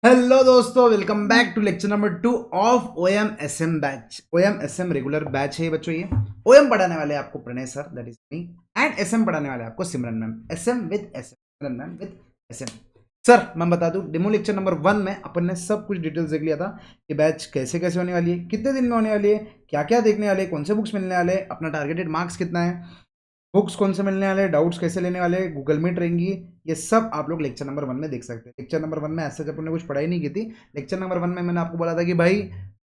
Hello दोस्तों, welcome back to lecture number 2 of OM SM batch. OM SM regular batch है ये बच्चों। ये ओएम पढ़ाने वाले आपको Pranay sir, that is me, and SM पढ़ाने वाले आपको Simran ma'am. SM with SM, Simran ma'am with SM. Sir मैं बता दूं, डेमो लेक्चर नंबर 1 में अपन ने सब कुछ डिटेल्स देख लिया था कि बैच कैसे कैसे होने वाली है, कितने दिन में होने वाली है, क्या क्या देखने वाले, कौन से बुक्स मिलने वाले, अपना टारगेटेड मार्क्स कितना है, बुक्स कौन से मिलने वाले, डाउट्स कैसे लेने वाले, गूगल मीट रहेंगी। ये सब आप लोग लेक्चर नंबर 1 में देख सकते हैं। लेक्चर नंबर 1 में ऐसा जब हमने कुछ पढ़ाई नहीं की थी। लेक्चर नंबर 1 में मैंने आपको बोला था कि भाई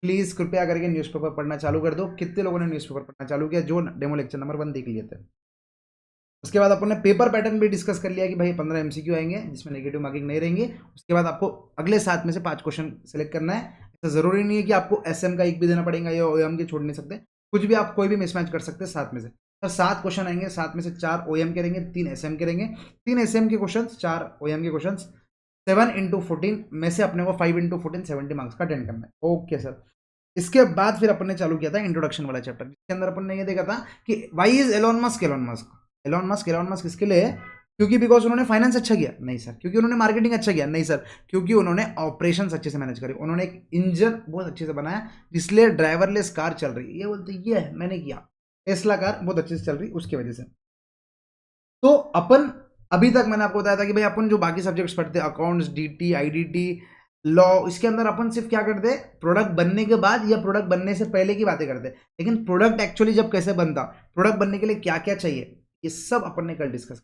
प्लीज कृपया करके न्यूज़पेपर पढ़ना चालू कर दो। कितने लोगों ने न्यूज़पेपर पढ़ना चालू किया जो डेमो लेक्चर नंबर 1 देख लिए थे? उसके बाद अपन ने पेपर पैटर्न भी डिस्कस कर लिया कि भाई 15 एमसीक्यू आएंगे जिसमें नेगेटिव मार्किंग नहीं रहेंगे। उसके बाद आपको अगले 7 में से 5 क्वेश्चन सेलेक्ट करना है। ऐसा जरूरी नहीं है कि आपको एसएम का एक भी देना पड़ेगा या ओएम के छोड़ नहीं सकते। कुछ भी आप कोई भी मिसमैच कर सकते हैं 7 में से। सर 7 क्वेश्चन आएंगे, 7 में से 4 ओएम के रहेंगे, 3 एसएम के रहेंगे। 3 एसएम के क्वेश्चन, 4 ओएम के क्वेश्चन। 7 इंटू 14 में से अपने को 5 इंटू 14 70 मार्क्स का अटेंड करना है। Okay sir. इसके बाद फिर अपन ने चालू किया था इंट्रोडक्शन वाला चैप्टर, जिसके अंदर अपन ने ये देखा था कि why is Elon Musk. Elon Musk किसके लिए है? क्योंकि बिकॉज उन्होंने फाइनेंस अच्छा किया? नहीं सर। क्योंकि उन्होंने मार्केटिंग अच्छा किया? नहीं सर। क्योंकि उन्होंने ऑपरेशंस अच्छे से मैनेज करे, उन्होंने एक इंजन बहुत अच्छे से बनाया जिसलिए ड्राइवरलेस कार चल रही। ये बोलते ये है मैंने किया, टेस्ला कार बहुत अच्छे से चल रही उसकी वजह से। तो अपन अभी तक मैंने आपको बताया था कि भाई अपन जो बाकी सब्जेक्ट्स पढ़ते हैं, अकाउंट्स, डीटी, आईडीटी, लॉ, इसके अंदर अपन सिर्फ क्या करते हैं, प्रोडक्ट बनने के बाद या प्रोडक्ट बनने से पहले की बातें करते हैं। लेकिन प्रोडक्ट एक्चुअली जब कैसे बनता, प्रोडक्ट बनने के लिए क्या क्या चाहिए, ये सब अपन ने कल डिस्कस।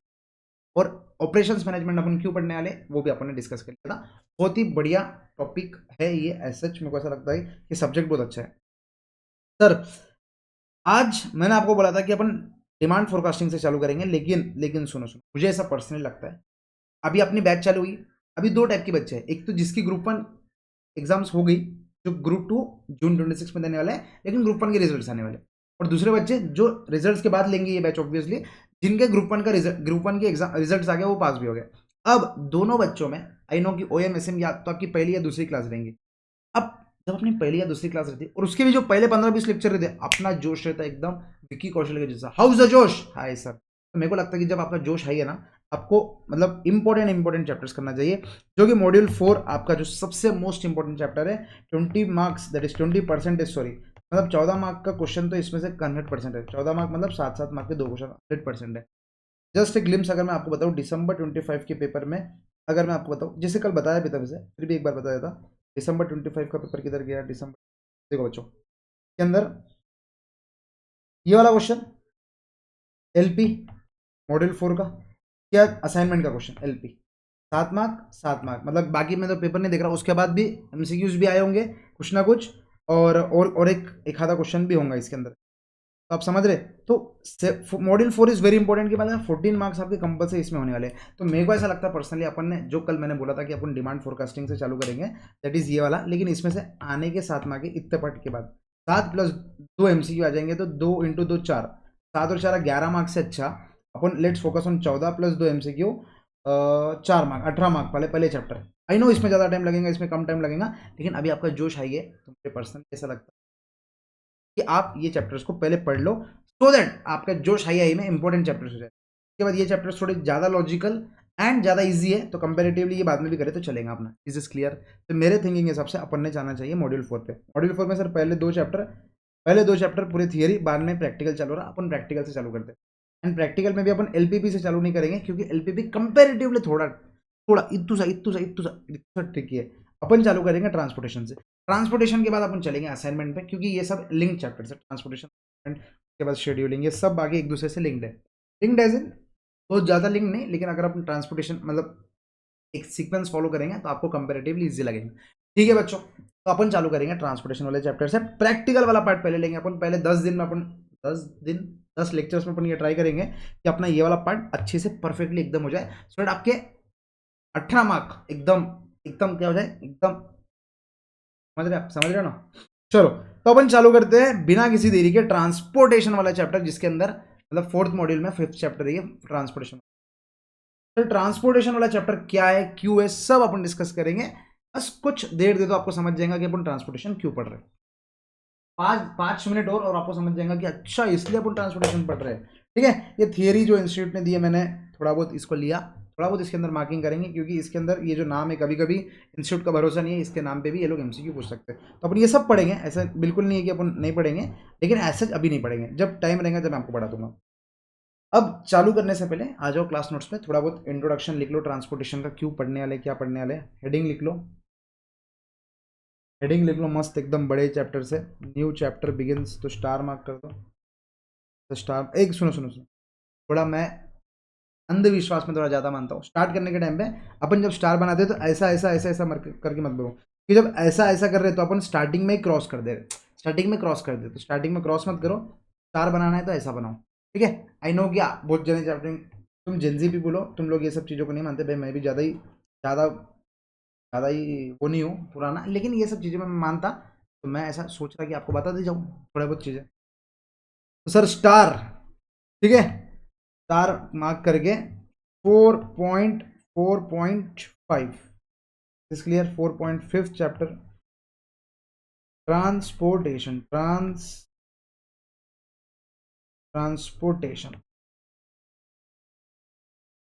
और ऑपरेशंस मैनेजमेंट अपन क्यों पढ़ने वाले वो भी अपन ने डिस्कस कर लिया था। बहुत ही बढ़िया टॉपिक है ये। एज सच मेरे को ऐसा लगता है कि सब्जेक्ट बहुत अच्छा है। सर आज मैंने आपको बोला था कि अपन डिमांड फोरकास्टिंग से चालू करेंगे, लेकिन सुनो सुनो, मुझे ऐसा पर्सनली लगता है अभी अपनी बैच चालू हुई। अभी दो टाइप की बच्चे हैं, एक तो जिसकी ग्रुप 1 एग्जाम्स हो गई, जो ग्रुप 2 जून 26 में देने वाला है, लेकिन ग्रुप 1 के रिजल्ट्स आने वाले। और दूसरे बच्चे जो रिजल्ट्स के बाद लेंगे ये बैच ऑब्वियसली, जिनके ग्रुप 1 का ग्रुप 1 के एग्जाम रिजल्ट्स आ गए, वो पास भी हो गए। अब दोनों बच्चों में आई नो कि ओएमएसएम या तो आपकी पहली या दूसरी क्लास रहेंगी। अब जब अपनी पहली या दूसरी क्लास रहती है और उसके भी जो पहले 15-20 लेक्चर रहते हैं, अपना जोश रहता है एकदम विक्की कौशल के जैसा। हाउस द जोश हाय सर। तो मेरे को लगता है कि जब आपका जोश हाई है ना, आपको मतलब इंपॉर्टेंट चैप्टर्स करना चाहिए, जो कि मॉड्यूल 4 आपका जो सबसे मोस्ट इंपॉर्टेंट चैप्टर है। 20 मार्क्स दैट इज 20% सॉरी, मतलब 14 मार्क का क्वेश्चन, तो इसमें से 100% है। 14 मार्क मतलब 7-7 मार्क के 2 क्वेश्चन 100% है। जस्ट एक ग्लिम्स अगर मैं आपको बताऊं दिसंबर 25 के पेपर में, अगर मैं आपको बताऊं, जिसे कल बताया भी था वैसे फिर भी एक बार बताया था, दिसंबर 25 का पेपर किधर गया? दिसंबर, देखो बच्चों के अंदर ये वाला क्वेश्चन एलपी मॉड्यूल 4 का, क्या असाइनमेंट का क्वेश्चन एलपी, 7 मार्क 7 मार्क, मतलब बाकी मैं तो पेपर नहीं देख रहा, उसके बाद भी एमसीक्यूज भी आए होंगे कुछ ना कुछ, और एक आधा क्वेश्चन भी होगा इसके अंदर। तो आप समझ रहे? तो मॉड्यूल 4 इज वेरी इंपॉर्टेंट के बाद 14 मार्क्स आपके कंपलसरी इसमें होने वाले हैं। तो मेरे को ऐसा लगता है पर्सनली, अपन ने जो कल मैंने बोला था कि अपन डिमांड फोरकास्टिंग से चालू करेंगे, दैट इज ये वाला, लेकिन इसमें से आने के 7 मार्क्स इतने पट के बाद 7 प्लस 2 एमसीक्यू आ जाएंगे, तो 2 इंटू 2 4, 7 और 4 11 मार्क्स से अच्छा अपन let's focus on 14 plus 2 MCQ, 4 mark 18 mark वाले पहले चैप्टर। आई नो इसमें ज़्यादा टाइम लगेगा, इसमें कम टाइम लगेगा, लेकिन अभी आपका जोश आई है, तो मुझे पर्सनली ऐसा लगता है कि आप ये चैप्टर्स को पहले पढ़ लो, सो दैट आपका जोश हाई हाई में इंपॉर्टेंट चैप्टर्स हो जाए। उसके बाद ये चैप्टर्स थोड़े ज़्यादा लॉजिकल एंड ज़्यादा इजी है, तो कंपेरेटिवली ये बाद में भी करें तो चलेगा अपना। Is is clear? तो मेरे थिंकिंग के हिसाब से अपन ने जाना चाहिए मॉड्यूल 4 पे। मॉड्यूल 4 में सर पहले दो चैप्टर पूरे थियरी, बाद में प्रैक्टिकल चालू रहा, अपन प्रैक्टिकल से चालू करते हैं। एंड प्रैक्टिकल में भी अपन एलपीपी से चालू नहीं करेंगे, क्योंकि एलपीपी कंपेरेटिवली थोड़ा थोड़ा इतना ट्रिकी है। अपन चालू करेंगे ट्रांसपोर्टेशन से। ट्रांसपोर्टेशन के बाद अपन चलेंगे असाइनमेंट पे, क्योंकि ये सब लिंक चैप्टर्स है। ट्रांसपोर्टेशन के बाद शेड्यूलिंग, ये सब आगे एक दूसरे से लिंक्ड है। लिंक्ड एज इन बहुत ज़्यादा लिंक नहीं, लेकिन अगर अपन ट्रांसपोर्टेशन मतलब एक सीक्वेंस फॉलो करेंगे तो आपको कंपेरेटिवली इजी लगेगा। ठीक है बच्चों, तो अपन चालू करेंगे ट्रांसपोर्टेशन वाले चैप्टर से। प्रैक्टिकल वाला पार्ट पहले लेंगे अपन, पहले 10 दिन में अपन 10 लेक्चर्स में अपन ये ट्राई करेंगे कि अपना ये वाला पार्ट अच्छे से परफेक्टली एकदम हो जाए, सो दैट आपके 18 मार्क एकदम एकदम क्या हो जाए, एकदम समझ रहे हो ना? चलो, तो अपन चालू करते हैं बिना किसी देरी के ट्रांसपोर्टेशन वाला चैप्टर, जिसके अंदर मतलब 4th मॉड्यूल में 5th चैप्टर है ट्रांसपोर्टेशन। तो ट्रांसपोर्टेशन वाला चैप्टर क्या है, क्यों है, सब अपन डिस्कस करेंगे। बस कुछ देर दे तो आपको समझ जाएगा कि अपन ट्रांसपोर्टेशन क्यों पढ़ रहे हैं। 5 मिनट और आपको समझ जाएगा कि अच्छा इसलिए अपन ट्रांसपोर्टेशन पढ़ रहे हैं। ठीक है, ये थियरी जो इंस्टीट्यूट ने दी है, मैंने थोड़ा बहुत इसको लिया, थोड़ा बहुत इसके अंदर मार्किंग करेंगे, क्योंकि इसके अंदर ये जो नाम है, कभी कभी इंस्टीट्यूट का भरोसा नहीं है, इसके नाम पे भी ये लोग एमसीक्यू पूछ सकते हैं। तो अपन ये सब पढ़ेंगे, ऐसा बिल्कुल नहीं है कि अपन नहीं पढ़ेंगे, लेकिन ऐसा अभी नहीं पढ़ेंगे, जब टाइम रहेगा जब मैं आपको पढ़ा दूंगा। अब चालू करने से पहले आ जाओ क्लास नोट्स में, थोड़ा बहुत इंट्रोडक्शन लिख लो ट्रांसपोर्टेशन का, क्यों पढ़ने वाले, क्या पढ़ने वाले, हेडिंग लिख लो, हेडिंग लिख लो मस्त एकदम बड़े चैप्टर से। न्यू चैप्टर बिगिंस, तो स्टार मार्क कर दो, तो स्टार। एक सुनो सुनो सुनो, थोड़ा मैं अंधविश्वास में थोड़ा ज़्यादा मानता हूँ। स्टार्ट करने के टाइम पे अपन जब स्टार बनाते हैं तो ऐसा ऐसा ऐसा ऐसा करके मत बोलो, कि जब ऐसा ऐसा कर रहे तो अपन स्टार्टिंग में क्रॉस कर दे रहे, स्टार्टिंग में क्रॉस कर दे, तो स्टार्टिंग में क्रॉस मत करो। स्टार बनाना है तो ऐसा बनाओ, ठीक है। आई नो क्या बहुत जने चैप्टर, तुम जेंजी भी बोलो, तुम लोग ये सब चीज़ों को नहीं मानते भाई, मैं भी ज़्यादा ही वो नहीं हूँ पुराना, लेकिन ये सब चीज़ें मैं मानता, तो मैं ऐसा सोच रहा कि आपको बता दे जाऊँ थोड़ा बहुत चीज़ें। तो सर स्टार, ठीक है, स्टार मार्क करके 4.4.5 is clear. 4.5 chapter transportation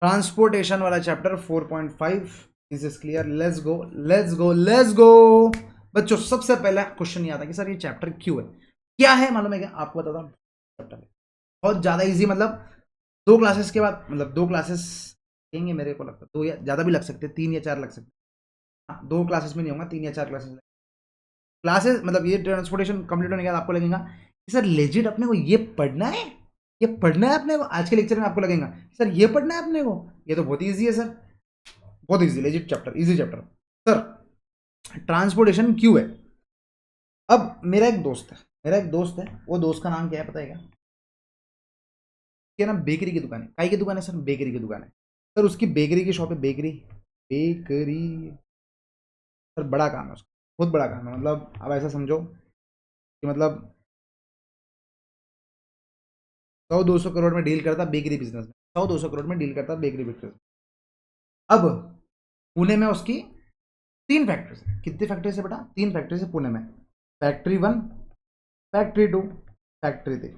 transportation वाला chapter 4.5 is clear. Let's go let's go let's go. बच्चों सबसे पहला क्वेश्चन ये आता है कि सर ये चैप्टर क्यों है, क्या है, मालूम है क्या आपको? बताता हूँ। चैप्टर बहुत ज़्यादा इजी, मतलब 2 क्लासेस के बाद, मतलब 2 क्लासेस लेंगे मेरे को लगता है, 2 या ज़्यादा भी लग सकते हैं, 3 या 4 लग सकते हैं। हाँ, 2 क्लासेस में नहीं होगा, 3 या 4 क्लासेस मतलब ये ट्रांसपोर्टेशन कंप्लीट होने के बाद आपको लगेगा कि सर लेजिट अपने को ये पढ़ना है, ये पढ़ना है अपने को। आज के लेक्चर में आपको लगेगा सर ये पढ़ना है अपने को, ये तो बहुत ईजी है सर, बहुत easy, legit chapter, easy chapter. Sir transportation क्यों है? अब मेरा एक दोस्त है, वो दोस्त का नाम क्या है पता है क्या? क्या नाम? बेकरी की दुकान है। काई की दुकान है सर? बेकरी की दुकान है सर। उसकी बेकरी की शॉप है, बेकरी बेकरी सर, बड़ा काम है उसका, बहुत बड़ा काम है। मतलब अब ऐसा समझो कि मतलब 100-200 करोड़ में डील करता बेकरी बिजनेस में, 100-200 करोड़ में डील करता बेकरी बिजनेस। अब पुणे में उसकी 3 फैक्ट्रीज है। कितनी फैक्ट्रीज है बेटा? 3 फैक्ट्रीज है पुणे में। फैक्ट्री 1, फैक्ट्री 2, फैक्ट्री 3,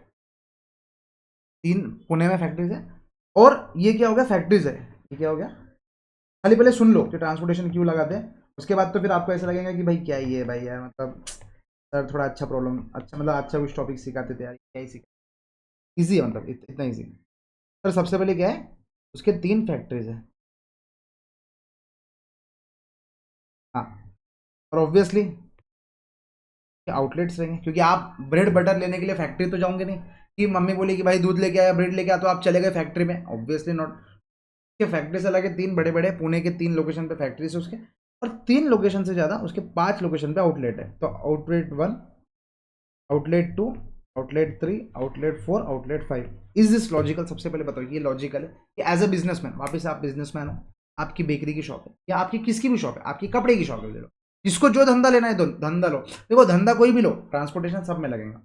3 पुणे में फैक्ट्रीज है। और ये क्या हो गया? फैक्ट्रीज है, ये क्या हो गया? खाली पहले सुन लो कि ट्रांसपोर्टेशन क्यों लगाते हैं, उसके बाद तो फिर आपको ऐसा लगेगा कि भाई क्या ही है भाई यार, मतलब सर थोड़ा अच्छा प्रॉब्लम, अच्छा मतलब अच्छा कुछ टॉपिक सिखाते थे यार, क्या ही सिखा। ईजी है, मतलब इतना ईजी। सर सबसे पहले क्या है, उसके 3 फैक्ट्रीज है। हाँ, और ऑब्वियसली आउटलेट्स रहेंगे, क्योंकि आप ब्रेड बटर लेने के लिए फैक्ट्री तो जाओगे नहीं, कि मम्मी बोली कि भाई दूध लेके आया, ब्रेड लेके आया, तो आप चले गए फैक्ट्री में, ऑब्वियसली नॉट। के फैक्ट्री से लगे 3 बड़े बड़े, पुणे के 3 लोकेशन पे फैक्ट्री से उसके, और 3 लोकेशन से ज़्यादा उसके 5 लोकेशन पे आउटलेट है। तो outlet 1, outlet 2, outlet 3, outlet 4, outlet 5। Is this logical? सबसे पहले बताओ ये लॉजिकल है कि एज अ बिजनेसमैन, वापस आप बिजनेसमैन हो, आपकी बेकरी की शॉप है या आपकी किसकी भी शॉप है, आपकी कपड़े की शॉप है, ले लो, जिसको जो धंधा लेना है तो धंधा लो। देखो धंधा कोई भी लो, ट्रांसपोर्टेशन सब में लगेगा।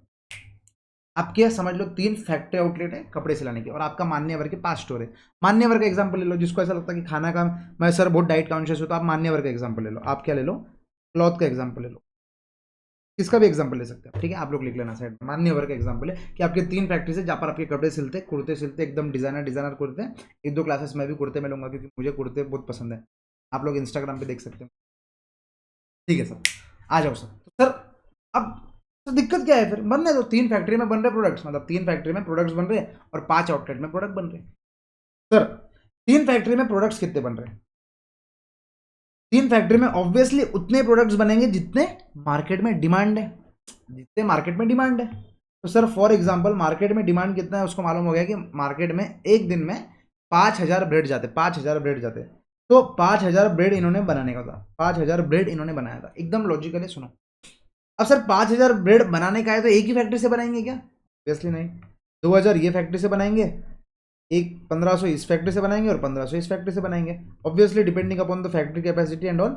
आप क्या समझ लो, 3 फैक्ट्री आउटलेट है कपड़े सिलाने की, और आपका मान्यवर के 5 स्टोर है। मान्यवर का एग्जांपल ले लो, जिसको ऐसा लगता है कि खाना का मैं सर बहुत डाइट कॉन्शियस हूँ, तो आप मान्यवर का एग्जांपल ले लो। आप क्या ले लो? क्लॉथ का एग्जांपल ले लो, किसका भी एग्जांपल ले सकते हैं, ठीक है। आप लोग लिख लेना साइड में, मान्यवर का एग्जांपल है कि आपके 3 फैक्ट्री से, जहाँ पर आपके कपड़े सिलते, कुर्ते सिलते, एकदम डिजाइनर डिजाइनर कुर्ते। 1-2 क्लासेस मैं भी कुर्ते में लूंगा, क्योंकि मुझे कुर्ते बहुत पसंद है, आप लोग इंस्टाग्राम पे देख सकते हो, ठीक है सर। आ जाओ सर। तो सर अब तो दिक्कत क्या है? फिर बनने दो, 3 फैक्ट्री में बन रहे प्रोडक्ट्स, मतलब 3 फैक्ट्री में प्रोडक्ट्स बन रहे हैं और 5 आउटलेट में प्रोडक्ट बन रहे हैं। सर 3 फैक्ट्री में प्रोडक्ट्स कितने बन रहे हैं? 3 फैक्ट्री में ऑब्वियसली उतने प्रोडक्ट्स बनेंगे जितने मार्केट में डिमांड है, जितने मार्केट में डिमांड है। तो सर फॉर एग्जांपल मार्केट में डिमांड कितना है उसको मालूम हो गया कि मार्केट में एक दिन में 5,000 ब्रेड जाते, 5,000 ब्रेड जाते। तो 5,000 ब्रेड इन्होंने बनाने का था, 5,000 ब्रेड इन्होंने बनाया था, एकदम लॉजिकली सुनो। अब सर 5,000 ब्रेड बनाने का है तो एक ही फैक्ट्री से बनाएंगे क्या? ऑब्वियसली नहीं। 2,000 ये फैक्ट्री से बनाएंगे, एक 1,500 इस फैक्ट्री से बनाएंगे और 1,500 इस फैक्ट्री से बनाएंगे, obviously depending upon the factory capacity and all.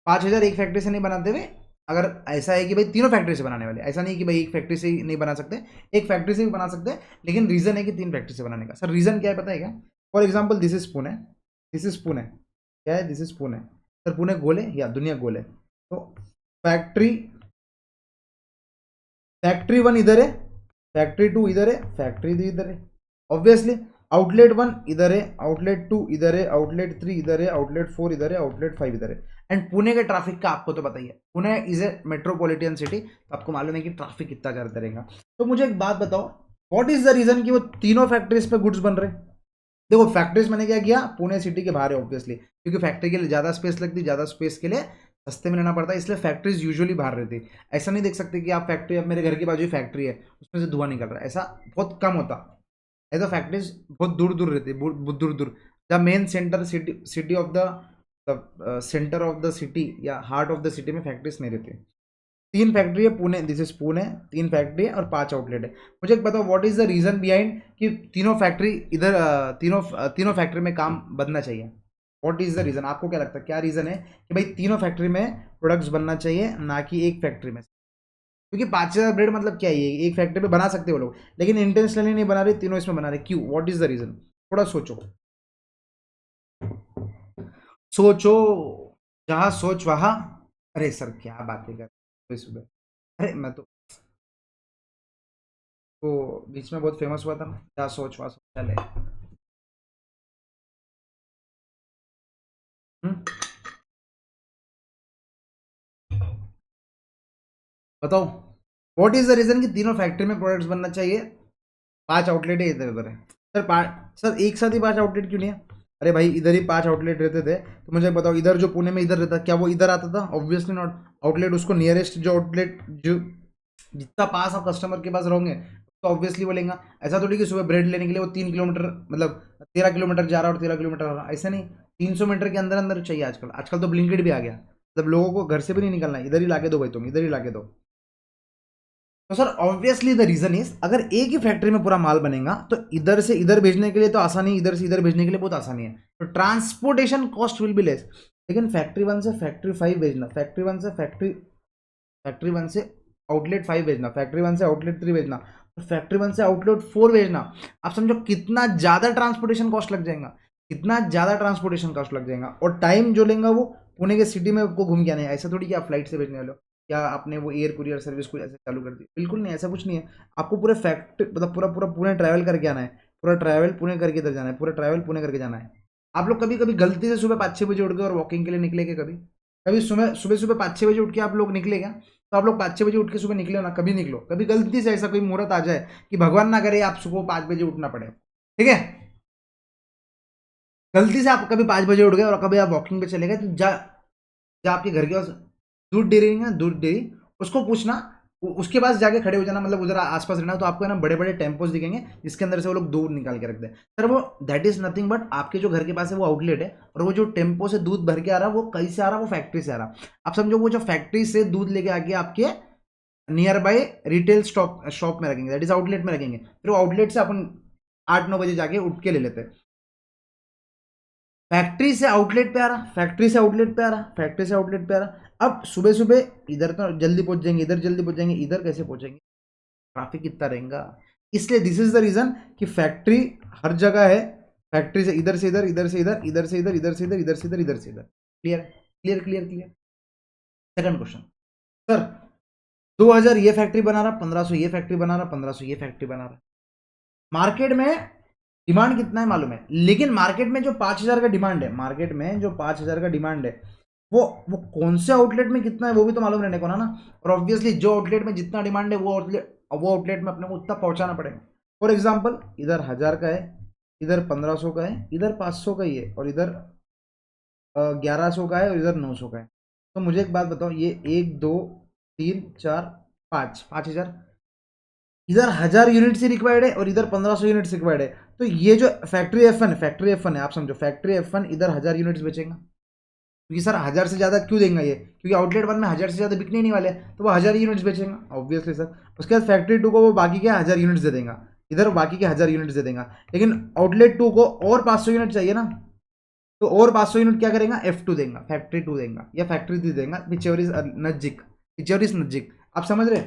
5,000 एक फैक्ट्री से नहीं बनाते हुए, अगर ऐसा है कि भाई तीनों फैक्ट्री से बनाने वाले, ऐसा नहीं कि भाई एक फैक्ट्री से ही नहीं बना सकते, एक फैक्ट्री से भी बना सकते हैं, लेकिन रीजन है कि 3 फैक्ट्री से बनाने का। सर रीजन क्या है पता है क्या? For example this is Pune, this is Pune, क्या है? This is Pune. Sir Pune गोल है या दुनिया गोल है? तो फैक्ट्री फैक्ट्री 1 इधर है, फैक्ट्री 2 इधर है, फैक्ट्री 3 इधर है, ऑब्वियसली। आउटलेट 1 इधर है, आउटलेट 2 इधर है, आउटलेट 3 इधर है, आउटलेट 4 इधर है, आउटलेट 5 इधर है। एंड पुणे के ट्रैफिक का आपको तो पता ही है, Pune is a metropolitan city, तो आपको मालूम है कि ट्रैफिक कितना करते रहेगा। तो मुझे एक बात बताओ, व्हाट इज द रीजन कि वो तीनों फैक्ट्रीज पे गुड्स बन रहे? देखो फैक्ट्रीज मैंने क्या किया, पुणे सिटी के बाहर है ऑब्वियसली, क्योंकि फैक्ट्री के लिए ज़्यादा स्पेस लगती, ज़्यादा स्पेस के लिए सस्ते में लेना पड़ता है, इसलिए फैक्ट्रीज यूजुअली बाहर रहती। ऐसा नहीं देख सकते कि आप फैक्ट्री, अब मेरे घर के बाजू ही फैक्ट्री है उसमें से धुआं निकल रहा है, ऐसा बहुत कम होता। ऐसा फैक्ट्रीज बहुत दूर दूर रहती है, बहुत दूर दूर। The main centre city of the centre of the city या हार्ट ऑफ द सिटी में फैक्ट्रीज नहीं रहती। 3 फैक्ट्री है Pune, this is Pune, 3 factory है और 5 आउटलेट है। मुझे एक बताओ what is the reason behind कि तीनों फैक्ट्री इधर तीनों फैक्ट्री में काम बनना चाहिए? What is the reason? आपको क्या लगता है क्या रीजन है कि भाई तीनों फैक्ट्री में प्रोडक्ट्स बनना चाहिए, ना कि एक फैक्ट्री में? क्योंकि 5000 ब्रेड मतलब क्या है, ये एक फैक्ट्री पे बना सकते हो लोग, लेकिन इंटेंशनली नहीं बना रहे, तीनों इसमें बना रहे, क्यों? What is the reason? थोड़ा सोचो, सोचो, जहां सोच वहां। अरे सर क्या बातें कर सुबह सुबह। अरे मैं तो बीच में बहुत फेमस हुआ था ना, क्या सोच वहा सोच चले। बताओ व्हाट इज द रीजन कि तीनों फैक्ट्री में प्रोडक्ट्स बनना चाहिए, 5 आउटलेट है इधर उधर है। सर 5, सर एक साथ ही 5 आउटलेट क्यों नहीं है? अरे भाई इधर ही 5 आउटलेट रहते थे, तो मुझे बताओ इधर जो पुणे में इधर रहता, क्या वो इधर आता था? Obviously not. आउटलेट उसको नियरेस्ट जो आउटलेट जो जितना पास आप कस्टमर के पास रहोगे तो ऑब्वियसली बोलेगा। ऐसा थोड़ी कि सुबह ब्रेड लेने के लिए वो 3 किलोमीटर मतलब 13 किलोमीटर जा रहा है और 13 किलोमीटर आ रहा है, ऐसा नहीं। 300 मीटर के अंदर अंदर चाहिए आजकल। आजकल तो ब्लिंकिट भी आ गया, मतलब लोगों को घर से भी नहीं निकलना है, इधर ही लाके दो भाई, तुम इधर ही लाके दो। तो sir obviously the reason is, अगर एक ही फैक्ट्री में पूरा माल बनेगा तो इधर से इधर भेजने के लिए तो आसानी, इधर से इधर भेजने के लिए बहुत आसानी है, तो transportation cost will be less. लेकिन फैक्ट्री 1 से फैक्ट्री 5 भेजना, फैक्ट्री वन से आउटलेट 5 भेजना, फैक्ट्री 1 से आउटलेट 3 भेजना, फैक्ट्री 1 से आउटलेट 4 भेजना, आप समझो कितना ज़्यादा ट्रांसपोर्टेशन कॉस्ट लग जाएगा, कितना ज़्यादा ट्रांसपोर्टेशन कॉस्ट लग जाएगा। और टाइम जो लेगा वो पुणे के सिटी में आपको घूम के आना है, ऐसा थोड़ी कि आप फ्लाइट से भेजने वाले हो, या आपने वो एयर कुरियर सर्विस को ऐसे चालू कर दी, बिल्कुल नहीं, ऐसा कुछ नहीं है। आपको पूरे फैक्ट मतलब पूरा पूरा पुणे ट्रैवल करके आना है, पूरा ट्रैवल पुणे करके इधर जाना है, पूरा ट्रैवल पुणे करके जाना है। आप लोग कभी कभी गलती से सुबह 5-6 बजे उठ गए और वॉकिंग के लिए निकले क्या? कभी कभी सुबह सुबह सुबह 5-6 बजे उठ के आप लोग निकले क्या? तो आप लोग 5-6 बजे उठ के सुबह निकले हो ना, कभी निकलो, कभी गलती से ऐसा कोई मुहूर्त आ जाए कि भगवान ना करे आप सुबह 5 बजे उठना पड़े, ठीक है? गलती से आप कभी 5 बजे उठ गए और कभी आप वॉकिंग पे चले गए, तो जा आपके घर के पास दूध डेयरी है ना, दूध डेयरी, उसको पूछना, उसके पास जाके खड़े हो जाना, मतलब उधर आसपास रहना, तो आपको है ना बड़े बड़े टेम्पोज दिखेंगे जिसके अंदर से वो लोग दूध निकाल के रखते हैं। सर वो दैट इज नथिंग बट आपके जो घर के पास है वो आउटलेट है, और वो जो टेम्पो से दूध भर के आ रहा है वो कहीं से आ रहा है? वो फैक्ट्री से आ रहा है। आप समझो वो जो फैक्ट्री से दूध लेके आके आपके नियर बाय रिटेल शॉप में रखेंगे, दैट इज आउटलेट में रखेंगे, फिर वो आउटलेट से अपन 8-9 बजे जाके उठ के ले लेते हैं। फैक्ट्री से आउटलेट पे आ रहा, फैक्ट्री से आउटलेट पे आ रहा, फैक्ट्री से आउटलेट पे आ रहा। अब सुबह सुबह इधर तो जल्दी पहुंच जाएंगे, इधर जल्दी पहुंच जाएंगे, इधर कैसे पहुंचेंगे? ट्रैफिक कितना रहेगा? इसलिए दिस इज द रीजन कि फैक्ट्री हर जगह है। फैक्ट्री से इधर से इधर, इधर से इधर, इधर से इधर, इधर से इधर, इधर से इधर, इधर से इधर। Clear clear clear clear. Second question, sir 2000 ये फैक्ट्री बना रहा, 1500 ये फैक्ट्री बना रहा, 1500 ये फैक्ट्री बना रहा, मार्केट में डिमांड कितना है मालूम है? लेकिन मार्केट में जो 5000 का डिमांड है, मार्केट में जो 5000 का डिमांड है, वो कौन से आउटलेट में कितना है वो भी तो मालूम रहने को ना। और ऑब्वियसली जो आउटलेट में जितना डिमांड है वो आउटलेट में अपने को उतना पहुंचाना पड़ेगा। फॉर एग्जाम्पल इधर 1000 का है, इधर 1500 का है, इधर 500 का ही है, और इधर 1100 का है, और इधर 900 का है। तो मुझे एक बात बताओ, ये 1 2 3 4 5 5000, इधर 1000 यूनिट से रिक्वायर्ड है और इधर 1500 यूनिट रिक्वायर्ड है। तो ये जो फैक्ट्री F1 है, आप समझो फैक्ट्री F1 इधर 1000 यूनिट्स बेचेगा, क्योंकि सर 1000 से ज़्यादा क्यों देंगे ये? क्योंकि आउटलेट 1 में 1000 से ज़्यादा बिकने नहीं वाले, तो वो 1000 यूनिट्स बेचेगा ऑब्वियसली सर। उसके बाद फैक्ट्री 2 को वो बाकी के 1000 यूनिट्स दे देगा, इधर बाकी के 1000 यूनिट्स दे देगा। लेकिन आउटलेट 2 को और 500 यूनिट चाहिए ना, तो और 500 यूनिट क्या करेगा? F2 देगा, फैक्ट्री 2 देगा या फैक्ट्री 3 देगा, विचेवर इज नजदीक, विचेवर इज नजदीक। आप समझ रहे?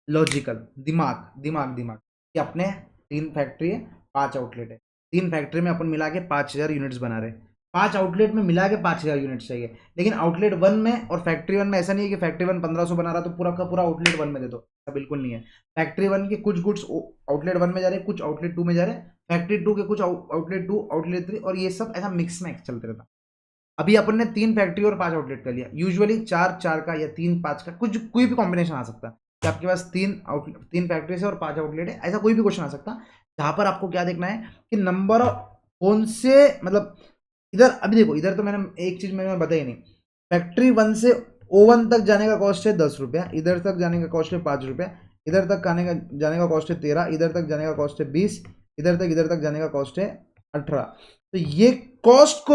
लॉजिकल दिमाग दिमाग दिमाग कि अपने 3 फैक्ट्री है, 5 आउटलेट है, 3 फैक्ट्री में अपन मिला के 5000 यूनिट्स बना रहे, 5 आउटलेट में मिला के 5,000 यूनिट चाहिए, लेकिन आउटलेट 1 में और फैक्ट्री 1 में ऐसा नहीं है कि फैक्ट्री 1 1500 बना रहा तो पूरा का पूरा आउटलेट 1 में दे दो, ऐसा बिल्कुल नहीं है। फैक्ट्री 1 के कुछ गुड्स आउटलेट 1 में जा रहे हैं, कुछ आउटलेट 2 में जा रहे हैं, फैक्ट्री 2 के कुछ आउटलेट 2 आउटलेट 3, और ये सब ऐसा मिक्स मैक्स चलते रहता। अभी अपन ने 3 फैक्ट्री और 5 आउटलेट कर लिया, यूजुअली 4 4 का या 3 5 का कुछ कोई भी कॉम्बिनेशन आ सकता है कि आपके पास 3 फैक्ट्री है और 5 आउटलेट है, ऐसा कोई भी क्वेश्चन आ सकता है। जहां पर आपको क्या देखना है कि नंबर कौन से, मतलब इधर अभी देखो, इधर तो मैंने एक चीज मैंने बताई नहीं, फैक्ट्री 1 से O1 तक जाने का कॉस्ट है 10 रुपया, इधर तक जाने का कॉस्ट है 5 रुपया, इधर तक जाने का कॉस्ट है 13, इधर तक जाने का कॉस्ट है 20, इधर तक जाने का कॉस्ट है 18। तो ये कॉस्ट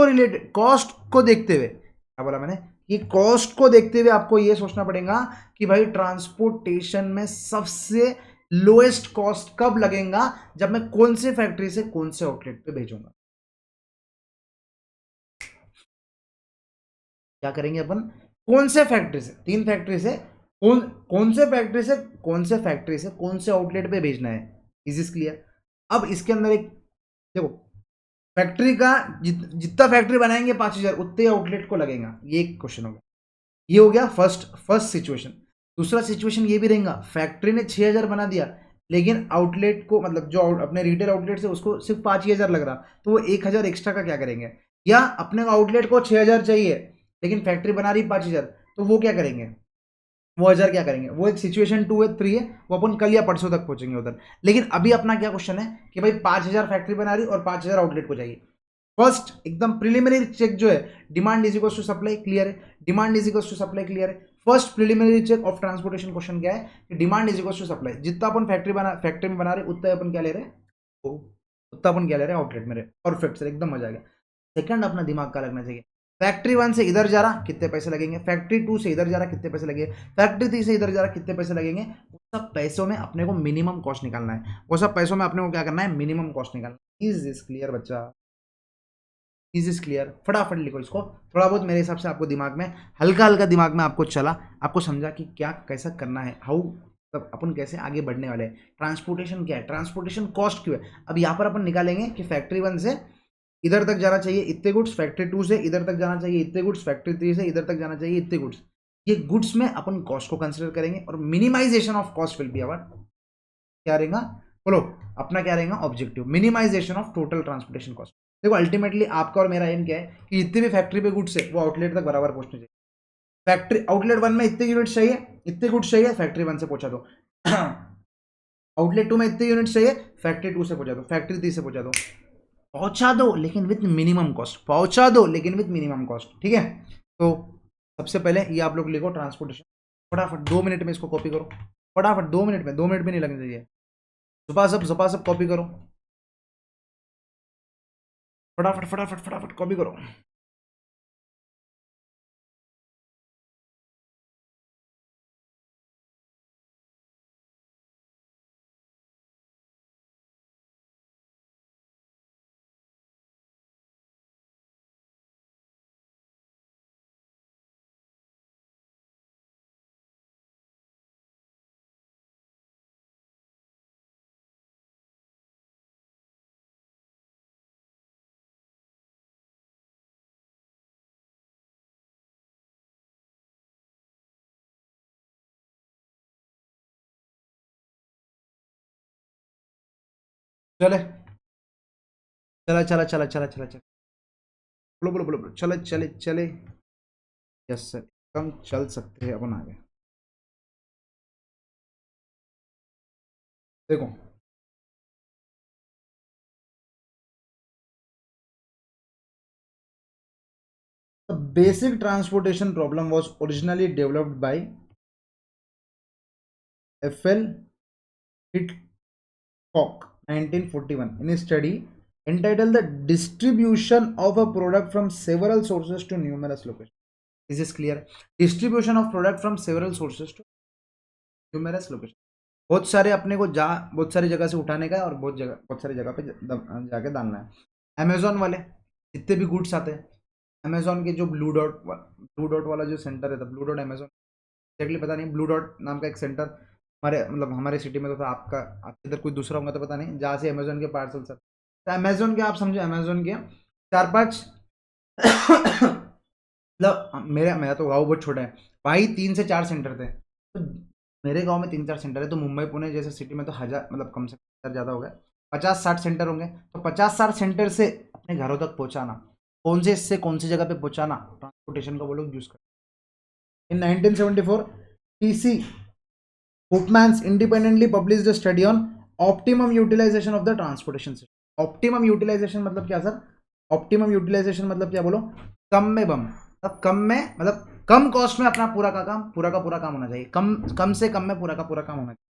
को देखते हुए क्या बोला मैंने, ये कॉस्ट को देखते हुए आपको ये सोचना पड़ेगा कि भाई ट्रांसपोर्टेशन में सबसे लोएस्ट कॉस्ट कब लगेगा, जब मैं कौन से फैक्ट्री से कौन से आउटलेट पे भेजूंगा। क्या करेंगे अपन, कौन से फैक्ट्री से, 3 फैक्ट्री से कौन से फैक्ट्री से कौन से आउटलेट पे भेजना है। Is is clear. अब इसके अंदर एक देखो, फैक्ट्री का जितना फैक्ट्री बनाएंगे 5,000 उतने आउटलेट को लगेगा, ये एक क्वेश्चन हो गया। ये हो गया फर्स्ट सिचुएशन। दूसरा सिचुएशन ये भी रहेगा, फैक्ट्री ने 6,000 बना दिया, लेकिन आउटलेट को, मतलब जो अपने रिटेल आउटलेट से उसको सिर्फ 5,000 लग रहा, तो वो 1,000 एक्स्ट्रा का क्या करेंगे। या अपने आउटलेट को 6,000 चाहिए लेकिन फैक्ट्री बना रही 5,000, तो वो क्या करेंगे, वो 1,000 क्या करेंगे। वो एक सिचुएशन 2 है 3 है, वो अपन कल या परसों तक पहुंचेंगे उधर। लेकिन अभी अपना क्या क्वेश्चन है कि भाई 5,000 फैक्ट्री बना रही और 5,000 आउटलेट को चाहिए। फर्स्ट एकदम प्रिलिमिनरी चेक जो है, demand is equals to supply, clear है। Demand is equals to supply, clear है। First preliminary check of transportation question क्या है कि demand is equals to supply, जितना अपन फैक्ट्री में बना रहे उतना अपन क्या ले रहे हैं, उतना अपन क्या ले रहे हैं आउटलेट में। परफेक्ट सर, एकदम मजा आ गया। सेकंड अपना दिमाग का लगना चाहिए, फैक्ट्री 1 से इधर जा रहा कितने पैसे लगेंगे, फैक्ट्री 2 से इधर जा रहा कितने पैसे लगेंगे, फैक्ट्री 3 से इधर जा रहा कितने पैसे लगेंगे। वो सब पैसों में अपने को मिनिमम कॉस्ट निकालना है, वो सब पैसों में अपने को क्या करना है, मिनिमम कॉस्ट निकालना है। इज दिस क्लियर बच्चा, इज इज क्लियर। फटाफट लिखो इसको, थोड़ा बहुत मेरे हिसाब से आपको दिमाग में हल्का हल्का दिमाग में आपको चला, आपको समझा कि क्या कैसा करना है, हाउ, तब अपन कैसे आगे बढ़ने वाले हैं। ट्रांसपोर्टेशन क्या है, ट्रांसपोर्टेशन कॉस्ट क्यों है। अब यहाँ पर अपन निकालेंगे कि फैक्ट्री 1 से इधर तक जाना चाहिए इतने गुड्स, फैक्ट्री 2 से इधर तक जाना चाहिए इतने गुड्स, फैक्ट्री 3 से इधर तक जाना चाहिए इतने गुड्स। ये गुड्स में अपन कॉस्ट को कंसिडर करेंगे और minimisation of cost will be our क्या रहेगा, बोलो अपना क्या रहेगा objective, minimisation of total transportation cost. देखो अल्टीमेटली आपका और मेरा एम क्या है कि जितने भी फैक्ट्री पे गुड्स है वो आउटलेट तक बराबर पहुंचने चाहिए। फैक्ट्री आउटलेट 1 में इतने यूनिट चाहिए, इतने गुड्स चाहिए, फैक्ट्री 1 से पहुंचा दो। आउटलेट 2 में इतने यूनिट चाहिए, फैक्ट्री 2 से पहुंचा दो, फैक्ट्री 3 से पहुंचा दो लेकिन विथ मिनिमम कॉस्ट, पहुंचा दो लेकिन विथ मिनिमम कॉस्ट, ठीक है। तो सबसे पहले ये आप लोग लिखो ट्रांसपोर्टेशन, फटाफट 2 मिनट में इसको कॉपी करो, फटाफट 2 मिनट में, 2 मिनट भी नहीं लगने चाहिए। सुबह सब कॉपी करो, फटाफट फटाफट फटाफट कॉपी करो। चले चला चला चला चला चला चला, बोलो बोलो बोलो बोलो, चले चले चले, यस सर एकदम चल सकते हैं अपन आगे। देखो the basic transportation problem was originally developed by F.L. Hitchcock 1941 in a study entitled The Distribution of a Product from Several Sources to Numerous Locations. Is this clear? Distribution of product from several sources to numerous locations. बहुत सारे अपने को बहुत सारी जगह से उठाने का है और बहुत सारी जगह पे जाके डालना है। अमेजोन वाले जितने भी गुड्स आते हैं, अमेजोन के जो ब्लू डॉट वाला जो सेंटर है, ब्लू डॉट अमेजोन एक्जैक्टली पता नहीं, ब्लू डॉट नाम का एक सेंटर हमारे मतलब हमारे सिटी में तो था, आपके इधर कोई दूसरा होगा तो पता नहीं, जहाँ से अमेजोन के पार्सल सर, तो अमेजोन के आप समझो, अमेजोन के 4-5 मतलब मेरा तो गाँव बहुत छोटा है भाई, 3 से 4 सेंटर थे। तो मेरे गांव में 3-4 सेंटर है, तो मुंबई पुणे जैसे सिटी में तो हजार, मतलब कम से कम ज़्यादा हो गए, 50-60 सेंटर होंगे। तो 50-60 सेंटर से अपने घरों तक पहुंचाना, कौन से इससे कौन सी जगह पे पहुंचाना, ट्रांसपोर्टेशन का वो लोग यूज करते हैं। इन 1974 TC Hoopmans independently published a study on optimum utilization of the transportation system. Optimum utilisation मतलब क्या सर? ऑप्टिमम यूटिलाइजेशन मतलब क्या बोलो? कम में बम, मतलब कम में, मतलब कम कॉस्ट में अपना पूरा का पूरा काम होना चाहिए, कम कम से कम में पूरा का पूरा काम होना चाहिए।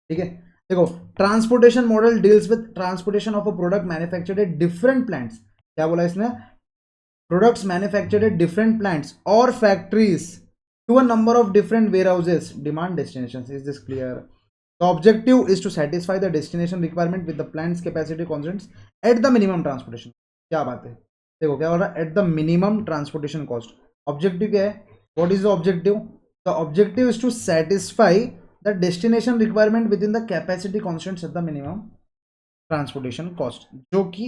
ठीक है, देखो, transportation model deals with transportation of a product manufactured at different plants. क्या बोला इसने? Products manufactured at different plants or factories to a number of different warehouses, demand destinations. Is this clear? The objective is to satisfy the destination requirement with the plant's capacity constraints at the minimum transportation. क्या बात है? देखो क्या हो रहा है, at the minimum transportation cost. Objective क्या है? What is the objective? The objective is to satisfy the destination requirement within the capacity constraints at the minimum transportation cost, जो कि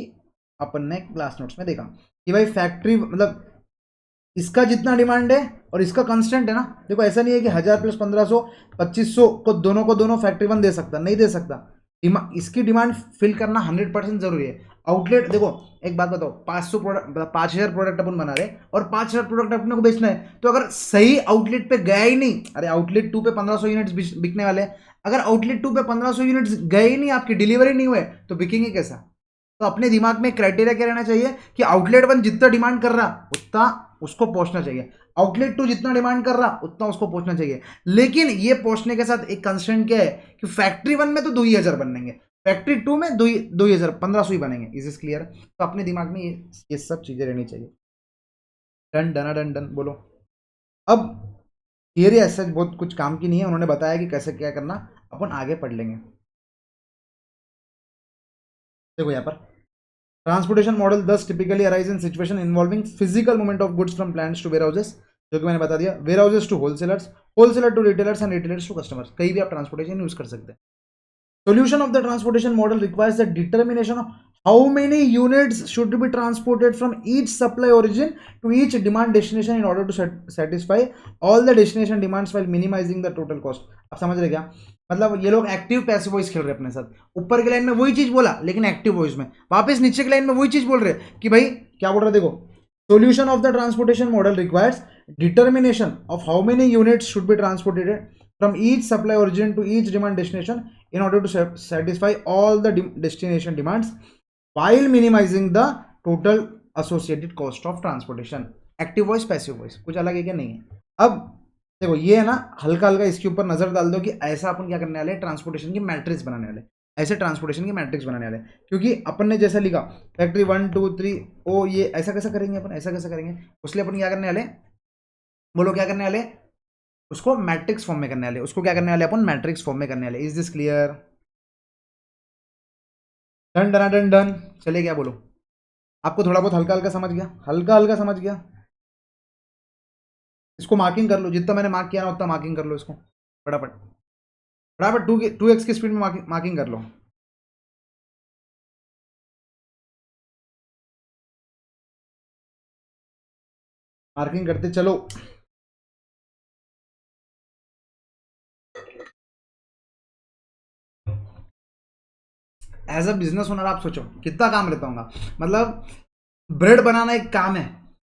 अपन ने क्लास नोट्स में देखा कि भाई फैक्ट्री, मतलब इसका जितना डिमांड है और इसका कांस्टेंट है ना। देखो ऐसा नहीं है कि 1000 प्लस 1500 2500 को दोनों फैक्ट्री वन दे सकता, नहीं दे सकता। इसकी डिमांड फिल करना 100% जरूरी है। आउटलेट देखो, एक बात बताओ, 500 प्रोडक्ट, 5000 प्रोडक्ट अपन बना रहे और 5000 प्रोडक्ट अपने को बेचना है, तो अगर सही आउटलेट पे गया ही नहीं, अरे आउटलेट 2 पे 1500 यूनिट्स बिकने वाले हैं, अगर आउटलेट 2 पे 1500 यूनिट्स गए ही नहीं, आपकी डिलीवरी नहीं हुए, तो बिकेंगे कैसा? तो अपने दिमाग में क्राइटेरिया क्या रहना चाहिए कि आउटलेट 1 जितना डिमांड कर रहा उतना उसको पहुंचना चाहिए, आउटलेट 2 जितना डिमांड कर रहा उतना उसको पहुंचना चाहिए। लेकिन ये पहुंचने के साथ एक कंस्ट्रेंट क्या है कि फैक्ट्री 1 में तो 2000 बनेंगे, फैक्ट्री 2 में 2000 1500 ही बनेंगे। Is is clear? तो अपने दिमाग में ये सब चीजें रहनी चाहिए। डन डन डन डन बोलो। अब थियरी ऐसा बहुत कुछ काम की नहीं है, उन्होंने बताया कि कैसे क्या करना, अपन आगे पढ़ लेंगे। देखो यहाँ पर, transportation model thus typically arise in situation involving physical movement of goods from plants to warehouses, जो कि मैंने बता दिया, warehouses to wholesalers, wholesaler to retailers and retailers to customers, कहीं भी आप ट्रांसपोर्टेशन यूज कर सकते हैं। Solution of the transportation model requires the determination of how many units should be transported from each supply origin to each demand destination in order to satisfy all the destination demands while minimizing the total cost. अब समझ रहे क्या? मतलब ये लोग active passive voice खेल रहे हैं अपने साथ। ऊपर के लाइन में वही चीज बोला लेकिन एक्टिव वॉइस में, वापस नीचे के लाइन में वही चीज बोल रहे कि भाई क्या बोल रहे, देखो, solution of the transportation model requires determination of how many units should be transported from each supply origin to each demand destination in order to satisfy all the destination demands while minimizing the total associated cost of transportation. Active voice passive voice कुछ अलग है क्या? नहीं है। अब देखो ये है ना, हल्का हल्का इसके ऊपर नजर डाल दो कि ऐसा अपन क्या करने वाले, ट्रांसपोर्टेशन की मैट्रिक्स बनाने वाले, ऐसे ट्रांसपोर्टेशन की मैट्रिक्स बनाने वाले, क्योंकि अपन ने जैसा लिखा फैक्ट्री 1 2 3 ओ, ये ऐसा कैसा करेंगे अपन, ऐसा कैसा करेंगे, उसलिए अपन क्या करने वाले, बोलो क्या करने वाले, उसको मैट्रिक्स फॉर्म में करने वाले, उसको क्या करने वाले अपन, मैट्रिक्स फॉर्म में करने वाले। Is this clear? Done done done done, चले क्या बोलो, आपको थोड़ा बहुत हल्का हल्का समझ गया, हल्का हल्का समझ गया? इसको मार्किंग कर लो, जितना मैंने मार्क किया ना उतना मार्किंग कर लो इसको, फटाफट फटाफट 2x की स्पीड में मार्किंग कर लो। मार्किंग करते चलो। एज अ बिजनेस ओनर आप सोचो कितना काम रहता होगा, मतलब ब्रेड बनाना एक काम है,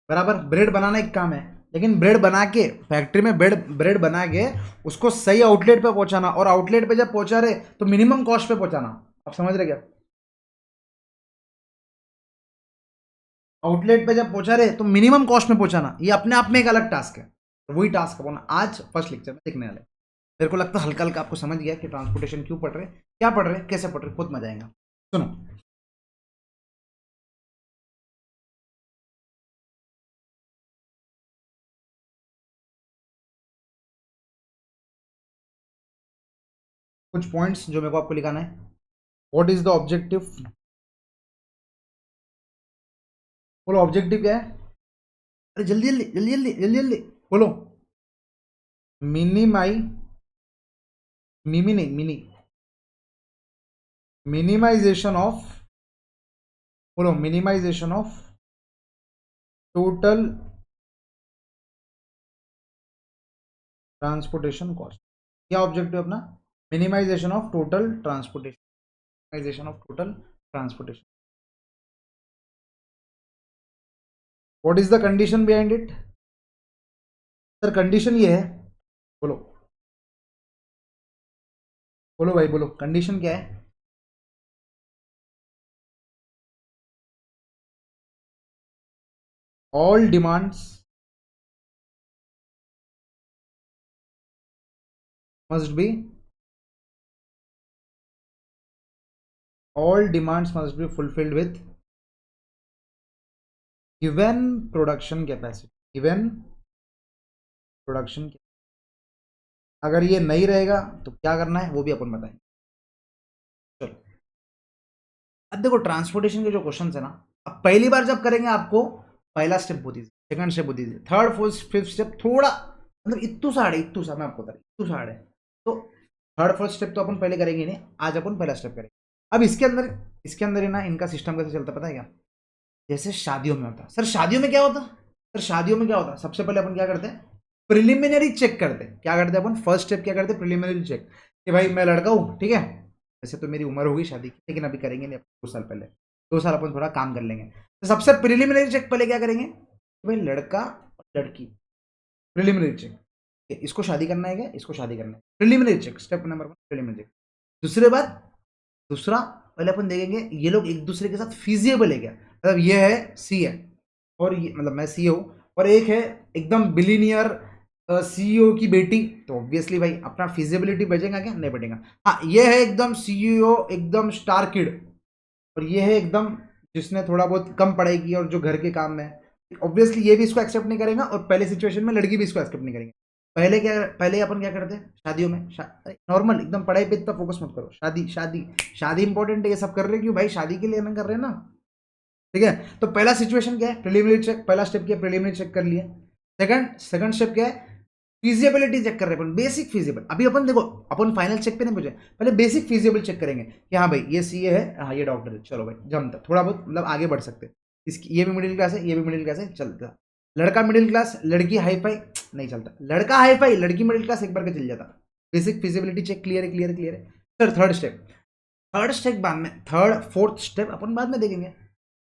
बराबर, ब्रेड बनाना एक काम है, लेकिन ब्रेड बना के फैक्ट्री में ब्रेड बना के उसको सही आउटलेट पे पहुंचाना, और आउटलेट पे जब पहुंचा रहे तो मिनिमम कॉस्ट पे पहुंचाना। आप समझ रहे क्या? आउटलेट पे जब पहुंचा रहे तो मिनिमम कॉस्ट में पहुंचाना, ये अपने आप में एक अलग टास्क है। तो वही टास्क अपन आज फर्स्ट लेक्चर में देखने वाले। मेरे को लगता है हल्का हल्का आपको समझ गया कि ट्रांसपोर्टेशन क्यों पढ़ रहे, क्या पढ़ रहे, कैसे पढ़ रहे, बहुत मजा आएगा। सुनो, कुछ पॉइंट्स जो मेरे को आपको लिखाना है। व्हाट इज द ऑब्जेक्टिव, बोलो ऑब्जेक्टिव क्या है? अरे जल्दी जल्दी जल्दी जल्दी जल्दी जल्दी बोलो। मिनिमाई, मिमी नहीं, मिनिमाइजेशन ऑफ, बोलो minimisation of total transportation cost. क्या ऑब्जेक्टिव अपना? Minimisation of total transportation, minimisation of total transportation. What is the condition behind it? Sir condition ये है, बोलो बोलो भाई बोलो, कंडीशन क्या है? All demands must be, all demands must be fulfilled with given production capacity, given production। अगर ये नहीं रहेगा तो क्या करना है वो भी अपन बताएंगे। चलो अब देखो ट्रांसपोर्टेशन के जो क्वेश्चन है ना, अब पहली बार जब करेंगे आपको पहला स्टेप बहुत ईजी, सेकंड स्टेप बहुत easy, third fourth fifth step थोड़ा मतलब इतू सा मैं आपको बता रही इतू सा है। तो थर्ड फोर्थ स्टेप तो अपन पहले करेंगे नहीं, आज अपन पहला स्टेप करेंगे। अब इसके अंदर है ना, इनका सिस्टम कैसे चलता पता है क्या? जैसे शादियों में होता। सर शादियों में क्या होता? सर शादियों में क्या होता, सबसे पहले अपन क्या करते हैं? प्रिलिमिनरी चेक करते हैं। क्या करते हैं अपन? फर्स्ट स्टेप क्या करते हैं? प्रिलिमिनरी चेक कि भाई मैं लड़का हूँ, ठीक है, वैसे तो मेरी उम्र होगी शादी की, लेकिन अभी करेंगे नहीं, 2 साल पहले, 2 साल अपन थोड़ा काम कर लेंगे। तो सबसे प्रिलिमिनरी चेक पहले क्या करेंगे कि भाई लड़का और लड़की, प्रिलिमिनरी चेक, इसको शादी करना है क्या, इसको शादी करना है, preliminary check, step number 1 preliminary check. दूसरे बात, दूसरा पहले अपन देखेंगे ये लोग एक दूसरे के साथ फिजिबल है क्या, मतलब ये है सी है और ये मतलब मैं सी हूँ और एक है एकदम बिलीनियर सीईओ की बेटी, तो ऑब्वियसली भाई अपना फिजिबिलिटी बचेगा क्या? नहीं बचेगा। हाँ ये है एकदम सीईओ एकदम स्टार किड और ये है एकदम जिसने थोड़ा बहुत कम पढ़ाई की और जो घर के काम में, ऑब्वियसली ये भी इसको एक्सेप्ट नहीं करेगा और पहले सिचुएशन में लड़की भी इसको एक्सेप्ट नहीं करेंगे। पहले अपन क्या करते हैं शादियों में, नॉर्मल एकदम पढ़ाई पे इतना फोकस मत करो, शादी शादी शादी इंपॉर्टेंट है, ये सब कर रहे क्यों भाई? शादी के लिए ना कर रहे हैं ना, ठीक है। तो पहला सिचुएशन क्या है? प्रिलिमिनरी चेक, पहला स्टेप क्या है? प्रिलिमिनरी चेक कर लिया। सेकंड स्टेप क्या है? फिजिबिलिटी चेक कर रहे हैं अपन, बेसिक फिजिबल। अभी अपन देखो अपन फाइनल चेक पे नहीं पहुंचे, पहले बेसिक फिजिबल चेक करेंगे कि हाँ भाई ये सीए है, हाँ ये डॉक्टर है, चलो भाई जमता, थोड़ा बहुत मतलब आगे बढ़ सकते हैं। इसकी ये भी मिडिल क्लास है, ये भी मिडिल क्लास है, चलता। लड़का मिडिल क्लास, लड़की हाई फाई, नहीं चलता। लड़का हाई फाई, लड़की मिडिल क्लास, एक बार के चल जाता। बेसिक फिजिबिलिटी चेक क्लियर है, क्लियर है, क्लियर है। सर थर्ड स्टेप बाद में, थर्ड फोर्थ स्टेप अपन बाद में देखेंगे।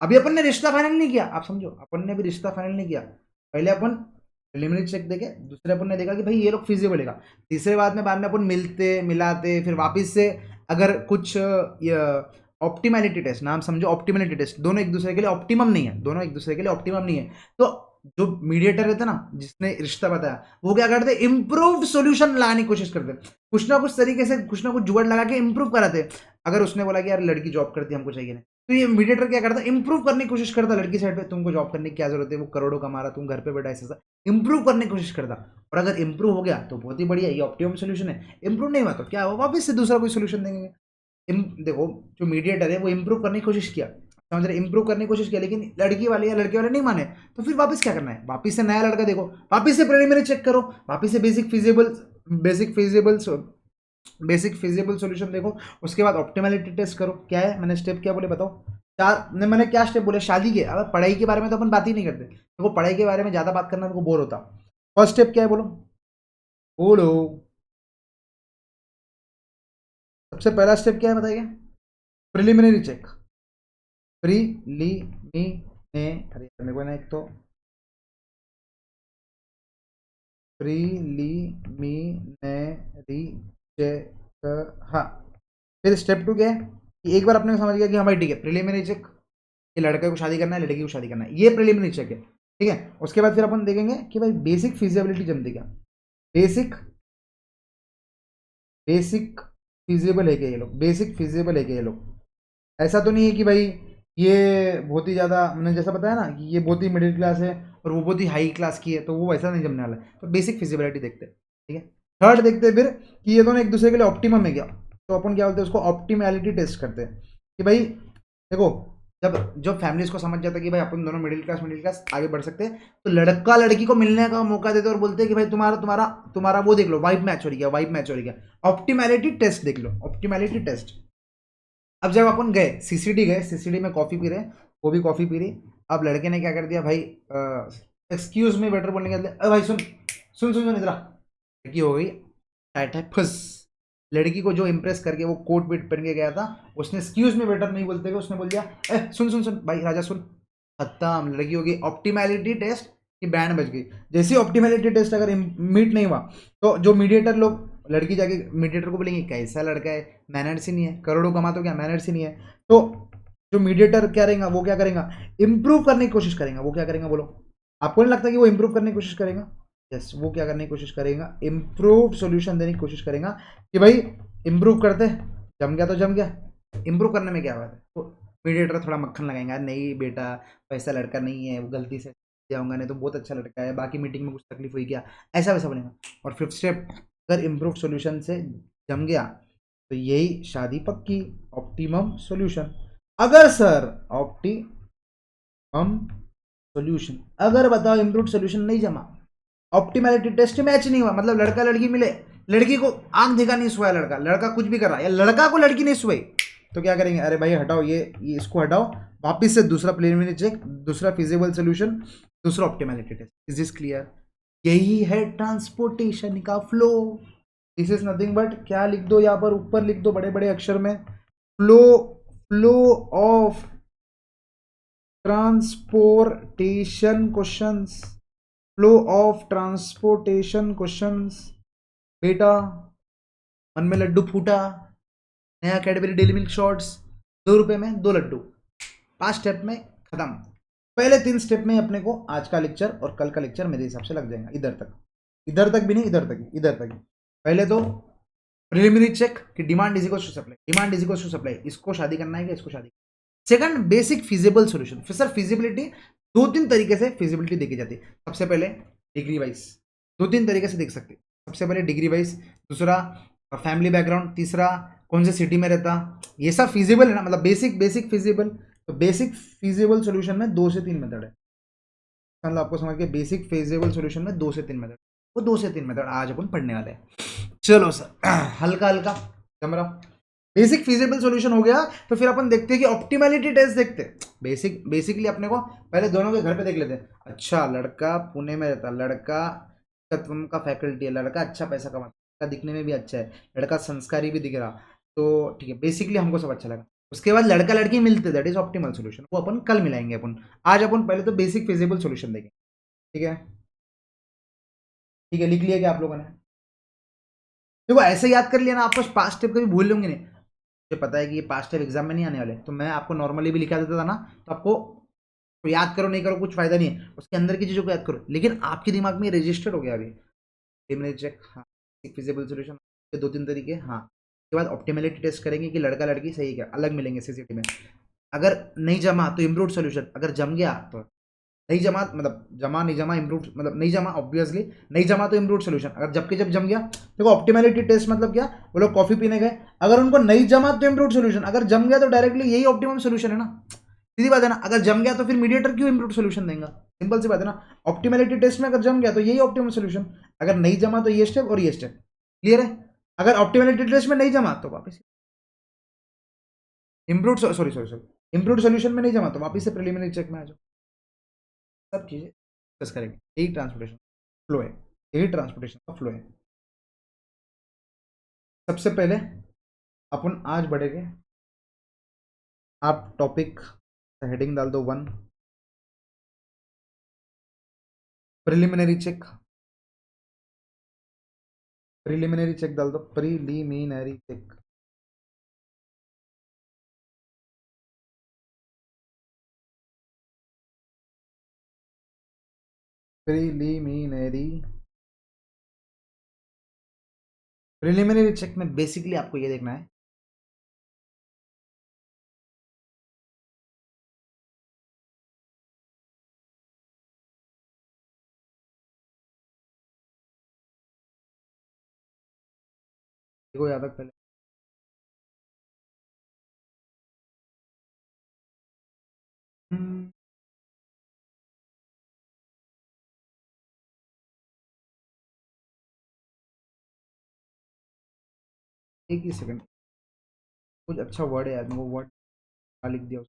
अभी अपन ने रिश्ता फाइनल नहीं किया, आप समझो, अपन ने भी रिश्ता फाइनल नहीं किया। पहले अपन प्रिलिमिनरी चेक देखे, दूसरे अपन ने देखा कि भाई ये लोग फिजिबल है, तीसरे बाद में अपन मिलते मिलाते फिर वापस से अगर कुछ ऑप्टिमैलिटी टेस्ट, नाम समझो ऑप्टिमैलिटी टेस्ट, दोनों एक दूसरे के लिए ऑप्टिमम नहीं है, दोनों एक दूसरे के लिए ऑप्टिमम नहीं है, तो जो मीडिएटर रहता ना जिसने रिश्ता बताया वो क्या करते? इम्प्रूव्ड सॉल्यूशन लाने की कोशिश करते, कुछ ना कुछ तरीके से कुछ ना कुछ जुगाड़ लगा के इंप्रूव कराते। अगर उसने बोला कि यार लड़की जॉब करती है हमको चाहिए नहीं, तो ये मीडिएटर क्या करता? इंप्रूव करने की कोशिश करता लड़की साइड पे, तुमको जॉब करने की क्या जरूरत है, वो करोड़ों कमा रहा, तुम घर पे बैठा, ऐसा इंप्रूव करने की कोशिश करता। और अगर इंप्रूव हो गया तो बहुत ही बढ़िया, ये ऑप्टिमम सोल्यूशन है। इंप्रूव नहीं हुआ तो क्या हुआ? वापस से दूसरा कोई सोल्यूशन देंगे। देखो जो मीडिएटर है वो इंप्रूव करने की कोशिश किया, समझ रहे, इंप्रूव करने की कोशिश किया, लेकिन लड़की वाले या लड़के वाले नहीं माने, तो फिर वापस क्या करना है? वापस से नया लड़का देखो, वापस से प्रिलिमिनरी चेक करो, वापस से बेसिक फिजिबल सॉल्यूशन देखो, उसके बाद ऑप्टिमैलिटी टेस्ट करो। क्या है मैंने स्टेप क्या बोले बताओ? चार ने मैंने क्या स्टेप बोले? शादी के। अब पढ़ाई के बारे में तो अपन बात ही नहीं करते, देखो पढ़ाई के बारे में ज्यादा बात करना मेरे को बोर होता। फर्स्ट स्टेप क्या है बोलो, बोलो। सबसे पहला स्टेप क्या है बताइए? प्रिलिमिनरी चेक, अरे मेरे को ना एक तो प्रीलिमिनरी चेक, हाँ। फिर स्टेप 2 क्या है कि एक बार अपने को समझ गया कि हाँ भाई ठीक है, प्रिलिमिनरी चेक, ये लड़के को शादी करना है, लड़की को शादी करना है, ये प्रिलिमिनरी चेक है, ठीक है। उसके बाद फिर अपन देखेंगे कि भाई बेसिक फिजिबिलिटी जमती क्या, बेसिक बेसिक फिजिबल है क्या ये लोग, बेसिक फिजिबल है क्या ये लोग। ऐसा तो नहीं है कि भाई ये बहुत ही ज़्यादा, मैंने जैसा बताया ना कि ये बहुत ही मिडिल क्लास है और वो बहुत ही हाई क्लास की है, तो वो वैसा नहीं जमने वाला है। तो बेसिक फिजिबिलिटी देखते हैं, ठीक है। थर्ड देखते हैं फिर कि ये दोनों एक दूसरे के लिए ऑप्टिमम है क्या, तो अपन क्या बोलते हैं उसको? ऑप्टिमैलिटी टेस्ट करते हैं कि भाई देखो, जब जब फैमिलीज को समझ जाता है कि भाई अपन दोनों मिडिल क्लास आगे बढ़ सकते हैं, तो लड़का लड़की को मिलने का मौका देते और बोलते हैं कि भाई तुम्हारा तुम्हारा तुम्हारा वो देख लो, वाइब मैच हो रही है, वाइब मैच हो रही है, ऑप्टिमैलिटी टेस्ट देख लो, ऑप्टिमैलिटी टेस्ट। अब जब अपन गए सीसीडी में कॉफी पी रहे, वो भी कॉफी पी रही, अब लड़के ने क्या कर दिया भाई, एक्सक्यूज मी बेटर बोलने के बदले अरे भाई सुन सुन सुन सुन इधर आ। लड़की हो गई टाइट है फुस। लड़की को जो इम्प्रेस करके वो कोट वेट पहन के गया था, उसने एक्सक्यूज मी बेटर नहीं बोलते हुए उसने बोल दिया ए सुन सुन सुन भाई राजा सुन। खत्म, लड़की होगी ऑप्टिमैलिटी टेस्ट की बैंड बज गई। जैसे ऑप्टिमैलिटी टेस्ट अगर मीट नहीं हुआ तो जो मीडिएटर लोग, लड़की जाके मीडिएटर को बोलेंगे कैसा लड़का है, मैनर्स ही नहीं है, करोड़ों कमा तो क्या मैनर्स ही नहीं है। तो जो मीडिएटर क्या रहेगा, वो क्या करेगा, इंप्रूव करने की कोशिश करेगा। वो क्या करेगा बोलो, आपको नहीं लगता कि वो इंप्रूव करने की कोशिश करेगा? यस, वो क्या करने की कोशिश करेगा, इंप्रूव सॉल्यूशन देने की कोशिश करेगा कि भाई इंप्रूव करते, जम गया तो जम गया, इंप्रूव करने में क्या बात है। तो मीडिएटर थोड़ा मक्खन लगाएंगे, नहीं बेटा वैसा लड़का नहीं है, वो गलती से जाऊंगा, नहीं तो बहुत अच्छा लड़का है, बाकी मीटिंग में कुछ तकलीफ हुई क्या, ऐसा वैसा बोलेगा। और फिफ्थ स्टेप, अगर इम्प्रूव सॉल्यूशन से जम गया तो यही शादी पक्की, ऑप्टिमम सॉल्यूशन। अगर सर ऑप्टिमम सॉल्यूशन, अगर बताओ इम्प्रूव सॉल्यूशन नहीं जमा, ऑप्टिमैलिटी टेस्ट मैच नहीं हुआ, मतलब लड़का लड़की मिले, लड़की को आंख दिखा नहीं सोया लड़का, लड़का कुछ भी कर रहा है, या लड़का को लड़की नहीं सोई, तो क्या करेंगे, अरे भाई हटाओ ये इसको हटाओ, वापिस से दूसरा प्रिलिमिनरी चेक, दूसरा फिजिबल सोल्यूशन, दूसरा optimality test. Is this clear? यही है ट्रांसपोर्टेशन का flow. This is nothing but, क्या लिख दो यहाँ पर, ऊपर लिख दो बड़े बड़े अक्षर में, flow, flow of transportation questions, flow of transportation questions. बेटा मन में लड्डू फूटा, नया कैडबरी डेली मिल्क शॉर्ट्स, 2 रुपए में 2 लड्डू, 5 स्टेप में खत्म। पहले 3 स्टेप में अपने को आज का लेक्चर और कल का लेक्चर मेरे हिसाब से लग जाएगा, इधर तक, इधर तक भी नहीं, इधर तक, इधर तक। पहले तो प्रिलिमिनरी चेक कि demand is equal to supply, demand is equal to supply, इसको शादी करना है कि इसको शादी। सेकंड बेसिक फिजिबल सॉल्यूशन, फिर सर फिजिबिलिटी 2-3 तरीके से फिजिबिलिटी देखी जाती है। सबसे पहले डिग्री वाइज, 2-3 तरीके से देख सकते हैं। सबसे पहले डिग्री वाइज, दूसरा फैमिली बैकग्राउंड, तीसरा कौन से सिटी में रहता, ये सब फिजिबल है ना, मतलब बेसिक बेसिक फिजिबल। तो बेसिक फिजिबल सॉल्यूशन में 2 से 3 मेथड है, मतलब आपको समझ के बेसिक फिजिबल सॉल्यूशन में 2 से 3 मेथड, वो 2 से 3 मेथड आज अपन पढ़ने वाले हैं। चलो सर हल्का हल्का जम रहा। बेसिक फिजिबल सॉल्यूशन हो गया, तो फिर अपन देखते हैं कि ऑप्टिमैलिटी टेस्ट देखते हैं। बेसिकली अपने को पहले दोनों के घर पे देख लेते हैं। अच्छा लड़का पुणे में रहता, लड़का तत्व का फैकल्टी है, लड़का अच्छा पैसा कमाता, लड़का दिखने में भी अच्छा है, लड़का संस्कारी भी दिख रहा, तो ठीक है, बेसिकली हमको सब अच्छा लगा। उसके बाद लड़का लड़की मिलते, दैट इज ऑप्टिमल सॉल्यूशन, वो अपन कल मिलाएंगे अपन। आज अपन पहले तो बेसिक फिजिबल सॉल्यूशन देखेंगे। ठीक है, ठीक है, लिख लिया क्या आप लोगों ने? देखो ऐसे याद कर लिया ना, आप पास्ट स्टेप कभी भूल लोगे नहीं। मुझे पता है कि ये पास्ट स्टेप एग्जाम में नहीं आने वाले, तो मैं आपको नॉर्मली भी लिखा देता था ना, तो आपको तो याद करो नहीं करो कुछ फायदा नहीं है, उसके अंदर की चीजों को याद करो, लेकिन आपके दिमाग में रजिस्टर्ड हो गया अभी। प्रिलिमिनरी चेक, हाँ, एक फिजिबल सॉल्यूशन के 2-3 तरीके, हाँ, उसके बाद ऑप्टिमैलिटी टेस्ट करेंगे कि लड़का लड़की सही क्या अलग मिलेंगे सीसीटी में। अगर नहीं जमा तो इम्प्रूव सॉल्यूशन, अगर जम गया तो नहीं जमा, मतलब जमा नहीं जमा इम्प्रूव, मतलब नहीं जमा ऑब्वियसली, नहीं जमा तो इम्प्रूव सॉल्यूशन, अगर जबकि जब जम गया। देखो ऑप्टिमैलिटी टेस्ट मतलब क्या, वो लोग कॉफी पीने गए, अगर उनको नहीं जमा तो इम्प्रूव सॉल्यूशन, अगर जम गया तो डायरेक्टली यही ऑप्टिमम सॉल्यूशन है ना, सीधी बात है ना। अगर जम गया तो फिर मीडिएटर क्यों इम्प्रूव सॉल्यूशन देगा, सिंपल सी बात है ना। ऑप्टिमैलिटी टेस्ट में अगर जम गया तो यही ऑप्टिमम सॉल्यूशन, अगर नहीं जमा तो ये स्टेप और ये स्टेप, क्लियर है। अगर ऑप्टिमैलिटी टेस्ट में नहीं जमा तो वापस improve, sorry sorry sorry, improve solution में नहीं जमा तो वापस से प्रिलिमिनरी चेक में आ जाओ। सब चीजें डिस्कस करेंगे, यही ट्रांसपोर्टेशन फ्लो है, यही ट्रांसपोर्टेशन का फ्लो है। सबसे पहले अपन आज बढ़ेंगे, आप टॉपिक हेडिंग डाल दो 1, प्रिलिमिनरी चेक, प्रिलिमिनरी चेक डाल दो, preliminary check. Preliminary, preliminary check में बेसिकली आपको ये देखना है, देखो याद तक पहले, हम्म, एक ही सेकंड, कुछ अच्छा वर्ड है यार, वो वर्ड लिख दिया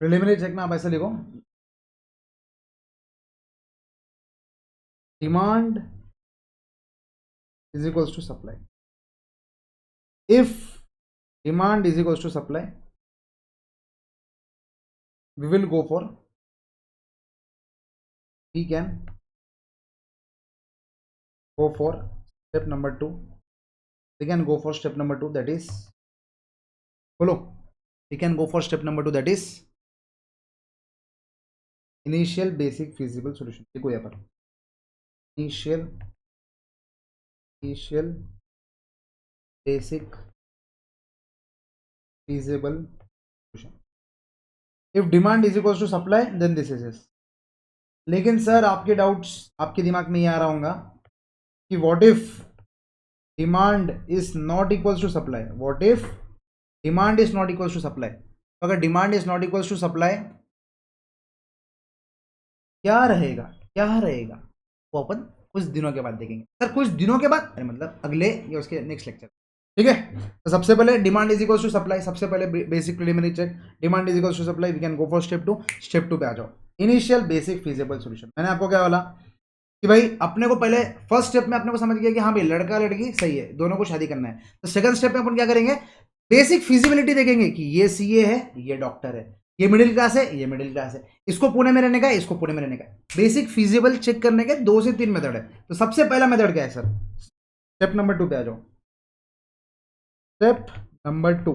प्रिलिमिनरी चेक में आप ऐसे लिखो, demand is equals to supply. If demand is equals to supply, we will go for, we can go for step number 2. We can go for step number 2, that is, बोलो, we can go for step number 2, that is initial basic feasible solution. देखो यहाँ पर initial basic feasible solution. If demand is equals to supply, then this is yes. लेकिन sir आपके doubts आपके दिमाग में ये आ रहा होगा कि what if demand is not equals to supply. What if demand is not equals to supply. अगर demand is not equals to supply क्या रहेगा, क्या रहेगा, वो अपन कुछ दिनों के बाद देखेंगे. सर कुछ दिनों के बाद, अरे मतलब अगले या उसके नेक्स्ट लेक्चर. ठीक है, तो सबसे पहले demand is equals to supply. सबसे पहले basic preliminary check, demand is equals to supply. We can go for step 2. Step 2 पे आ जाओ, इनिशियल बेसिक फीजिबल सॉल्यूशन. मैंने आपको क्या बोला कि भाई अपने को पहले फर्स्ट स्टेप में अपने को समझ गया कि हाँ भाई लड़का लड़की सही है, दोनों को शादी करना है. तो सेकंड स्टेप में अपन क्या करेंगे, बेसिक फिजिबिलिटी देखेंगे कि ये सीए है, ये डॉक्टर है, ये मिडिल क्लास है, ये मिडिल क्लास है, इसको पुणे में रहने का है, इसको पुणे में रहने का है. बेसिक फिजिबल चेक करने के 2 से 3 मेथड है. तो सबसे पहला मेथड क्या है सर, स्टेप नंबर 2 पे आ जाओ. Step number 2,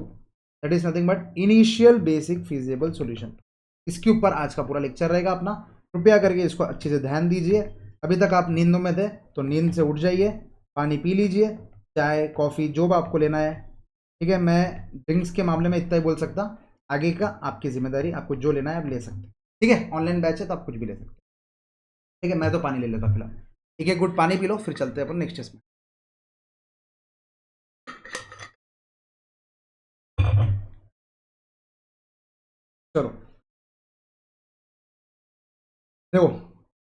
that is nothing but initial basic feasible solution. इसके ऊपर आज का पूरा लेक्चर रहेगा अपना. कृपया करके इसको अच्छे से ध्यान दीजिए. अभी तक आप नींदों में थे तो नींद से उठ जाइए, पानी पी लीजिए, चाय कॉफ़ी जो भी आपको लेना है. ठीक है, मैं ड्रिंक्स के मामले में इतना ही बोल सकता, आगे का आपकी जिम्मेदारी, आपको जो लेना है आप ले सकते. ठीक है, ऑनलाइन बैच है तो आप कुछ भी ले सकते. ठीक है, मैं तो पानी ले लेता फिलहाल. ठीक है, गुड, पानी पी लो, फिर चलते हैं अपन नेक्स्ट स्टेप में. चलो देखो,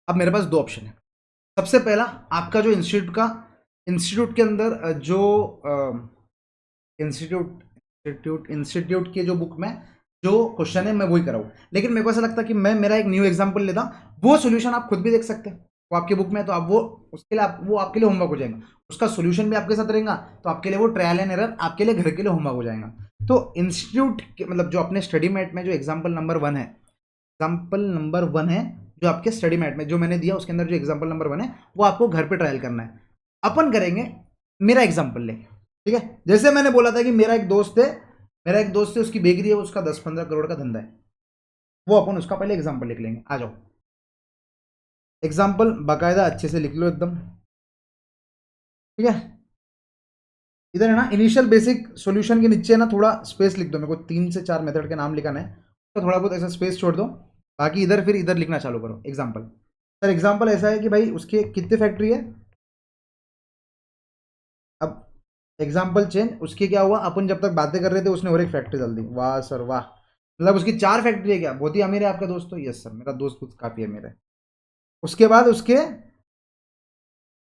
अब मेरे पास 2 ऑप्शन है. सबसे पहला आपका जो इंस्टीट्यूट के अंदर जो इंस्टीट्यूट के जो बुक में जो क्वेश्चन है मैं वही कराऊँ. लेकिन मेरे को ऐसा लगता है कि मैं मेरा एक न्यू एग्जांपल लेता, वो सॉल्यूशन आप खुद भी देख सकते हैं, वो आपके बुक में है, तो आप वो उसके लिए वो आपके लिए होमवर्क हो जाएगा. उसका सॉल्यूशन भी आपके साथ रहेगा, तो आपके लिए वो ट्रायल एंड एरर आपके लिए घर के लिए होमवर्क हो जाएगा. तो इंस्टीट्यूट मतलब जो अपने स्टडी मैट में जो एग्जाम्पल नंबर 1 है, जो आपके स्टडी मैट में जो मैंने दिया उसके अंदर जो एग्जाम्पल नंबर 1 है, वो आपको घर पे ट्रायल करना है. अपन करेंगे मेरा एग्जाम्पल लेंगे. ठीक है, जैसे मैंने बोला था कि मेरा एक दोस्त है, उसकी बेकरी है, उसका 10-15 करोड़ का धंधा है. वो अपन उसका पहले एग्जाम्पल लिख लेंगे. आ जाओ, एग्जाम्पल बाकायदा अच्छे से लिख लो एकदम. ठीक है, इधर है ना इनिशियल बेसिक सॉल्यूशन के नीचे ना थोड़ा स्पेस लिख दो. मेरे को 3 से 4 मेथड के नाम लिखाना है, तो थोड़ा बहुत ऐसा स्पेस छोड़ दो. बाकी इधर फिर इधर लिखना चालू करो. एग्जाम्पल, सर एग्जाम्पल ऐसा है कि भाई उसके कितने फैक्ट्री है. अब एग्जाम्पल चेंज, उसके क्या हुआ, अपन जब तक बातें कर रहे थे उसने और एक फैक्ट्री डाल दी. वाह सर वाह, मतलब उसकी 4 फैक्ट्री है क्या, बहुत ही अमीर है आपका दोस्त. तो यस सर, मेरा दोस्त कुछ काफ़ी अमीर है. उसके बाद उसके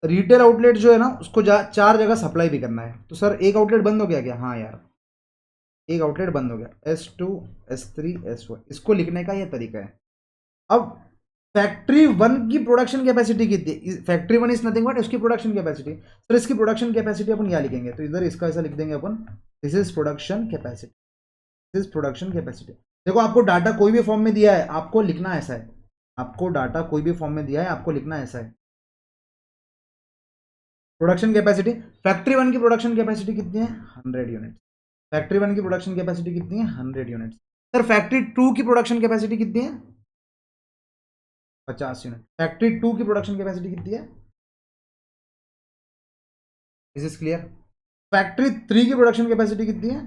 रिटेल आउटलेट जो है ना उसको 4 जगह सप्लाई भी करना है. तो सर एक आउटलेट बंद हो गया क्या, हाँ यार एक आउटलेट बंद हो गया. S2 S3 S1, इसको लिखने का ये तरीका है. अब फैक्ट्री 1 की प्रोडक्शन कैपेसिटी कितनी, फैक्ट्री 1 इज नथिंग बट उसकी प्रोडक्शन कैपेसिटी. सर इसकी प्रोडक्शन कैपेसिटी अपन क्या लिखेंगे, तो इधर इसका ऐसा लिख देंगे अपन, this is production capacity, this is production capacity. देखो आपको डाटा कोई भी फॉर्म में दिया है, आपको लिखना ऐसा है. आपको डाटा कोई भी फॉर्म में दिया है, आपको लिखना ऐसा है. प्रोडक्शन कैपेसिटी, फैक्ट्री 1 की प्रोडक्शन कैपेसिटी कितनी है, 100 यूनिट. फैक्ट्री 1 की प्रोडक्शन कैपेसिटी कितनी है, 100 यूनिट. सर फैक्ट्री 2 की प्रोडक्शन कैपेसिटी कितनी है, 50 यूनिट. फैक्ट्री 2 की प्रोडक्शन कैपेसिटी कितनी है, दिस इज क्लियर. फैक्ट्री 3 की प्रोडक्शन कैपेसिटी कितनी है,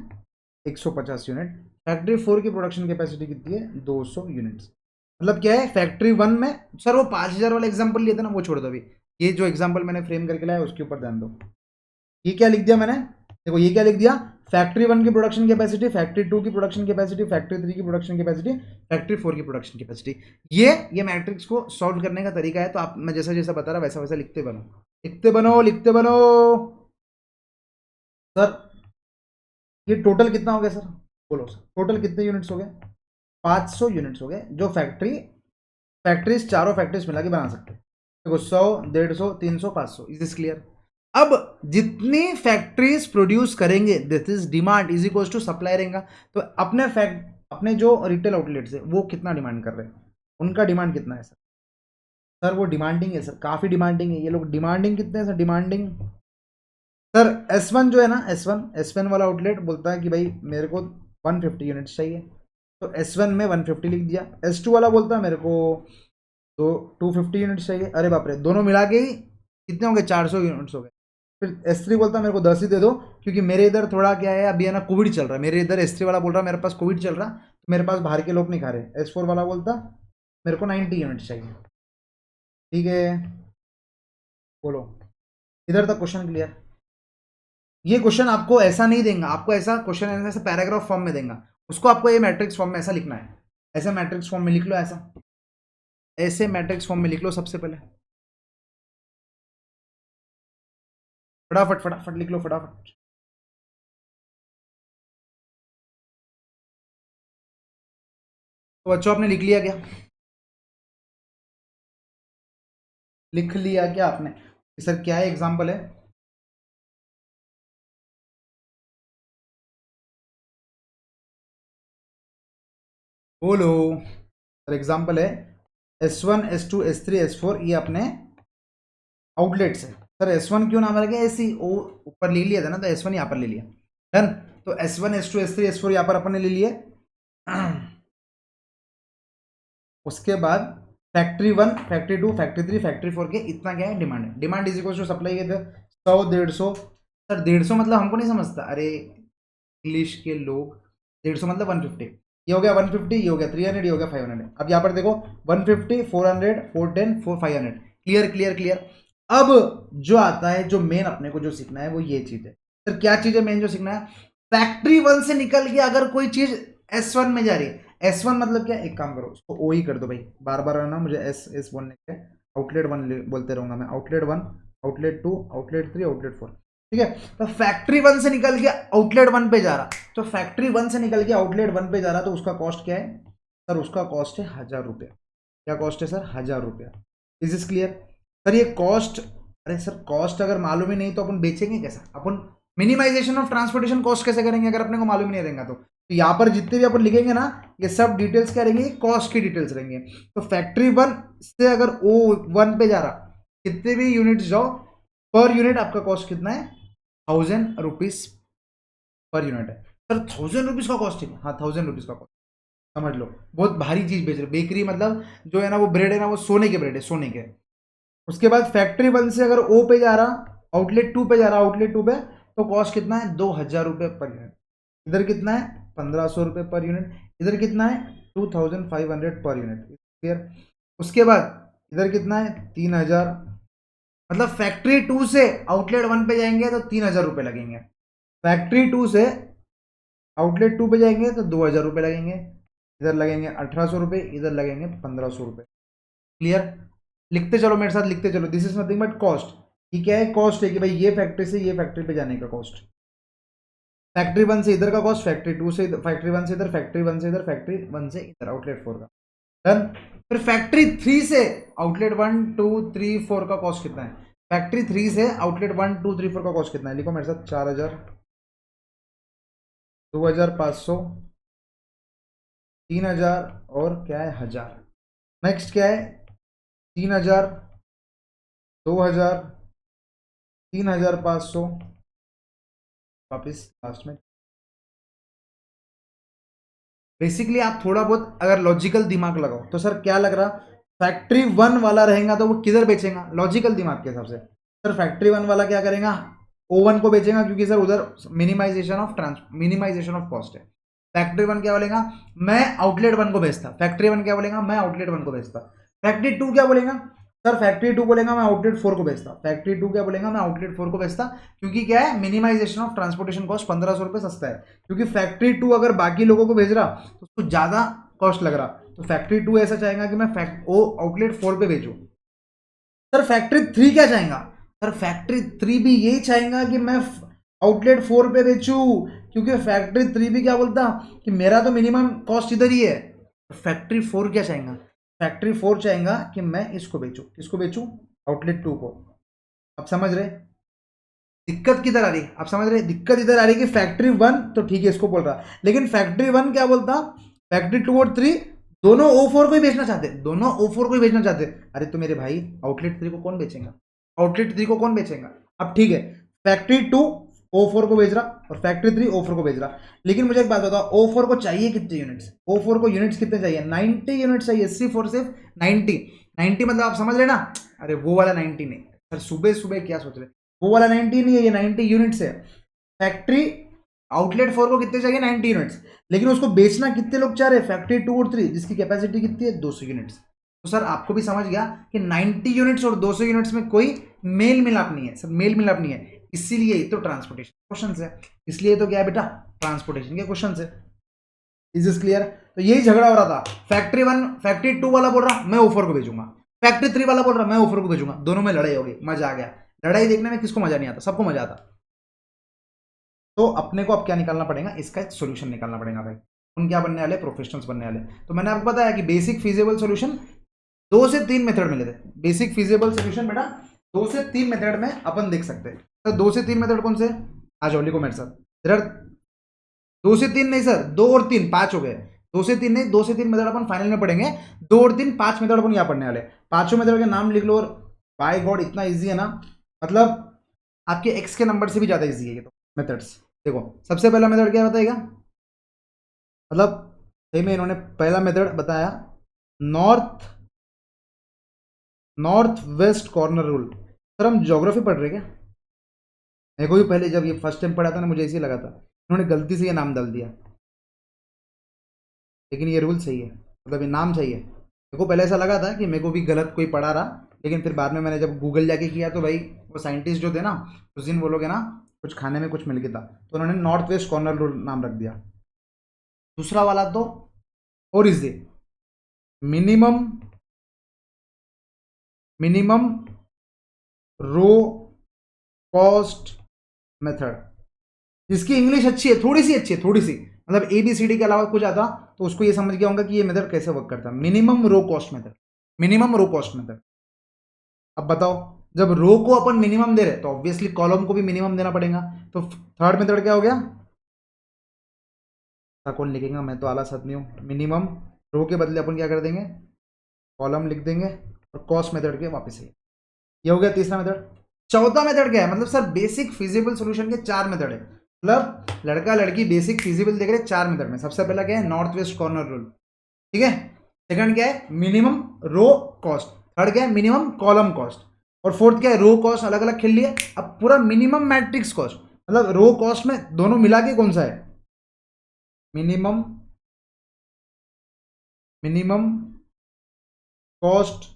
150 यूनिट. फैक्ट्री 4 की प्रोडक्शन कैपेसिटी कितनी है, 200 यूनिट्स. मतलब क्या है, फैक्ट्री 1 में, सर वो 5000 वाला एग्जांपल लिया था ना, वो छोड़ दो अभी. ये जो एग्जांपल मैंने फ्रेम करके लाया उसके ऊपर ध्यान दो. ये क्या लिख दिया मैंने, देखो ये क्या लिख दिया, फैक्ट्री 1 की प्रोडक्शन कैपेसिटी, फैक्ट्री 2 की प्रोडक्शन कैपेसिटी, फैक्ट्री 3 की प्रोडक्शन कैपेसिटी, फैक्ट्री 4 की प्रोडक्शन कैपेसिटी. ये मैट्रिक्स को सॉल्व करने का तरीका है. तो आप, मैं जैसा जैसा बता रहा वैसा वैसा लिखते बनो, लिखते बनो, लिखते बनो. सर ये टोटल कितना हो गया सर, बोलो सर टोटल कितने यूनिट्स हो गए, 500 यूनिट्स हो गए जो फैक्ट्रीज चारों फैक्ट्रीज मिला के बना सकते हैं। देखो 100, 150, 300, 500, इज दिस क्लियर। अब जितनी फैक्ट्रीज प्रोड्यूस करेंगे this is demand is equal to supply रहेगा। तो अपने जो रिटेल आउटलेट्स है वो कितना डिमांड कर रहे हैं, उनका डिमांड कितना है सर? सर वो डिमांडिंग है सर, काफ़ी डिमांडिंग है। ये लोग डिमांडिंग कितने हैं सर? डिमांडिंग सर S1 जो है ना, S1 वाला आउटलेट बोलता है कि भाई मेरे को 150 यूनिट्स चाहिए, तो S1 में 150 लिख दिया। S2 वाला बोलता है मेरे को तो 250 यूनिट्स चाहिए। अरे बाप रे, दोनों मिला के ही कितने हो गए? 400 यूनिट्स हो गए। फिर S3 बोलता है मेरे को 10 ही दे दो, क्योंकि मेरे इधर थोड़ा क्या है अभी है ना, कोविड चल रहा है। मेरे इधर S3 वाला बोल रहा है मेरे पास कोविड चल रहा, तो मेरे पास बाहर के लोग नहीं खा रहे। S4 वाला बोलता मेरे को 90 यूनिट्स चाहिए। ठीक है, बोलो इधर तक क्वेश्चन क्लियर? ये क्वेश्चन आपको ऐसा नहीं देगा, आपको ऐसा क्वेश्चन ऐसा पैराग्राफ फॉर्म में देगा, उसको आपको ये मैट्रिक्स फॉर्म में ऐसा लिखना है। ऐसा मैट्रिक्स फॉर्म में लिख लो, ऐसे मैट्रिक्स फॉर्म में लिख लो। सबसे पहले फटाफट फटाफट लिख लो, फटाफट। तो बच्चों आपने लिख लिया क्या? लिख लिया क्या आपने? सर क्या है एग्जांपल है? बोलो सर। एग्जांपल है S1, S2, S3, S4, ये अपने आउटलेट्स है। सर S1 क्यों नाम रखा? ऐसी ओ ऊपर ले लिया था ना, तो S1 यहाँ पर ले लिया। डन। तो S1, S2, S3, S4 यहाँ पर अपन ने ले लिए। उसके बाद फैक्ट्री 1, फैक्ट्री 2, फैक्ट्री 3, फैक्ट्री 4 के इतना क्या है? डिमांड है। Demand is equal to supply के थे 100, 150। सर 150 मतलब हमको नहीं समझता, अरे इंग्लिश के लोग 150 मतलब 150। ये हो गया 150, ये हो गया 300, ये हो गया 500। अब यहाँ पर देखो 150, 400, 410, 500। Clear clear clear. अब जो आता है, जो मेन अपने को जो सीखना है वो ये चीज है। सर क्या चीज है मेन जो सीखना है? फैक्ट्री 1 से निकल के अगर कोई चीज S1 में जा रही है, S1 मतलब क्या? एक काम करो, उसको O ही कर दो भाई, बार बार ना मुझे S बोलने के, आउटलेट 1 बोलते रहूंगा मैं। Outlet 1, outlet 2, outlet 3, outlet 4। ठीक है, तो फैक्ट्री 1 से निकल के आउटलेट 1 पे जा रहा, तो फैक्ट्री 1 से निकल के आउटलेट 1 पे जा रहा, तो उसका कॉस्ट क्या है सर? उसका कॉस्ट है 1000 रुपया। क्या कॉस्ट है सर? 1000 रुपया। Is is clear? सर ये कॉस्ट, अरे सर कॉस्ट अगर मालूम ही नहीं तो अपन बेचेंगे कैसा? अपन मिनिमाइजेशन ऑफ ट्रांसपोर्टेशन कॉस्ट कैसे करेंगे अगर अपने को मालूम ही नहीं रहेगा? तो यहाँ पर जितने भी अपन लिखेंगे ना, ये सब डिटेल्स क्या रहेंगे? कॉस्ट की डिटेल्स रहेंगे। तो फैक्ट्री 1 से अगर O1 पे जा रहा, कितने भी यूनिट जाओ, पर यूनिट आपका कॉस्ट कितना है? 1000 रुपीज पर यूनिट है। सर 1000 रुपीज का कॉस्ट है? हाँ 1000 रुपीज का कॉस्ट। समझ लो, बहुत भारी चीज बेच रहे। बेकरी मतलब जो है ना, वो ब्रेड है ना, वो सोने के ब्रेड है, सोने के। उसके बाद फैक्ट्री 1 से अगर O पे जा रहा, आउटलेट 2 पे जा रहा, आउटलेट 2 पे, तो कॉस्ट कितना है? 2000 रुपये पर यूनिट। इधर कितना है? 1500 रुपये पर यूनिट। इधर कितना है? 2500 पर यूनिट। क्लियर? उसके बाद इधर कितना है? 3000। मतलब फैक्ट्री 2 से आउटलेट 1 पे जाएंगे तो 3000 रुपये लगेंगे। फैक्ट्री 2 से आउटलेट 2 पे जाएंगे तो 2000 रुपये लगेंगे। इधर लगेंगे 1800 रुपये, इधर लगेंगे 1500 रुपये। क्लियर? लिखते चलो मेरे साथ, लिखते चलो। This is nothing but cost. ये क्या है? कॉस्ट है कि भाई ये फैक्ट्री से ये फैक्ट्री पे जाने का कॉस्ट। फैक्ट्री 1 से इधर का कॉस्ट, फैक्ट्री 2 से इधर, फैक्ट्री 1 से इधर, फैक्ट्री 1 से इधर, फैक्ट्री 1 से इधर, आउटलेट 4 का। डन। फिर फैक्ट्री 3 से आउटलेट 1, 2, 3, 4 का कॉस्ट कितना है? फैक्ट्री 3 से आउटलेट 1, 2, 3, 4 का कॉस्ट कितना है? लिखो मेरे साथ। 4000, 2500, 3000 और क्या है? 1000। नेक्स्ट क्या है? 3000, 2000, 3500, वापिस लास्ट में। बेसिकली आप थोड़ा बहुत अगर लॉजिकल दिमाग लगाओ तो सर क्या लग रहा? फैक्ट्री 1 वाला रहेगा तो वो किधर बेचेगा? लॉजिकल दिमाग के हिसाब से सर फैक्ट्री 1 वाला क्या करेगा? O1 को बेचेगा, क्योंकि सर उधर मिनिमाइजेशन ऑफ कॉस्ट है। फैक्ट्री 1 क्या बोलेगा? मैं आउटलेट 1 को बेचता। फैक्ट्री 1 क्या बोलेगा? मैं आउटलेट 1 को बेचता। फैक्ट्री 2 क्या बोलेगा? सर फैक्ट्री 2 बोलेगा मैं आउटलेट 4 को बेचता। फैक्ट्री 2 क्या बोलेगा? मैं आउटलेट 4 को बेचता, क्योंकि क्या है? मिनिमाइजेशन ऑफ ट्रांसपोर्टेशन कॉस्ट 1500 रुपये सस्ता है। क्योंकि फैक्ट्री 2 अगर बाकी लोगों को भेज रहा तो उसको ज्यादा कॉस्ट लग रहा, तो फैक्ट्री 2 ऐसा चाहेगा कि मैं आउटलेट 4 पे बेचूं। सर फैक्ट्री 3 क्या चाहेगा? सर फैक्ट्री 3 भी यही चाहेगा कि मैं आउटलेट 4 पे बेचूं, क्योंकि फैक्ट्री 3 भी क्या बोलता कि मेरा तो मिनिमम कॉस्ट इधर ही है, फैक्ट्री 4 क्या चाहेगा? फैक्ट्री 4 चाहेगा कि मैं इसको बेचूं, किसको बेचूं? आउटलेट 2 को। आप समझ रहे दिक्कत किधर आ रही है? आप समझ रहे दिक्कत इधर आ रही है कि फैक्ट्री 1 तो ठीक है इसको बोल रहा, लेकिन फैक्ट्री 1 क्या बोलता? फैक्ट्री 2 और 3 दोनों O4 को ही बेचना चाहते, दोनों O4 को ही बेचना चाहते। अरे तो मेरे भाई आउटलेट 3 को कौन बेचेगा? आउटलेट 3 को कौन बेचेगा? अब ठीक है, फैक्ट्री 2 O4 को बेच रहा और फैक्ट्री 3 O4 को बेच रहा, लेकिन मुझे एक बात बताओ, O4 को चाहिए कितने यूनिट्स? O4 को यूनिट्स कितने चाहिए? 90 यूनिट्स चाहिए, सिर्फ और सिर्फ 90। 90 मतलब आप समझ रहे ना? अरे वो वाला 90 नहीं सर, सुबह सुबह क्या सोच रहे, वो वाला 90 नहीं है, ये 90 यूनिट्स है। फैक्ट्री आउटलेट 4 को कितने चाहिए? 90 यूनिट्स, लेकिन उसको बेचना कितने लोग चाह रहे हैं? फैक्ट्री 2 और 3 जिसकी कैपेसिटी कितनी है? 200 यूनिट्स। तो सर आपको भी समझ गया कि 90 यूनिट्स और 200 यूनिट्स में कोई मेल मिलाप नहीं है, सर मेल मिलाप नहीं है, इसीलिए तो ट्रांसपोर्टेशन क्वेश्चन है, इसलिए तो क्या है बेटा? ट्रांसपोर्टेशन के क्वेश्चन है। Is this clear? तो यही झगड़ा हो रहा था, फैक्ट्री 1 फैक्ट्री 2 वाला बोल रहा मैं O4 को भेजूंगा, फैक्ट्री 3 वाला बोल रहा मैं O4 को भेजूंगा, दोनों में लड़ाई होगी, मजा आ गया। लड़ाई देखने में किसको मजा नहीं आता? सबको मजा आता। तो अपने को अब क्या निकालना पड़ेगा? इसका एक सोल्यूशन निकालना पड़ेगा भाई। उन क्या बनने वाले? प्रोफेशनल्स बनने वाले। तो मैंने आपको बताया कि बेसिक फिजिबल सोल्यूशन 2 से 3 मेथड मिले थे। बेसिक फिजिबल सोल्यूशन बेटा 2 से 3 मेथड में अपन देख सकते हैं। तो 2 से 3 मेथड कौन से? आ जाओ लिखो मेरे साथ। इधर 2 से 3 नहीं सर, 2 और 3 5 हो गए। 2 से 3 नहीं, 2 से 3 मेथड अपन फाइनल में पढ़ेंगे। 2 और 3 5 मेथड अपन यहाँ पढ़ने वाले। पांचों मेथड के नाम लिख लो। और बाय गॉड इतना इजी है ना, मतलब आपके एक्स के नंबर से भी ज्यादा इजी है ये तो मेथड्स। देखो सबसे पहला मेथड क्या बताएगा? मतलब सही में इन्होंने पहला मेथड बताया north west corner rule. Sir हम ज्योग्राफी पढ़ रहे क्या? मेरे को भी पहले जब ये फर्स्ट टाइम पढ़ा था ना, मुझे ऐसे लगा था उन्होंने गलती से ये नाम डाल दिया, लेकिन ये रूल सही है, मतलब ये नाम सही है। मेरे को पहले ऐसा लगा था कि मेरे को भी गलत कोई पढ़ा रहा, लेकिन फिर बाद में मैंने जब गूगल जाके किया तो भाई वो साइंटिस्ट जो थे ना उस दिन, वो लोग है ना कुछ खाने में कुछ मिल गया था, तो उन्होंने नॉर्थ वेस्ट कॉर्नर रूल नाम रख दिया। दूसरा वाला तो और easy, minimum minimum row cost method, जिसकी इंग्लिश अच्छी है, थोड़ी सी अच्छी है, थोड़ी सी, मतलब ABCD के अलावा कुछ आता तो उसको ये समझ गया होगा कि ये मेथड कैसे वर्क करता है। Minimum row cost method, minimum row cost method. अब बताओ, जब रो को अपन मिनिमम दे रहे तो ऑब्वियसली कॉलम को भी मिनिमम देना पड़ेगा। तो थर्ड मेथड क्या हो गया? कौन लिखेगा? मैं तो आलस आदमी हूं। मिनिमम रो के बदले अपन क्या कर देंगे? कॉलम लिख देंगे और कॉस्ट मेथड के वापस ये हो गया तीसरा मेथड। चौथा मेथड क्या है? मतलब सर बेसिक फिजिबल सॉल्यूशन के 4 मेथड है, मतलब लड़का लड़की बेसिक फिजिबल देख रहे 4 मेथड में। सबसे पहला क्या है? नॉर्थ वेस्ट कॉर्नर रूल, ठीक है। सेकंड क्या है? Minimum row cost. थर्ड क्या है? Minimum column cost. और फोर्थ क्या है? रो कॉस्ट अलग अलग खेल लिए, अब पूरा मिनिमम मैट्रिक्स कॉस्ट, मतलब रो कॉस्ट में दोनों मिला के कौन सा है? Minimum cost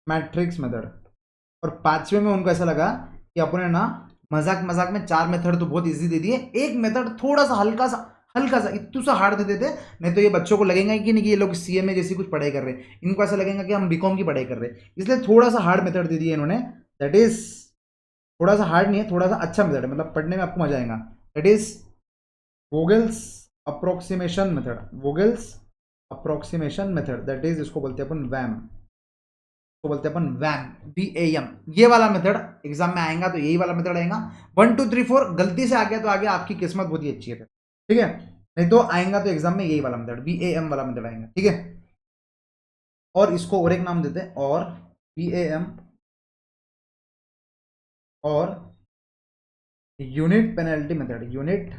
matrix method. और पांचवे में उनको ऐसा लगा कि अपने ना मजाक मजाक में 4 मेथड तो बहुत इजी दे दिए, एक मेथड थोड़ा सा हल्का सा इतू सा हार्ड दे देते, नहीं तो ये बच्चों को लगेगा कि नहीं कि ये लोग CMA जैसी कुछ पढ़ाई कर रहे हैं, इनको ऐसा लगेगा कि हम बीकॉम की पढ़ाई कर रहे हैं, इसलिए थोड़ा सा हार्ड मेथड दे दिया इन्होंने। दैट इज थोड़ा सा हार्ड नहीं है, थोड़ा सा अच्छा मेथड है, मतलब पढ़ने में आपको मजा आएगा। That is Vogel's approximation method, Vogel's approximation method, that is इसको बोलते हैं अपन वैम, तो बोलते हैं अपन VAM। ये वाला मेथड एग्जाम में आएगा तो यही वाला मेथड आएगा। 1 2 3 4 गलती से आ गया तो आगे आपकी किस्मत बहुत ही अच्छी है, ठीक है, नहीं तो आएगा तो एग्जाम में यही वाला मेथड VAM वाला मेथड आएगा, ठीक है। और इसको और एक नाम देते हैं, और VAM और unit penalty method, unit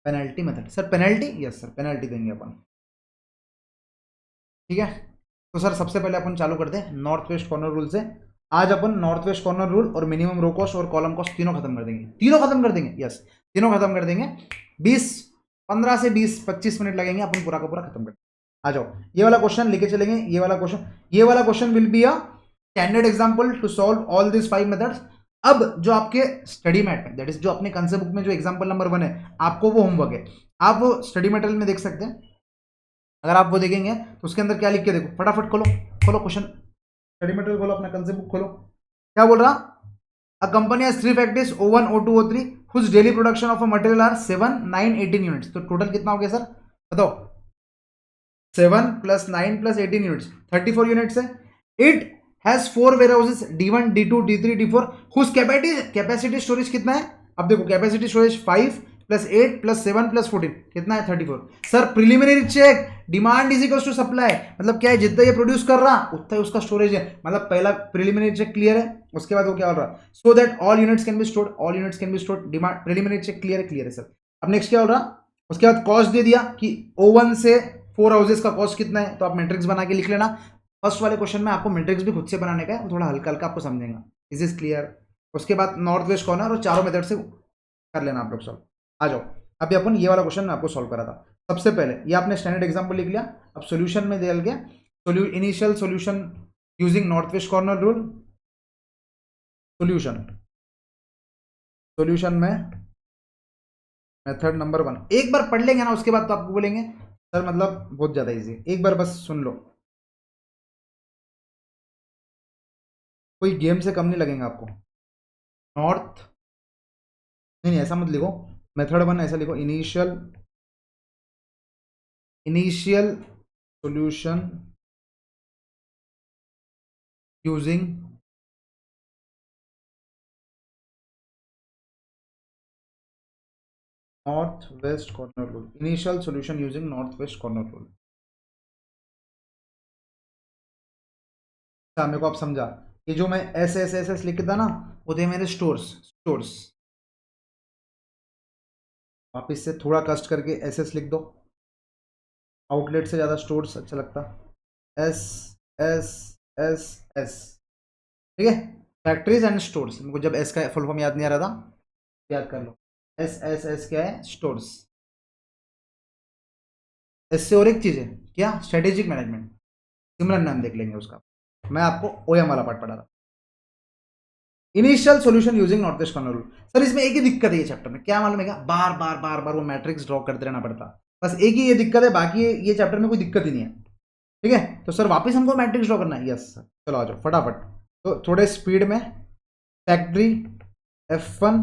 penalty method. Sir penalty? Yes sir penalty देंगे अपन, ठीक है। तो सर सबसे पहले अपन चालू करते हैं नॉर्थ वेस्ट कॉर्नर रूल से। आज अपन नॉर्थ वेस्ट कॉर्नर रूल और मिनिमम रो कॉस्ट और कॉलम कॉस्ट तीनों खत्म कर देंगे, तीनों खत्म कर देंगे, यस तीनों खत्म कर देंगे। 15 से 20-25 मिनट लगेंगे, अपन पूरा का पूरा खत्म कर। आ जाओ, ये वाला क्वेश्चन लेके चलेंगे, ये वाला question will be a standard example to solve all this 5 methods. अब जो आपके स्टडी मैट में, दैट इज जो अपने कंसेप्ट बुक में जो एग्जांपल नंबर 1 है, आपको वो होमवर्क है, आप वो स्टडी मटेरियल में देख सकते हैं। अगर आप वो देखेंगे तो उसके अंदर क्या लिख के देखो, फटाफट खोलो क्वेश्चन, स्टडी मटेरियल खोलो, अपना कंसेप्ट बुक खोलो। क्या बोल रहा? A company has 3 factories O1 O2 O3 whose daily production of a material are 7 9 18 units. तो टोटल कितना हो गया सर बताओ? 7 + 9 + 18 यूनिट्स 34 यूनिट्स है। It has 4 warehouses D1 D2 D3 D4 whose capacity storage कितना है? अब देखो कैपेसिटी स्टोरेज 5 + 8 + 7 + 14 कितना है? 34। Sir preliminary check demand is equal to supply, मतलब क्या है जितना ये प्रोड्यूस कर रहा उतना ही उसका स्टोरेज है, मतलब पहला प्रिलिमिनरी चेक क्लियर है, उसके बाद वो क्या हो रहा है? So that all units can be stored, all units can be stored, demand preliminary check clear है सर। अब नेक्स्ट क्या हो रहा? उसके बाद कॉस्ट दे दिया कि O1 से 4 हाउसेस का कॉस्ट कितना है, तो आप मैट्रिक्स बना के लिख लेना। फर्स्ट वाले क्वेश्चन में आपको मैट्रिक्स भी खुद से बनाने का है, थोड़ा हल्का हल्का आपको समझेगा। Is is clear? उसके बाद नॉर्थ वेस्ट कॉर्नर और चारों मेथड से कर लेना आप लोग सॉल्व। आ जाओ, अभी अपन ये वाला क्वेश्चन मैं आपको सॉल्व करा था। सबसे पहले ये आपने स्टैंडर्ड एग्जांपल लिख लिया, अब सॉल्यूशन में दिया गया initial solution using north west corner rule. Solution में मेथड नंबर 1 एक बार पढ़ लेंगे ना, उसके बाद तो आपको बोलेंगे सर मतलब बहुत ज्यादा इजी, एक बार बस सुन लो, कोई गेम से कम नहीं लगेगा आपको। नॉर्थ नहीं ऐसा मत लिखो, मेथड 1 ऐसा लिखो, initial solution using north west corner rule. Initial solution using north west corner rule. अच्छा मेरे को आप समझा, ये जो मैं एस लिख था ना, वो थे मेरे स्टोर्स। वापिस से थोड़ा कष्ट करके एस लिख दो, आउटलेट से ज़्यादा स्टोर्स अच्छा लगता। एस एस एस एस, ठीक है, फैक्ट्रीज एंड स्टोर्स। मेरे को जब एस का फुल फॉर्म याद नहीं आ रहा था, याद कर लो, एस क्या है? स्टोर्स। इससे और एक चीज़ है क्या? Strategic management. सिमरन नाम देख लेंगे उसका, मैं आपको ओएम वाला पार्ट पढ़ा था। Initial solution using north west corner rule. Sir इसमें एक ही दिक्कत है ये चैप्टर में, क्या मालूम है क्या? बार बार बार बार वो मैट्रिक्स ड्रॉ करते रहना पड़ता, बस एक ही ये दिक्कत है, बाकी ये चैप्टर में कोई दिक्कत ही नहीं है। ठीक है, तो सर वापस हमको मैट्रिक्स ड्रॉ करना है। यस सर, चलो आ जाओ फटाफट, तो थोड़े स्पीड में। Factory F1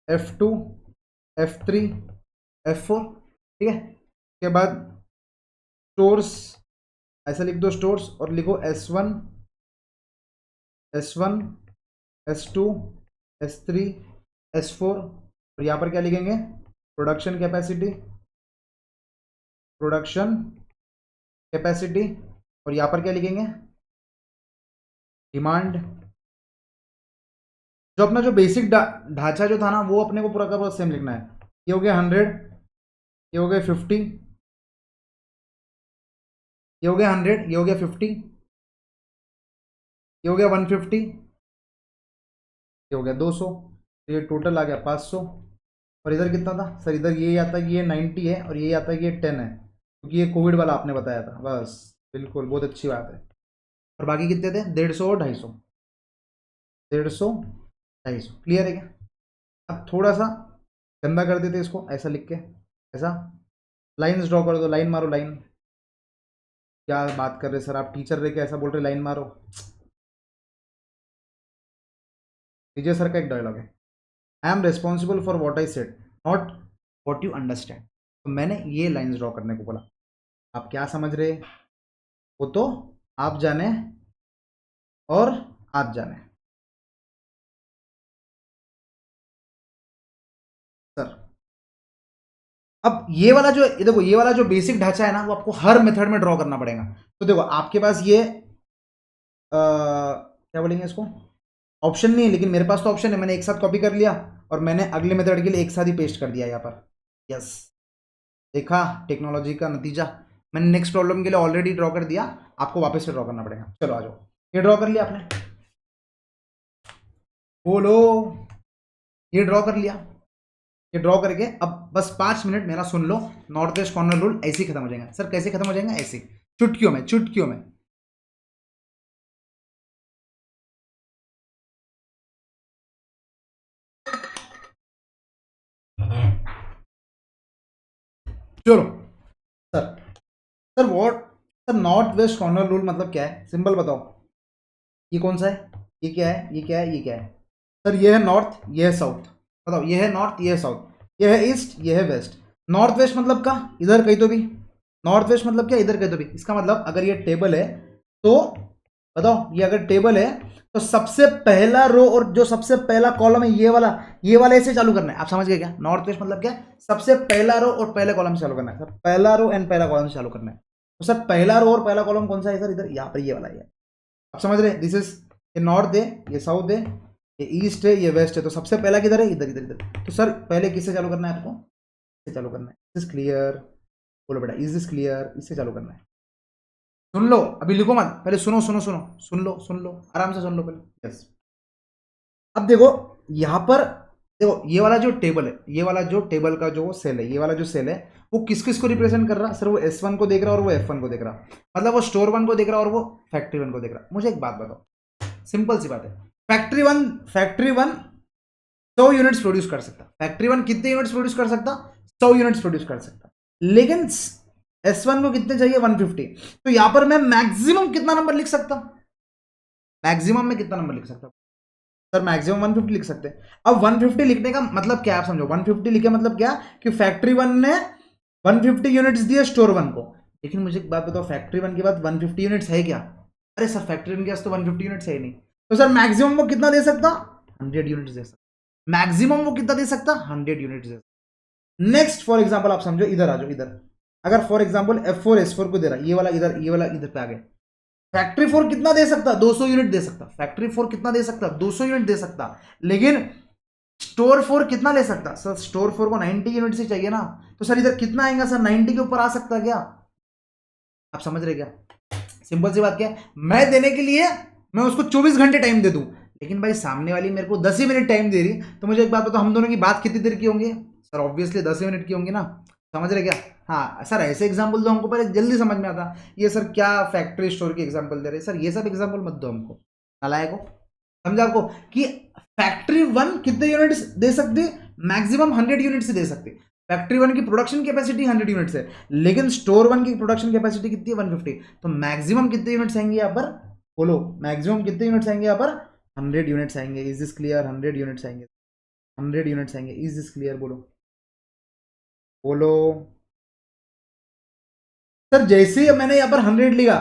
F2 F3 F4, ठीक है, उसके बाद स्टोर्स ऐसा लिख दो स्टोर्स, और लिखो S1 S2 S3 S4, और यहाँ पर क्या लिखेंगे? प्रोडक्शन कैपेसिटी, और यहाँ पर क्या लिखेंगे? डिमांड। जो अपना जो बेसिक ढांचा जो था ना, वो अपने को पूरा का पूरा सेम लिखना है। ये हो गया 100, ये हो गया 50, ये हो गया 100, ये हो गया 50, ये हो गया 150, ये हो गया 200, तो ये टोटल आ गया 500। और इधर कितना था सर? इधर ये आता है कि ये 90 है, और ये आता है कि ये 10 है, क्योंकि ये कोविड वाला आपने बताया था। बस बिल्कुल, बहुत अच्छी बात है। और बाकी कितने थे? 150 और 250, 150 250, क्लियर है क्या? अब थोड़ा सा गंदा कर देते इसको, ऐसा लिख के, ऐसा लाइन्स ड्रॉ कर दो, लाइन मारो लाइन। क्या बात कर रहे सर, आप टीचर रह के ऐसा बोल रहे लाइन मारो? विजय सर का एक डायलॉग है, I am responsible for what I said not what you understand. तो मैंने ये लाइन्स ड्रॉ करने को बोला, आप क्या समझ रहे वो तो आप जाने और आप जाने। सर अब ये वाला जो देखो, ये वाला जो बेसिक ढांचा है ना, वो आपको हर मेथड में ड्रॉ करना पड़ेगा। तो देखो आपके पास ये क्या बोलेंगे इसको, ऑप्शन नहीं है, लेकिन मेरे पास तो ऑप्शन है, मैंने एक साथ कॉपी कर लिया और मैंने अगले मेथड के लिए एक साथ ही पेस्ट कर दिया यहाँ पर। यस, देखा टेक्नोलॉजी का नतीजा। मैंने नेक्स्ट प्रॉब्लम के लिए ऑलरेडी ड्रॉ कर दिया, आपको वापस से ड्रॉ करना पड़ेगा। चलो आ जाओ, ये ड्रॉ कर लिया आपने, बोलो, ये ड्रॉ कर लिया। ये ड्रॉ करके अब बस 5 मिनट मेरा सुन लो, नॉर्थ वेस्ट कॉर्नर रूल ऐसे ही खत्म हो जाएगा। सर कैसे खत्म हो जाएगा? ऐसे, चुटकियों में, चुटकियों में। चलो sir, sir what, sir north west corner rule मतलब क्या है? सिंपल बताओ, ये कौन सा है, ये क्या है, ये क्या है, ये क्या है? सर ये है नॉर्थ, ये है साउथ, बताओ ये है नॉर्थ, ये है साउथ, ये है ईस्ट, ये है वेस्ट। नॉर्थ वेस्ट मतलब का इधर कहीं तो भी, नॉर्थ वेस्ट मतलब क्या इधर कहीं तो भी। इसका मतलब अगर ये टेबल है तो बताओ, ये अगर टेबल है तो सबसे पहला रो और जो सबसे पहला कॉलम है ये वाला ऐसे चालू करना है। आप समझ गए क्या? नॉर्थ वेस्ट मतलब क्या, सबसे पहला रो और पहले कॉलम से चालू करना है सर, पहला रो एंड पहला कॉलम से चालू करना है। तो सर पहला रो और पहला कॉलम कौन सा है सर? इधर यहाँ पर ये वाला है। आप समझ रहे हैं? दिस इज, ये नॉर्थ है, ये साउथ है, ये ईस्ट है, ये वेस्ट है। तो सबसे पहला किधर है? इधर इधर इधर। तो सर पहले किससे चालू करना है आपको? इससे चालू करना है। Is this clear? बोलो बेटा, इज दिस क्लियर? इससे चालू करना है। सुन लो, अभी लिखो मत, पहले सुनो सुनो सुनो, सुन लो आराम से सुन लो पहले। यस, अब देखो यहां पर, देखो ये वाला जो टेबल है, ये वाला जो टेबल का जो सेल है, ये वाला जो सेल है वो किस किस को रिप्रेजेंट कर रहा? सर वो S1 को देख रहा है और वो F1 को देख रहा, मतलब वो स्टोर 1 को देख रहा है और वो फैक्ट्री 1 को देख रहा। मुझे एक बात बताओ, सिंपल सी बात है, फैक्ट्री वन 100 यूनिट्स प्रोड्यूस कर सकता, फैक्ट्री 1 कितने यूनिट्स प्रोड्यूस कर सकता? 100 यूनिट्स प्रोड्यूस कर सकता। लेकिन S1 को कितने चाहिए? 150। तो यहां पर मैं मैक्सिमम कितना नंबर लिख सकता? मैक्सिमम में कितना नंबर लिख सकता सर? मैक्सिमम 150 लिख सकते हैं। अब 150 लिखने का मतलब क्या, आप समझो, 150 लिखे मतलब क्या कि फैक्ट्री 1 ने 150 यूनिट्स दिए स्टोर 1 को। लेकिन मुझे एक बात बताओ, फैक्ट्री 1 के बाद 150 यूनिट्स है क्या? अरे सर फैक्ट्री 1 के पास तो 150 यूनिट्स है ही नहीं। तो सर मैक्सिमम वो कितना दे सकता? 100 यूनिट्स दे सकता। मैक्सिमम वो कितना दे सकता? 100 यूनिट्स दे सकता। नेक्स्ट फॉर एग्जाम्पल आप समझो, इधर आ जाओ, इधर अगर फॉर एग्जाम्पल F4 S4 को दे रहा, ये वाला इधर पे आ गया, फैक्ट्री 4 कितना दे सकता? 200 यूनिट दे सकता। फैक्ट्री 4 कितना दे सकता? 200 यूनिट दे सकता। लेकिन स्टोर 4 कितना ले सकता? सर स्टोर 4 को 90 यूनिट से चाहिए ना। तो सर इधर कितना आएगा सर? 90 के ऊपर आ सकता क्या? आप समझ रहे क्या? सिंपल सी बात क्या है, मैं देने के लिए मैं उसको 24 घंटे टाइम दे दूं, लेकिन भाई सामने वाली मेरे को 10 ही मिनट टाइम दे रही, तो मुझे एक बात बताओ, हम दोनों की बात कितनी देर की होंगी? सर ऑब्वियसली 10 मिनट की होंगी ना। समझ रहे क्या? हाँ सर, ऐसे एग्जाम्पल दो हमको पहले जल्दी समझ में आता। ये सर क्या फैक्ट्री स्टोर की एग्जाम्पल दे रहे? सर ये सब एग्जाम्पल मत दो हमको, नालायक को। समझा आपको कि फैक्ट्री 1 कितने यूनिट्स दे सकती? मैक्सिमम 100 यूनिट्स दे सकती। फैक्ट्री 1 की प्रोडक्शन कैपेसिटी 100 यूनिट्स है, लेकिन स्टोर 1 की प्रोडक्शन कैपेसिटी कितनी है? 150। तो मैक्सिमम कितने यूनिट्स आएंगे यहाँ पर? बोलो मैक्सिमम कितने यूनिट्स आएंगे यहाँ पर? 100 यूनिट्स आएंगे। Is this clear? 100 यूनिट्स आएंगे, 100 यूनिट्स आएंगे। Is this clear? बोलो बोलो सर। जैसे ही मैंने यहाँ पर 100 लिखा,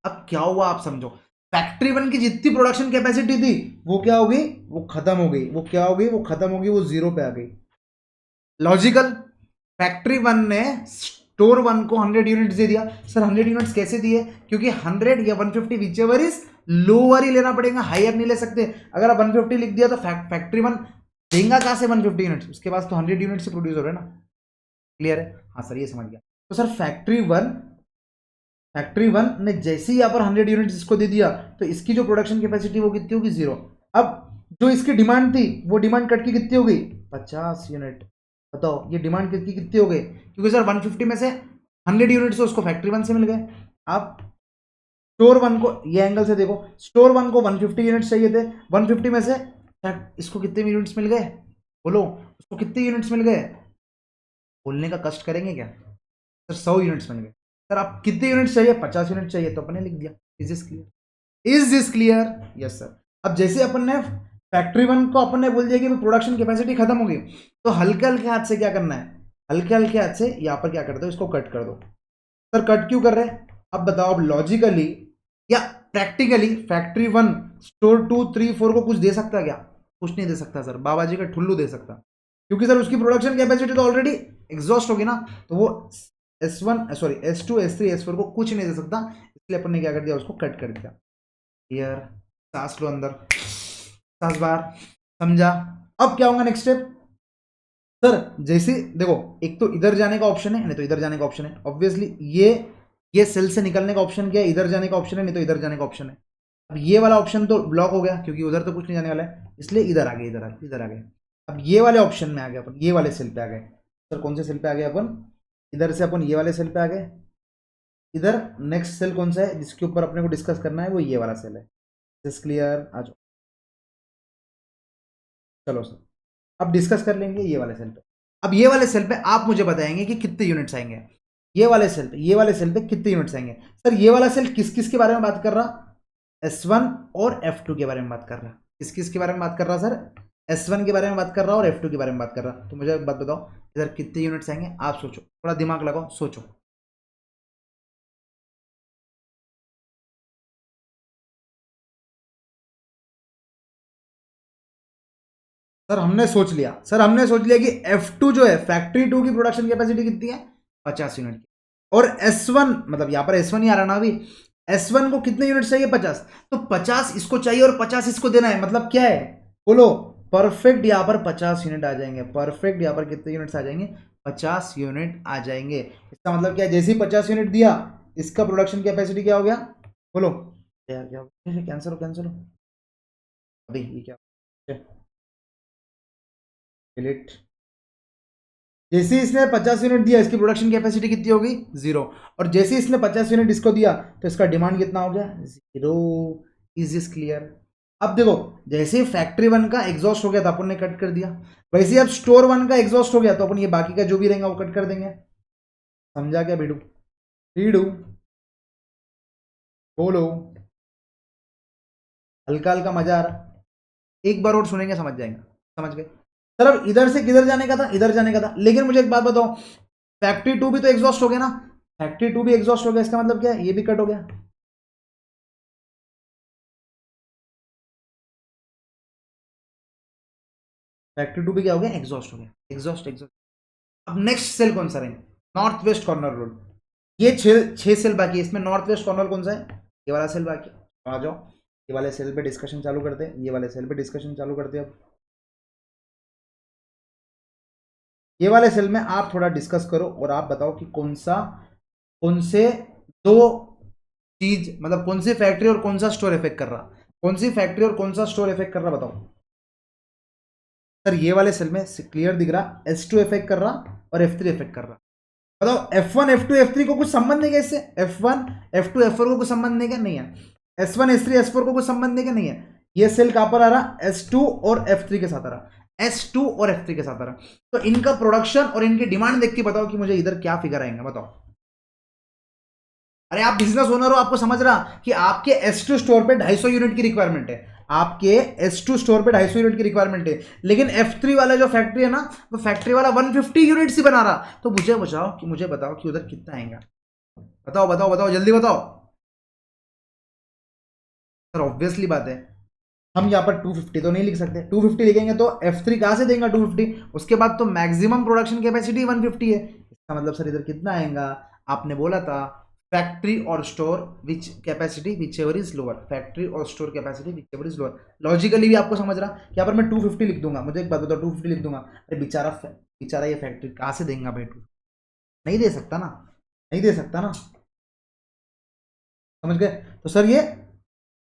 अब क्या हुआ आप समझो, फैक्ट्री 1 की जितनी प्रोडक्शन कैपेसिटी थी वो क्या हो गई? वो खत्म हो गई। वो क्या हो गई? वो खत्म हो गई, वो जीरो पे आ गई। लॉजिकल। फैक्ट्री 1 ने स्टोर 1 को 100 यूनिट्स दे दिया। सर 100 यूनिट्स कैसे दिए? क्योंकि 100 या 150 विच एवर इज लोअर ही लेना पड़ेगा, हायर नहीं ले सकते। अगर आप 150 लिख दिया तो फैक्ट्री 1 देगा कहां से 150 यूनिट्स? उसके पास तो 100 यूनिट से प्रोड्यूस हो रहा है ना। क्लियर है? हाँ सर ये समझ गया। तो सर फैक्ट्री 1 ने जैसे ही यहाँ पर 100 यूनिट इसको दे दिया, तो इसकी जो प्रोडक्शन कैपेसिटी वो कितनी होगी? 0। अब जो इसकी डिमांड थी वो डिमांड कट के कितनी हो गई? 50 यूनिट। बताओ ये डिमांड कितनी कितनी हो गई? क्योंकि सर 150 में से 100 यूनिट से उसको फैक्ट्री 1 से मिल गए। आप स्टोर 1 को ये एंगल से देखो, स्टोर 1 को 150 यूनिट्स चाहिए थे, 150 में से इसको कितने यूनिट्स मिल गए? बोलो उसको कितने यूनिट्स मिल गए? बोलने का कष्ट करेंगे क्या? सर 100 यूनिट्स मिल गए। सर आप कितने यूनिट्स चाहिए? 50 यूनिट चाहिए, तो अपने लिख दिया। Is this clear? Is this clear? Yes sir. अब जैसे अपन ने फैक्ट्री 1 को अपन ने बोल दिया कि प्रोडक्शन कैपेसिटी खत्म होगी, तो हल्के हल्के हाथ से क्या करना है? हल्के हल्के हाथ से यहाँ पर क्या कर दो, इसको कट कर दो। सर कट क्यों कर रहे हैं? अब बताओ, अब लॉजिकली या प्रैक्टिकली फैक्ट्री 1 स्टोर 2 3 4 को कुछ दे सकता है क्या? कुछ नहीं दे सकता सर, बाबा जी का ठुल्लू दे सकता, क्योंकि सर उसकी प्रोडक्शन कैपेसिटी तो ऑलरेडी एग्जॉस्ट होगी ना। तो वो S1 sorry S2 S3 S4 को कुछ नहीं दे सकता, इसलिए अपन ने क्या कर दिया? उसको कट कर दिया। क्लियर? सांस लो अंदर, सांस बाहर। समझा? अब क्या होगा नेक्स्ट स्टेप? सर जैसे देखो, एक तो इधर जाने का ऑप्शन है, नहीं तो इधर जाने का ऑप्शन है। ऑब्वियसली ये सेल से निकलने का ऑप्शन क्या है? इधर जाने का ऑप्शन है, नहीं तो इधर जाने का ऑप्शन है। अब ये वाला ऑप्शन तो ब्लॉक हो गया, क्योंकि उधर तो कुछ नहीं जाने वाला है, इसलिए इधर आ गए, इधर आ गए। अब ये वाले ऑप्शन में आ गए अपन, ये वाले सेल पे आ गए। सर कौन से सेल पे आ गए अपन? इधर से अपन ये वाले सेल पे आ गए। इधर नेक्स्ट सेल कौन सा है जिसके ऊपर अपने को डिस्कस करना है? वो ये वाला सेल है। This clear? आ जाओ, चलो सर अब डिस्कस कर लेंगे ये वाले सेल पे। अब ये वाले सेल पे आप मुझे बताएंगे कि कितने यूनिट्स आएंगे। ये वाले सेल पे, ये वाले सेल पे कितने यूनिट्स आएंगे? सर ये वाला सेल किस किस के बारे में बात कर रहा? S1 और F2 के बारे में बात कर रहा। किस किस के बारे में बात कर रहा सर? S1 के बारे में बात कर रहा हूँ और F2 के बारे में बात कर रहा हूँ। तो मुझे एक बात बताओ, इधर कितने यूनिट्स आएंगे? आप सोचो, थोड़ा दिमाग लगाओ, सोचो। सर हमने सोच लिया, कि F2 जो है, फैक्ट्री 2 की प्रोडक्शन कैपेसिटी कितनी है? 50 यूनिट की। और S1, मतलब यहाँ पर S1 ही आ रहा ना अभी, S1 को कितने यूनिट चाहिए? 50। तो 50 इसको चाहिए और 50 इसको देना है, मतलब क्या है बोलो? परफेक्ट यहाँ पर 50 यूनिट आ जाएंगे। परफेक्ट यहाँ पर कितने यूनिट्स आ जाएंगे? 50 यूनिट आ जाएंगे। इसका मतलब क्या है? जैसे ही 50 यूनिट दिया, इसका प्रोडक्शन कैपेसिटी क्या हो गया बोलो? यार क्या हो? कैंसर हो, कैंसर हो अभी, ये क्या डिलीट। जैसे इसने 50 यूनिट दिया, इसकी प्रोडक्शन कैपेसिटी कितनी होगी? 0। और जैसे इसने 50 यूनिट इसको दिया, तो इसका डिमांड कितना हो गया? 0। Is this clear? अब देखो, जैसे फैक्ट्री 1 का एग्जॉस्ट हो गया था, अपन ने कट कर दिया। वैसे ही अब स्टोर 1 का एग्जॉस्ट हो गया, तो अपन ये बाकी का जो भी रहेगा वो कट कर देंगे। समझा क्या बीडू? बीडू बोलो। हल्का हल्का मजा आ रहा? एक बार और सुनेंगे समझ जाएंगे। समझ गए? सर अब इधर से किधर जाने का था? इधर जाने का था। लेकिन मुझे एक बात बताओ, फैक्ट्री 2 भी तो एग्जॉस्ट हो गया ना? फैक्ट्री 2 भी एग्जॉस्ट हो गया, इसका मतलब क्या है? ये भी कट हो गया। फैक्ट्री 2 भी क्या हो गया? एग्जॉस्ट हो गया। Exhaust, exhaust. अब नेक्स्ट सेल कौन सा रहेगा? North west corner road. ये छह सेल बाकी है, इसमें नॉर्थ वेस्ट कॉर्नर कौन सा है? ये वाला सेल बाकी है। आ जाओ, ये वाले सेल पे डिस्कशन चालू करते हैं। ये वाले सेल पे डिस्कशन चालू करते हैं। अब ये वाले सेल में आप थोड़ा डिस्कस करो और आप बताओ कि कौन से दो चीज, मतलब कौन सी फैक्ट्री और कौन सा स्टोर इफेक्ट कर रहा? कौन सी फैक्ट्री और कौन सा स्टोर इफेक्ट कर रहा बताओ? सर ये वाले सेल में क्लियर दिख रहा, S2 इफेक्ट कर रहा और F3 इफेक्ट कर रहा। बताओ, F1 F2 F3 को कुछ संबंध नहीं है इससे? F1 F2 F4 को कुछ संबंध नहीं है? नहीं है। S1 S3 S4 को कुछ संबंध नहीं है? नहीं है। ये सेल कहां पर आ रहा? S2 और F3 के साथ आ रहा। S2 और F3 के साथ आ रहा। तो इनका प्रोडक्शन और इनकी डिमांड देख के बताओ कि मुझे इधर क्या फिगर आएंगे, बताओ। अरे आप बिजनेस ओनर हो, आपको समझ रहा कि आपके S2 स्टोर पे 250 यूनिट की रिक्वायरमेंट है। आपके S2 स्टोर पे 250 यूनिट की रिक्वायरमेंट है, लेकिन F3 वाला जो फैक्ट्री है ना, वो फैक्ट्री वाला 150 यूनिट ही बना रहा। तो मुझे बताओ कि उधर कितना आएगा? बताओ बताओ बताओ, जल्दी बताओ। सर ऑब्वियसली बात है, हम यहाँ पर 250 तो नहीं लिख सकते। 250 लिखेंगे तो F3 कहां से देगा 250? उसके बाद तो मैक्सिमम प्रोडक्शन कैपेसिटी 150 है। इसका मतलब सर इधर कितना आएगा? आपने बोला था फैक्ट्री और store which capacity whichever is lower. Factory और store capacity whichever is lower. Logically भी आपको समझ रहा कि यहाँ पर मैं 250 लिख दूंगा। मुझे एक बात बताओ, 250 लिख दूंगा, अरे बेचारा ये फैक्ट्री कहां से देगा भाई? नहीं दे सकता ना, नहीं दे सकता ना। समझ गए? तो सर ये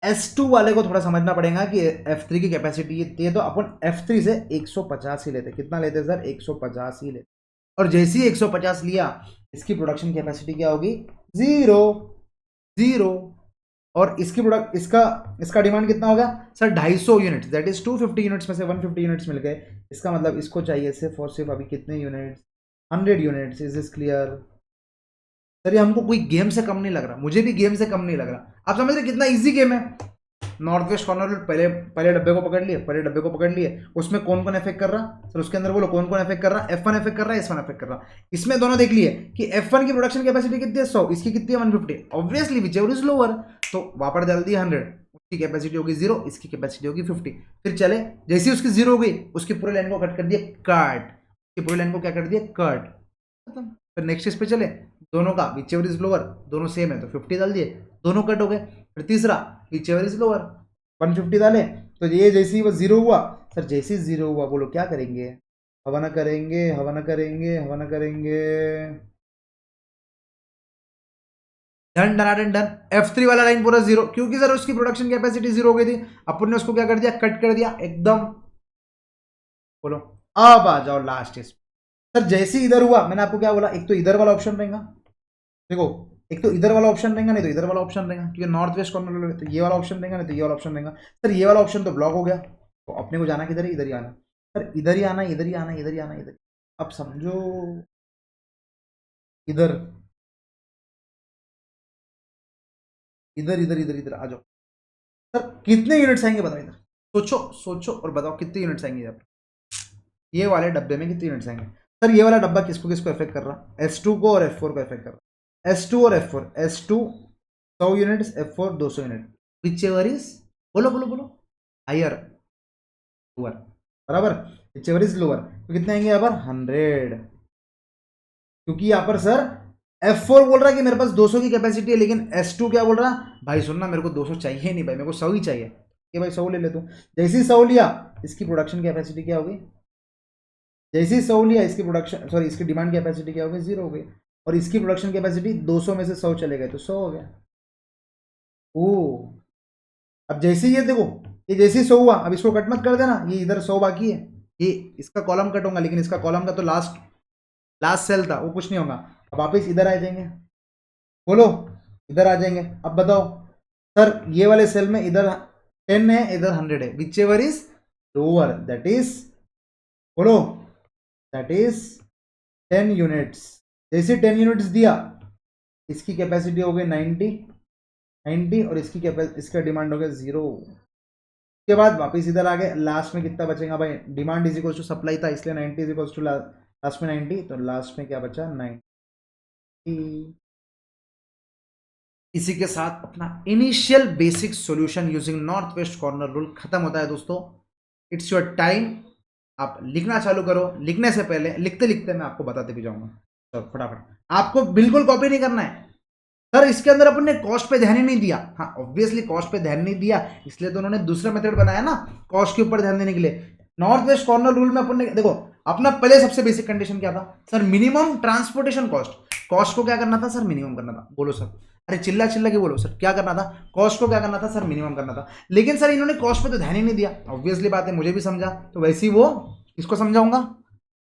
S2 वाले को थोड़ा समझना पड़ेगा कि F3 की कैपेसिटी ये, तो अपन F3 से 150 ही लेते। कितना लेते सर? 150 ही लेते। और जैसे ही 150 लिया, इसकी प्रोडक्शन कैपेसिटी क्या होगी? 0। 0। और इसकी प्रोडक्ट इसका इसका डिमांड कितना होगा sir? 250 units, that is 250 units में से 150 यूनिट्स मिल गए। इसका मतलब इसको चाहिए सिर्फ और सिर्फ अभी कितने units? 100 units. Is this clear? Sir ये हमको कोई गेम से कम नहीं लग रहा, मुझे भी गेम से कम नहीं लग रहा। आप समझ रहे कितना इजी गेम है? नॉर्थ वेस्ट कॉर्नर, पहले पहले डब्बे को पकड़ लिए, पहले डब्बे को पकड़ लिए। उसमें कौन कौन इफेक्ट कर रहा सर? उसके अंदर बोलो कौन कौन इफेक्ट कर रहा? F1 इफेक्ट कर रहा है, S1 इफेक्ट कर रहा। इसमें दोनों देख लिए कि F1 की प्रोडक्शन कैपेसिटी कितनी है? 100। इसकी कितनी है? 150। Obviously which ever is lower, तो वापस डाल दिया 100। उसकी कैपेसिटी होगी 0, इसकी कैपेसिटी होगी 50। फिर चले, जैसे उसकी 0 हो गई, उसकी पूरे लाइन को कट कर दिया, कट। उसकी पूरी लाइन को क्या कर दिया? कट। फिर नेक्स्ट इस पे चले, दोनों का विच एवर इज लोअर, दोनों सेम है तो 50 डाल दिए, दोनों कट हो गए। फिर तीसरा विच एवर इज लोअर, 150 डाले। तो ये जैसे ही वो 0 हुआ, सर जैसे ही 0 हुआ, बोलो क्या करेंगे? हवा ना करेंगे, हवा ना करेंगे, हवा ना करेंगे। Done done done. F3 वाला लाइन पूरा 0, क्योंकि सर उसकी प्रोडक्शन कैपेसिटी 0 हो गई थी। अपन ने उसको क्या कर दिया? कट कर दिया एकदम। बोलो, अब आ जाओ लास्ट इस। सर जैसे ही इधर हुआ, मैंने आपको क्या बोला? एक तो इधर वाला ऑप्शन रहेगा, देखो, एक तो इधर वाला ऑप्शन रहेगा, नहीं तो इधर वाला ऑप्शन रहेगा, क्योंकि नॉर्थ वेस्ट कॉर्नर, तो ये वाला ऑप्शन रहेगा, नहीं तो ये वाला ऑप्शन रहेगा। सर ये वाला ऑप्शन तो ब्लॉक हो गया, तो अपने को जाना किधर है? इधर ही आना। सर इधर ही आना, इधर ही आना, इधर ही आना, इधर। अब समझो, इधर इधर इधर इधर इधर आ जाओ। सर कितने यूनिट्स आएंगे बताओ इधर? सोचो सोचो और बताओ कितने यूनिट्स आएंगे आप, ये वाले डब्बे में कितने यूनिट्स आएंगे। सर ये वाला डब्बा किसको किसको इफेक्ट कर रहा है, S2 को और F4 को इफेक्ट कर रहा है। S2 और F4, S2 100 units, F4 200 unit, which ever is, बोलो बोलो बोलो, हायर, लोअर, बराबर, विच एवर इज लोअर, तो कितने आएंगे यहाँ पर 100, क्योंकि यहाँ पर सर F4 बोल रहा है कि मेरे पास 200 की कैपेसिटी है, लेकिन S2 क्या बोल रहा है, भाई सुनना मेरे को 200 चाहिए नहीं भाई, मेरे को 100 ही चाहिए, कि भाई 100 ले ले तू। जैसे ही 100 लिया, इसकी प्रोडक्शन कैपेसिटी क्या होगी, जैसे ही 100 लिया, इसकी प्रोडक्शन सॉरी इसकी डिमांड कैपेसिटी क्या होगी, 0 हो गई, और इसकी प्रोडक्शन कैपेसिटी 200 में से 100 चले गए तो 100 हो गया। ओ, अब जैसे ही ये देखो, ये जैसे ही 100 हुआ, अब इसको कट मत कर देना, ये इधर 100 बाकी है, ये इसका कॉलम कट होगा, लेकिन इसका कॉलम का तो लास्ट लास्ट सेल था, वो कुछ नहीं होगा। अब वापिस इधर आ जाएंगे, बोलो, इधर आ जाएंगे। अब बताओ सर ये वाले सेल में इधर 10 है, इधर 100 है, which ever is lower, that is, बोलो, दैट इज 10 यूनिट्स। जैसे 10 यूनिट्स दिया, इसकी कैपेसिटी हो गई 90 और इसका डिमांड हो गया 0। उसके बाद वापस इधर आ गए, लास्ट में कितना बचेगा भाई, demand is equal to supply था, इसलिए 90 इज इक्वल टू लास्ट में 90, तो लास्ट में क्या बचा 90। इसी के साथ अपना initial basic solution using north west corner rule खत्म होता है दोस्तों। इट्स योर टाइम, आप लिखना चालू करो। लिखने से पहले, लिखते लिखते मैं आपको बताते भी जाऊंगा, तो फटाफट आपको बिल्कुल कॉपी नहीं करना है। सर इसके अंदर अपन ने कॉस्ट पे ध्यान ही नहीं दिया, हाँ ऑब्वियसली कॉस्ट पे ध्यान नहीं दिया, इसलिए तो उन्होंने दूसरा मेथड बनाया ना कॉस्ट के ऊपर ध्यान देने के लिए। नॉर्थ वेस्ट कॉर्नर रूल में अपन ने देखो, अपना पहले सबसे बेसिक कंडीशन क्या था sir, minimum transportation cost. Cost को क्या करना था सर, मिनिमम करना था, बोलो सर, अरे चिल्ला चिल्ला के बोलो सर, क्या करना था, कॉस्ट को क्या करना था सर, मिनिमम करना था। लेकिन सर इन्होंने कॉस्ट पे तो ध्यान ही नहीं दिया, ऑब्वियसली बात है, मुझे भी समझा, तो वैसे ही वो किसको समझाऊंगा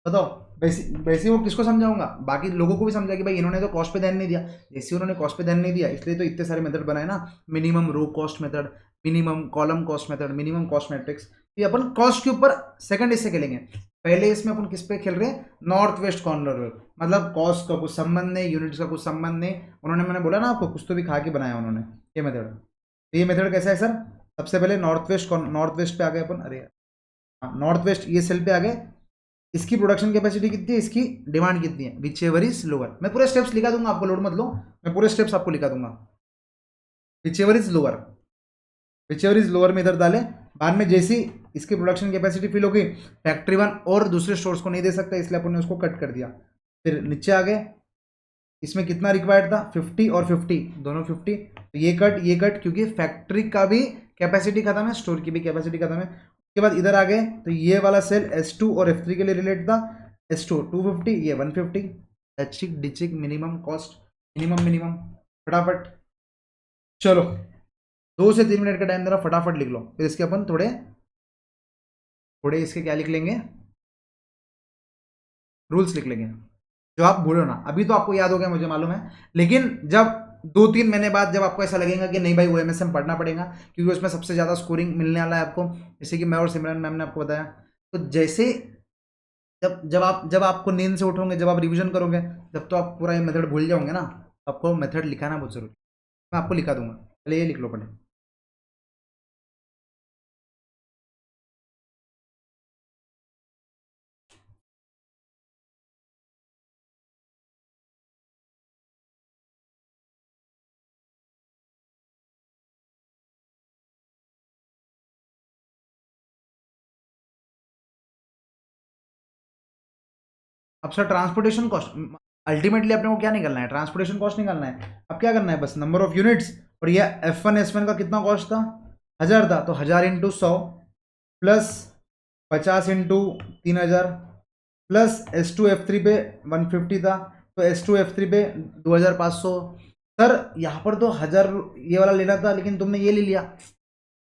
बताओ, वैसे वो किसको समझाऊंगा, बाकी लोगों को भी समझा कि भाई इन्होंने तो कॉस्ट पे ध्यान नहीं दिया, जैसे उन्होंने कॉस्ट पे ध्यान नहीं दिया इसलिए तो इतने सारे मेथड बनाए ना, minimum row cost method, minimum column cost method, minimum cost matrix. ये अपन कॉस्ट के ऊपर सेकंड इससे खेलेंगे, पहले इसमें अपन किस पे खेल रहे हैं, नॉर्थ वेस्ट कॉर्नर, मतलब कॉस्ट का कुछ संबंध नहीं, यूनिट्स का कुछ संबंध नहीं, उन्होंने, मैंने बोला ना आपको, कुछ तो भी खा के बनाया उन्होंने ये मेथड। तो ये मेथड कैसा है सर, सबसे पहले नॉर्थ वेस्ट पे आ गए अपन, अरे हाँ नॉर्थ वेस्ट ये सेल पे आ गए, इसकी प्रोडक्शन कैपेसिटी कितनी है, इसकी डिमांड कितनी है, विच एवर इज लोअर, मैं पूरे स्टेप्स लिखा दूंगा आपको, लोड मत लो, मैं पूरे स्टेप्स आपको लिखा दूंगा। Which ever is lower, which ever is lower में इधर डाले, बाद में जैसी इसकी प्रोडक्शन कैपेसिटी फिल हो गई, फैक्ट्री वन और दूसरे स्टोर्स को नहीं दे सकता, इसलिए अपन ने उसको कट कर दिया। फिर नीचे आ गए, इसमें कितना रिक्वायर्ड था 50 और 50 दोनों 50, तो ये कट क्योंकि फैक्ट्री का भी कैपेसिटी खत्म है, स्टोर की भी कैपेसिटी खत्म है। उसके बाद इधर आ गए, तो ये वाला सेल S2 और F3 के लिए रिलेटेड था, S2 250, ये 150, एचिक डिचिक मिनिमम कॉस्ट, मिनिमम मिनिमम, फटाफट चलो 2 से 3 मिनट का टाइम दे रहा, फटाफट लिख लो, फिर इसके अपन थोड़े थोड़े इसके क्या लिख लेंगे, रूल्स लिख लेंगे, जो आप भूलो ना, अभी तो आपको याद हो गया मुझे मालूम है, लेकिन जब 2-3 महीने बाद जब आपको ऐसा लगेगा कि नहीं भाई OMSM पढ़ना पड़ेगा, क्योंकि उसमें सबसे ज़्यादा स्कोरिंग मिलने वाला है आपको, जैसे कि मैं और सिमरन मैम ने आपको बताया, तो जैसे जब आपको नींद से उठोगे, जब आप रिवीजन करोगे, जब तो आप पूरा ये मेथड भूल जाओगे ना, आपको मेथड लिखाना बहुत जरूरी, मैं आपको लिखा दूंगा, पहले ये लिख लो पहले। अब सर ट्रांसपोर्टेशन कॉस्ट, अल्टीमेटली अपने को क्या निकलना है, ट्रांसपोर्टेशन कॉस्ट निकालना है। अब क्या करना है, बस नंबर ऑफ यूनिट्स, और ये F1 S1 का कितना कॉस्ट था, 1000 था, तो 1000 into 100 plus 50 into 3000 plus S2 F3 पे 150 था, तो S2 F3 पे 2500। सर यहाँ पर तो 1000 ये वाला लेना था, लेकिन तुमने ये ले लिया।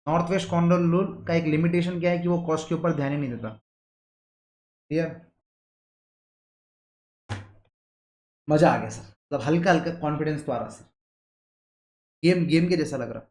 नॉर्थ वेस्ट कॉर्नर रूल का एक लिमिटेशन क्या है कि वो कॉस्ट के ऊपर ध्यान ही नहीं देता, क्लियर, मजा आ गया सर, मतलब हल्का हल्का कॉन्फिडेंस तो आ रहा सर, गेम गेम के जैसा लग रहा।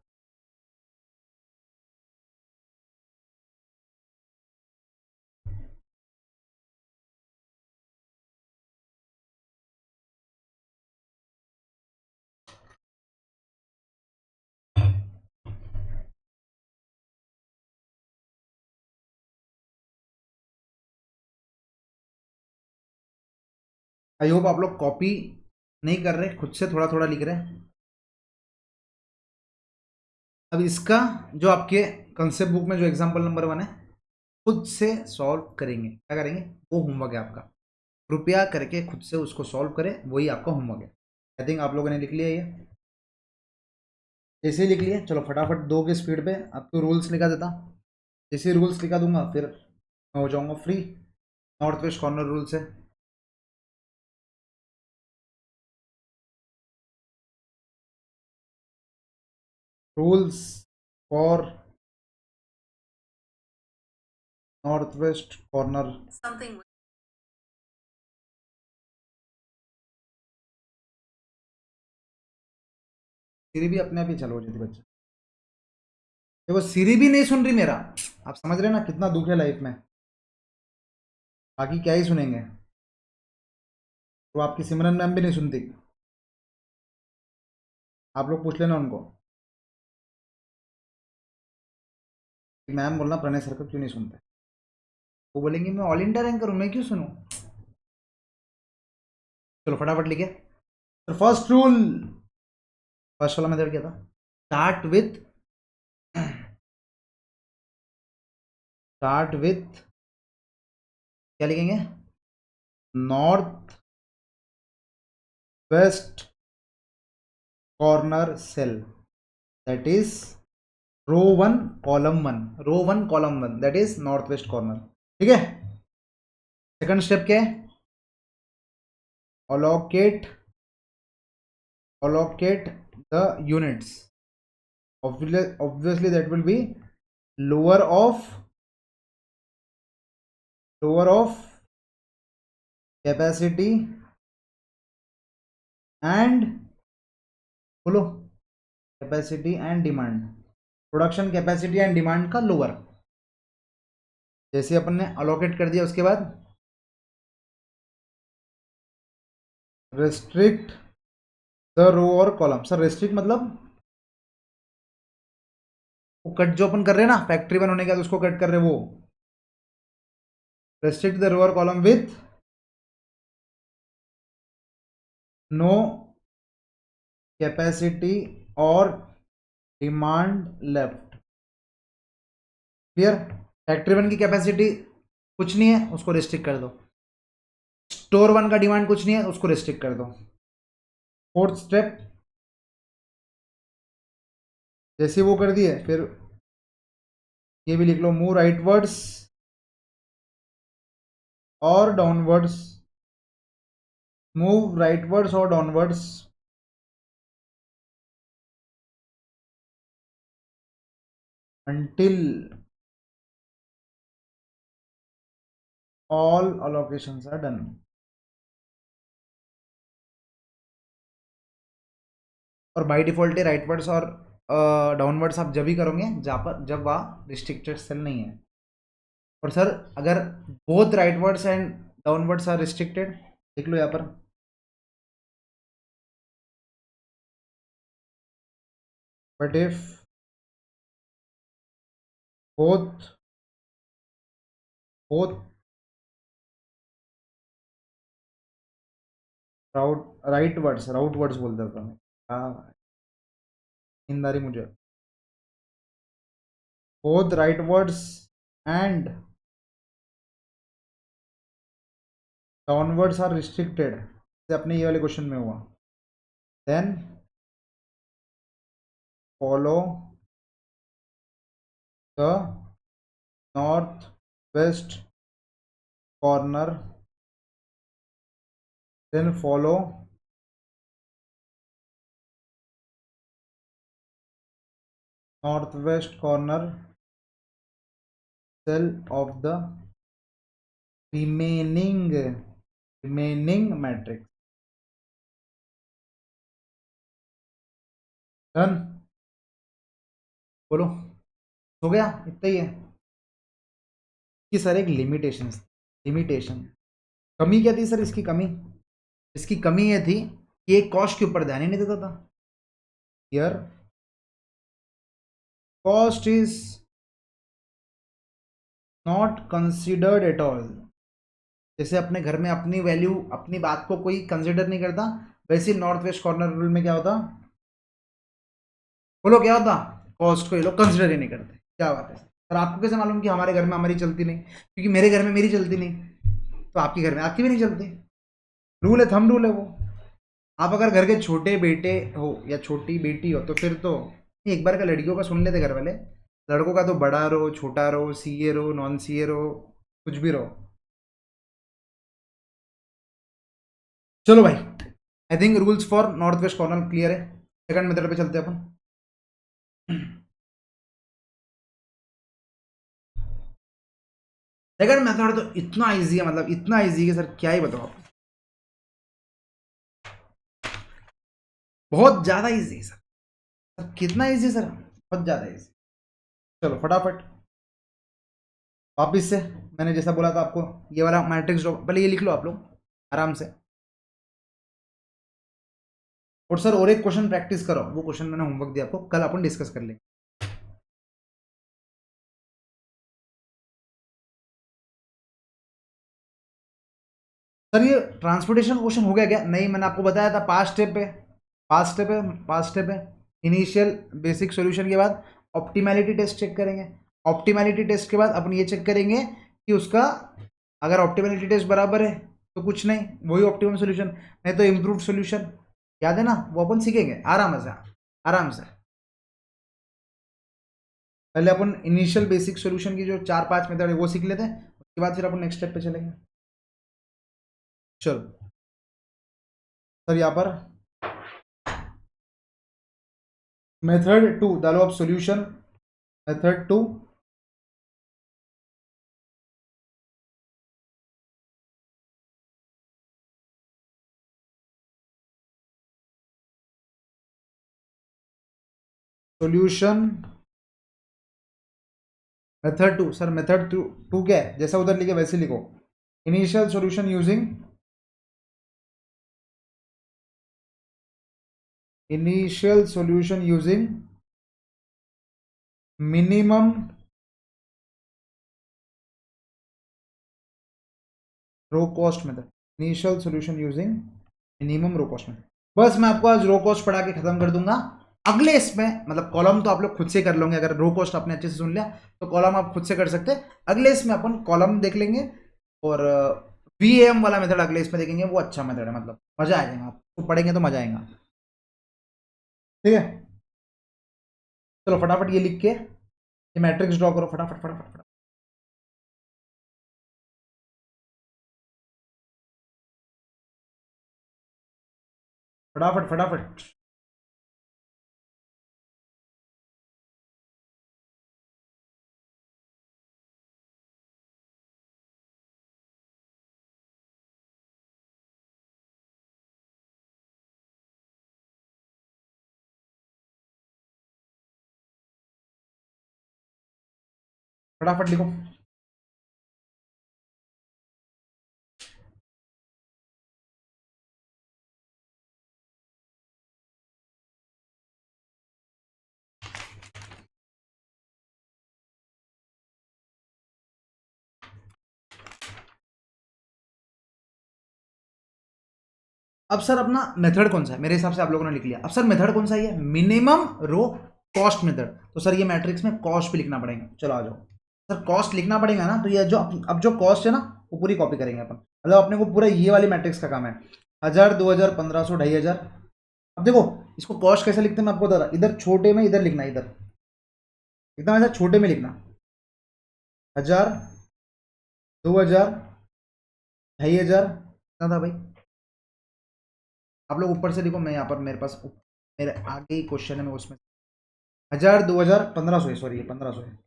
आई होप आप लोग कॉपी नहीं कर रहे, खुद से थोड़ा थोड़ा लिख रहे हैं। अब इसका जो आपके कंसेप्ट बुक में जो एग्जाम्पल नंबर 1 है, खुद से सॉल्व करेंगे। क्या करेंगे? वो होमवर्क है आपका, कृपया करके खुद से उसको सॉल्व करें, वही आपका होमवर्क है। आई थिंक आप लोगों ने लिख लिया ये, जैसे ही लिख लिया चलो फटाफट 2 की स्पीड पे आपको रूल्स लिखा देता। जैसे रूल्स लिखा दूंगा फिर मैं हो जाऊंगा free. North west corner rules है। Rules for north west corner. सीरी भी अपने आप ही चालू हो जाती बच्चे। देखो सीरी भी नहीं सुन रही मेरा, आप समझ रहे हैं ना कितना दुख है लाइफ में। बाकी क्या ही सुनेंगे, तो आपकी सिमरन मैम भी नहीं सुनती। आप लोग पूछ लेना उनको, मैम बोलना प्रणय सर को क्यों नहीं सुनते। वो बोलेंगे मैं ऑल इंडिया रैंकर हूँ, मैं क्यों सुनूं। चलो फटाफट लिखे। तो फर्स्ट रूल, फर्स्ट वाला मेथड क्या था? स्टार्ट विथ क्या लिखेंगे? North west corner cell, that is row 1 column 1 that is north west corner. ठीक है। सेकंड स्टेप क्या है? allocate allocate the units. Obviously that will be lower of capacity and बोलो capacity and demand, production capacity and demand का lower. जैसे अपन ने allocate कर दिया उसके बाद रेस्ट्रिक्ट द रो और कॉलम। सर रेस्ट्रिक्ट मतलब वो कट जो अपन कर रहे हैं ना फैक्ट्री बन होने के बाद उसको कट कर रहे हैं, वो रेस्ट्रिक्ट द रो और कॉलम विथ नो कैपेसिटी और demand left. Clear? Factory one की कैपेसिटी कुछ नहीं है, उसको रिस्ट्रिक्ट कर दो। स्टोर वन का डिमांड कुछ नहीं है, उसको रिस्ट्रिक्ट कर दो। फोर्थ स्टेप, जैसे वो कर दिए फिर ये भी लिख लो, मूव राइटवर्ड्स और डाउनवर्ड्स, मूव राइटवर्ड्स और downwards until all allocations are done। और बाय डिफॉल्ट राइटवर्ड्स और डाउनवर्ड्स आप जब भी करोगे जब वहाँ रिस्ट्रिक्टेड सेल नहीं है। और सर अगर both rightwards and downwards are restricted, देख लो यहाँ पर, but if both both rightwards बोलते था मैं, हाँ नींद आ रही मुझे। both rightwards and downwards are restricted, जैसे अपने ये वाले क्वेश्चन में हुआ, then follow the north west corner, then follow northwest corner cell of the remaining matrix। Done? बोलो हो गया? इतना ही है कि सर एक लिमिटेशन कमी क्या थी सर इसकी? इसकी कमी ये थी कि एक कॉस्ट के ऊपर ध्यान ही नहीं देता था। Here cost is not considered at all. जैसे अपने घर में अपनी वैल्यू, अपनी बात को कोई कंसिडर नहीं करता, वैसे ही नॉर्थ वेस्ट कॉर्नर रूल में क्या होता, बोलो क्या होता, कॉस्ट को ये लोग कंसिडर ही नहीं करते। क्या बात है सर, आपको कैसे मालूम कि हमारे घर में हमारी चलती नहीं? क्योंकि मेरे घर में मेरी चलती नहीं, तो आपके घर में आपकी भी नहीं चलती। रूल है, थंब रूल है वो। आप अगर घर के छोटे बेटे हो या छोटी बेटी हो तो फिर तो एक बार का लड़कियों का सुन लेते घर वाले, लड़कों का तो बड़ा रहो, छोटा रहो, सीए रहो, नॉन सीए रहो, कुछ भी रहो। चलो भाई, I think rules for north west corner clear है। सेकंड मेथड पे चलते हैं अपन। सेकंड मेथड तो इतना इजी है, मतलब इतना इजी है सर, क्या ही बताओ आपको, बहुत ज्यादा इजी है सर। सर कितना इजी सर, बहुत ज्यादा इजी। चलो फटाफट वापिस से, मैंने जैसा बोला था आपको, ये वाला मैट्रिक्स ड्रॉ, पहले ये लिख लो आप लोग आराम से। और सर और एक क्वेश्चन प्रैक्टिस करो, वो क्वेश्चन मैंने होमवर्क दिया आपको, कल अपन डिस्कस कर लेंगे। सर ये ट्रांसपोर्टेशन क्वेश्चन हो गया क्या? नहीं, मैंने आपको बताया था पांच स्टेप है, पांच स्टेप है, पांच स्टेप है। इनिशियल बेसिक सॉल्यूशन के बाद ऑप्टिमैलिटी टेस्ट चेक करेंगे, ऑप्टिमैलिटी टेस्ट के बाद अपन ये चेक करेंगे कि उसका, अगर ऑप्टिमैलिटी टेस्ट बराबर है तो कुछ नहीं, वही ऑप्टिमम सॉल्यूशन, नहीं तो इम्प्रूव्ड सॉल्यूशन। याद है ना, वो अपन सीखेंगे आराम से, आराम से। पहले अपन इनिशियल बेसिक सॉल्यूशन की जो चार पांच मेथड है वो सीख लेते हैं, उसके बाद फिर अपन नेक्स्ट स्टेप पे चलेंगे। चलो सर, यहाँ पर method two, the law of solution, method two, solution, method two. Sir method two, two क्या है, जैसा उधर लिखे वैसे लिखो। Initial solution using, initial solution using minimum row cost method, initial solution using minimum row cost method. बस मैं आपको आज रो कॉस्ट पढ़ा के खत्म कर दूंगा। अगले इसमें मतलब कॉलम तो आप लोग खुद से कर लोगे, अगर रो कॉस्ट आपने अच्छे से सुन लिया तो कॉलम आप खुद से कर सकते हैं। अगले इसमें अपन कॉलम देख लेंगे, और वीएम वाला मेथड अगले इसमें देखेंगे, वो अच्छा मेथड है, मतलब मजा आ जाएगा, आपको पढ़ेंगे तो मजा आएगा। ठीक है, चलो फटाफट ये लिख के ये मैट्रिक्स ड्रॉ करो, फटाफट फटाफट फटाफट फटाफट फटाफट। फटाफट लिखो। अब सर अपना मेथड कौन सा है? मेरे हिसाब से आप लोगों ने लिख लिया। अब सर मेथड कौन सा है? Minimum row cost method. तो सर ये मैट्रिक्स में कॉस्ट भी लिखना पड़ेगा। चलो आ जाओ सर, कॉस्ट लिखना पड़ेगा ना, तो ये जो अब जो कॉस्ट है ना वो पूरी कॉपी करेंगे अपन, मतलब अपने को पूरा ये वाली मैट्रिक्स का काम है, 1000, 2000, 1500, 2500। अब देखो इसको कॉस्ट कैसे लिखते हैं मैं आपको बता रहा, इधर छोटे में इधर लिखना, इधर एकदम ऐसा छोटे में लिखना, 1000, 2000, 2500, कितना था भाई? आप लोग ऊपर से लिखो, मैं यहाँ पर मेरे पास मेरे आगे ही क्वेश्चन है, मैं उसमें 1000, 2000, 1500 है, सॉरी ये 1500 है।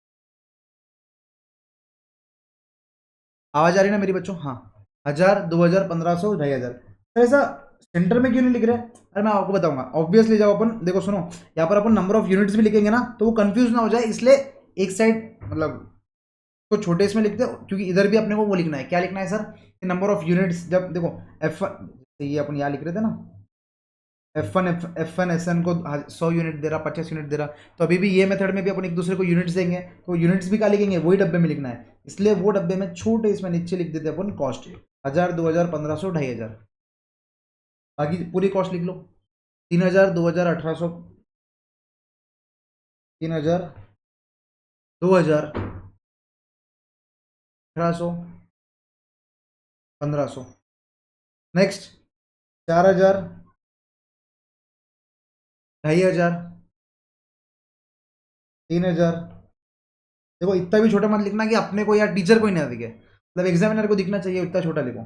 आवाज आ रही है ना मेरी बच्चों? हाँ, 1000, 2000, 1500, 2500। तो ऐसा सेंटर में क्यों नहीं लिख रहे? अरे मैं आपको बताऊंगा, ऑब्वियसली जब अपन देखो सुनो, यहाँ पर अपन नंबर ऑफ यूनिट्स भी लिखेंगे ना तो वो कंफ्यूज ना हो जाए, इसलिए एक साइड मतलब तो छोटे इसमें लिखते हो, क्योंकि इधर भी अपने को वो लिखना है, क्या लिखना है सर, नंबर ऑफ यूनिट्स। जब देखो F1, ये अपन यहाँ लिख रहे थे ना, F1 SN को 100 यूनिट दे रहा, 50 यूनिट दे रहा, तो अभी भी ये मेथड में भी अपन एक दूसरे को यूनिट्स देंगे, तो यूनिट्स भी क्या लिखेंगे, वही डब्बे में लिखना है, इसलिए वो डब्बे में छोटे इसमें नीचे लिख देते अपन कॉस्ट। 1000, 2000, 1500, 2500। बाकी पूरी कॉस्ट लिख लो। 3000, 2000, 1800, 3000, 2000, 1800, 1500। नेक्स्ट 4000, 2500, 3000। देखो इतना भी छोटा मत लिखना कि अपने को या टीचर को ही ना दिखे, मतलब एग्जामिनर को दिखना चाहिए, इतना छोटा लिखो।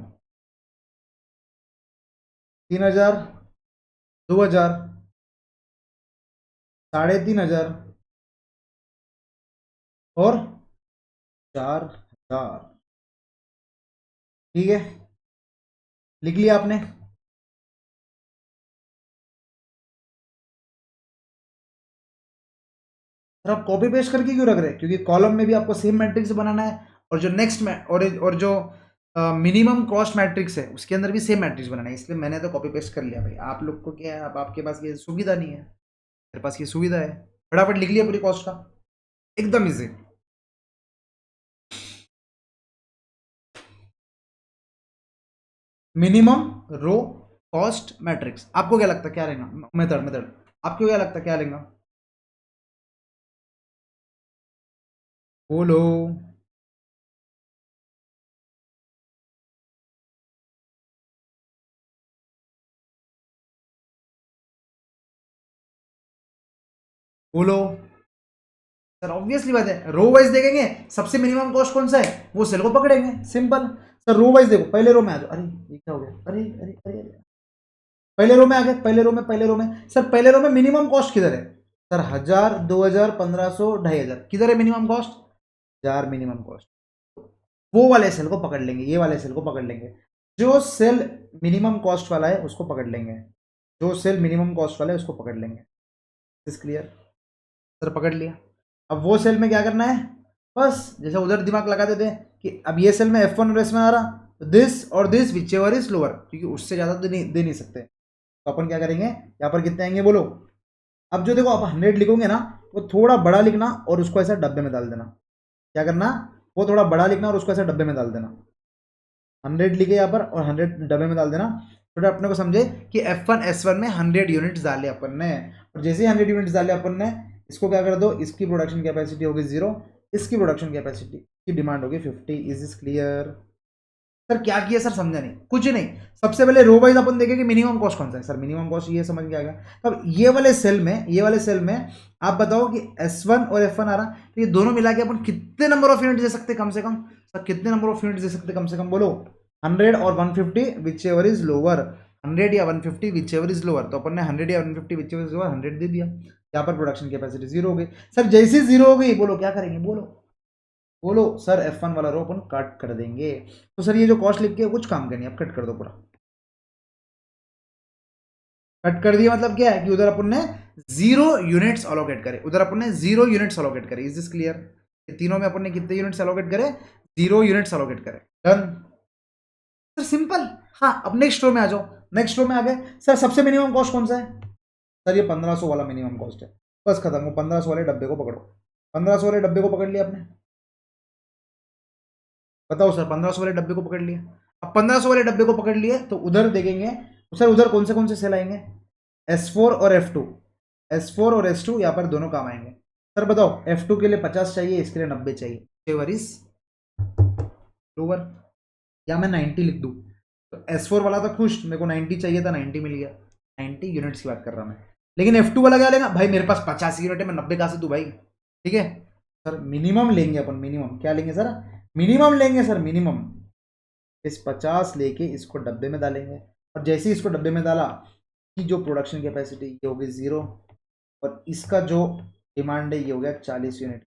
3000, 2000, 3500 और 4000। ठीक है, लिख लिया आपने। सर आप कॉपी पेस्ट करके क्यों रख रहे हैं? क्योंकि कॉलम में भी आपको सेम मैट्रिक्स बनाना है, और जो नेक्स्ट में और जो मिनिमम कॉस्ट मैट्रिक्स है उसके अंदर भी सेम मैट्रिक्स बनाना है, इसलिए मैंने तो कॉपी पेस्ट कर लिया भाई। आप लोग को क्या है, अब आपके पास ये सुविधा नहीं है, मेरे पास ये सुविधा है। फटाफट लिख लिया पूरी कॉस्ट का, एकदम easy. Minimum row cost matrix, आपको क्या लगता है क्या लेगा? मेथड आपको क्या लगता है क्या लेगा? बोलो। बोलो सर, ऑब्वियसली बात है, रो वाइज देखेंगे, सबसे मिनिमम कॉस्ट कौन सा है वो सेल को पकड़ेंगे, सिंपल। सर रो वाइज देखो, पहले रो में आ जाओ। अरे ये क्या हो गया? अरे अरे अरे अरे, पहले रो में आ गए, पहले रो में सर, पहले रो में मिनिमम कॉस्ट किधर है? सर 1000, 2000, 1500, 2500, किधर है मिनिमम कॉस्ट? 1000 minimum cost. वो वाले सेल को पकड़ लेंगे, ये वाले सेल को पकड़ लेंगे। जो सेल मिनिमम कॉस्ट वाला है उसको पकड़ लेंगे, जो सेल मिनिमम कॉस्ट वाला है उसको पकड़ लेंगे। Is clear? सर पकड़ लिया। अब वो सेल में क्या करना है, बस जैसे उधर दिमाग लगा देते हैं कि अब ये सेल में F1 और S1 आ रहा, तो दिस और this which ever is lower, क्योंकि उससे ज़्यादा दे नहीं सकते। तो अपन क्या करेंगे, यहाँ पर कितने आएंगे बोलो? अब जो देखो आप 100 लिखोगे ना, वो थोड़ा बड़ा लिखना और उसको ऐसा डब्बे में डाल देना। क्या करना, वो थोड़ा बड़ा लिखना और उसको ऐसा डब्बे में डाल देना। 100 लिखे यहाँ पर और 100 डब्बे में डाल देना, थोड़ा अपने को समझे कि F1 S1 में 100 यूनिट्स डाले अपन ने, और जैसे ही 100 यूनिट्स डाले अपन ने, इसको क्या कर दो, इसकी प्रोडक्शन कैपेसिटी होगी 0, इसकी प्रोडक्शन कैपेसिटी की डिमांड होगी 50। Is is clear? सर क्या किया सर, समझा नहीं, कुछ नहीं। सबसे पहले रो वाइज अपन देखें कि मिनिमम कॉस्ट कौन सा है। सर मिनिमम कॉस्ट ये समझ में आ गया। तब ये वाले सेल में आप बताओ कि S1 और F1 आ रहा, तो ये दोनों मिला के अपन कितने नंबर ऑफ यूनिट दे सकते कम से कम? सर कितने नंबर ऑफ यूनिट दे सकते कम से कम बोलो? 100 और 150 विच एवर इज लोअर, 100 या 150 विच एवर इज लोअर। तो अपन ने 100 या 150 विच एवर इज लोअर 100 दे दिया। यहाँ पर प्रोडक्शन कैपेसिटी 0 हो गई। सर जैसे 0 हो गई, बोलो क्या करेंगे? बोलो बोलो। सर F1 वाला रो अपन कट कर देंगे। तो सर ये जो कॉस्ट लिख के कुछ काम करनी है, अब कट कर दो पूरा। कट कर दिया मतलब क्या है कि उधर अपन ने 0 यूनिट्स अलोकेट करे, उधर अपन ने 0 यूनिट्स अलोकेट करे। Is this clear? तीनों में अपन ने कितने यूनिट्स अलोकेट करे? 0 यूनिट्स अलोकेट करे। Done sir, simple. हाँ अब नेक्स्ट रो में आ जाओ। नेक्स्ट रो में आ गए। सर सबसे मिनिमम कॉस्ट कौन सा है? सर ये 1500 वाला मिनिमम कॉस्ट है। बस खत्म, वो 1500 वाले डब्बे को पकड़ो। 1500 वाले डब्बे को पकड़ लिया आपने? बताओ सर, 1500 वाले डब्बे को पकड़ लिया। अब 1500 वाले डब्बे को पकड़ लिए तो उधर देखेंगे, तो सर उधर कौन से सेल आएंगे? S4 और F2। S4 और S2 यहाँ पर दोनों काम आएंगे। सर बताओ, F2 के लिए 50 चाहिए, इसके लिए 90 चाहिए, फेवर इज लोअर, या मैं 90 लिख दूँ? तो S4 वाला था खुश, मेरे को 90 चाहिए था, 90 मिल गया। 90 यूनिट्स की बात कर रहा मैं। लेकिन F2 वाला क्या लेगा भाई? मेरे पास 50 यूनिट है, मैं 90 कहाँ से दूँ भाई? ठीक है सर, मिनिमम लेंगे अपन। मिनिमम क्या लेंगे सर? मिनिमम लेंगे सर, मिनिमम। इस 50 लेके इसको डब्बे में डालेंगे, और जैसे ही इसको डब्बे में डाला कि जो प्रोडक्शन कैपेसिटी ये होगी 0, और इसका जो डिमांड है ये हो गया 40 यूनिट।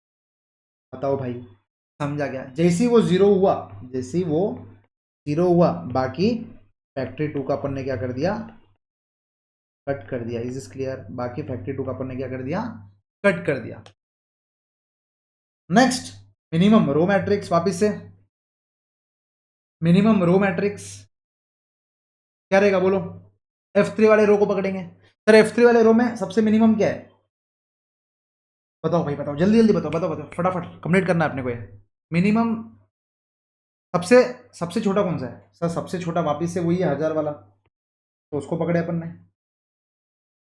बताओ भाई, समझा क्या? जैसे ही वो 0 हुआ, जैसे ही वो 0 हुआ, बाकी फैक्ट्री 2 का अपन ने क्या कर दिया? कट कर दिया। Is is clear? बाकी फैक्ट्री 2 का अपन ने क्या कर दिया? कट कर दिया। नेक्स्ट मिनिमम रो मैट्रिक्स, वापिस से मिनिमम रो मैट्रिक्स क्या रहेगा बोलो? F3 वाले रो को पकड़ेंगे। सर F3 वाले रो में सबसे मिनिमम क्या है? बताओ भाई, बताओ जल्दी जल्दी बताओ, बताओ बताओ फटाफट, कंप्लीट करना है अपने को ये। मिनिमम सबसे सबसे छोटा कौन सा है सर? सबसे छोटा वापिस से वही है 1000 वाला, तो उसको पकड़े अपन ने,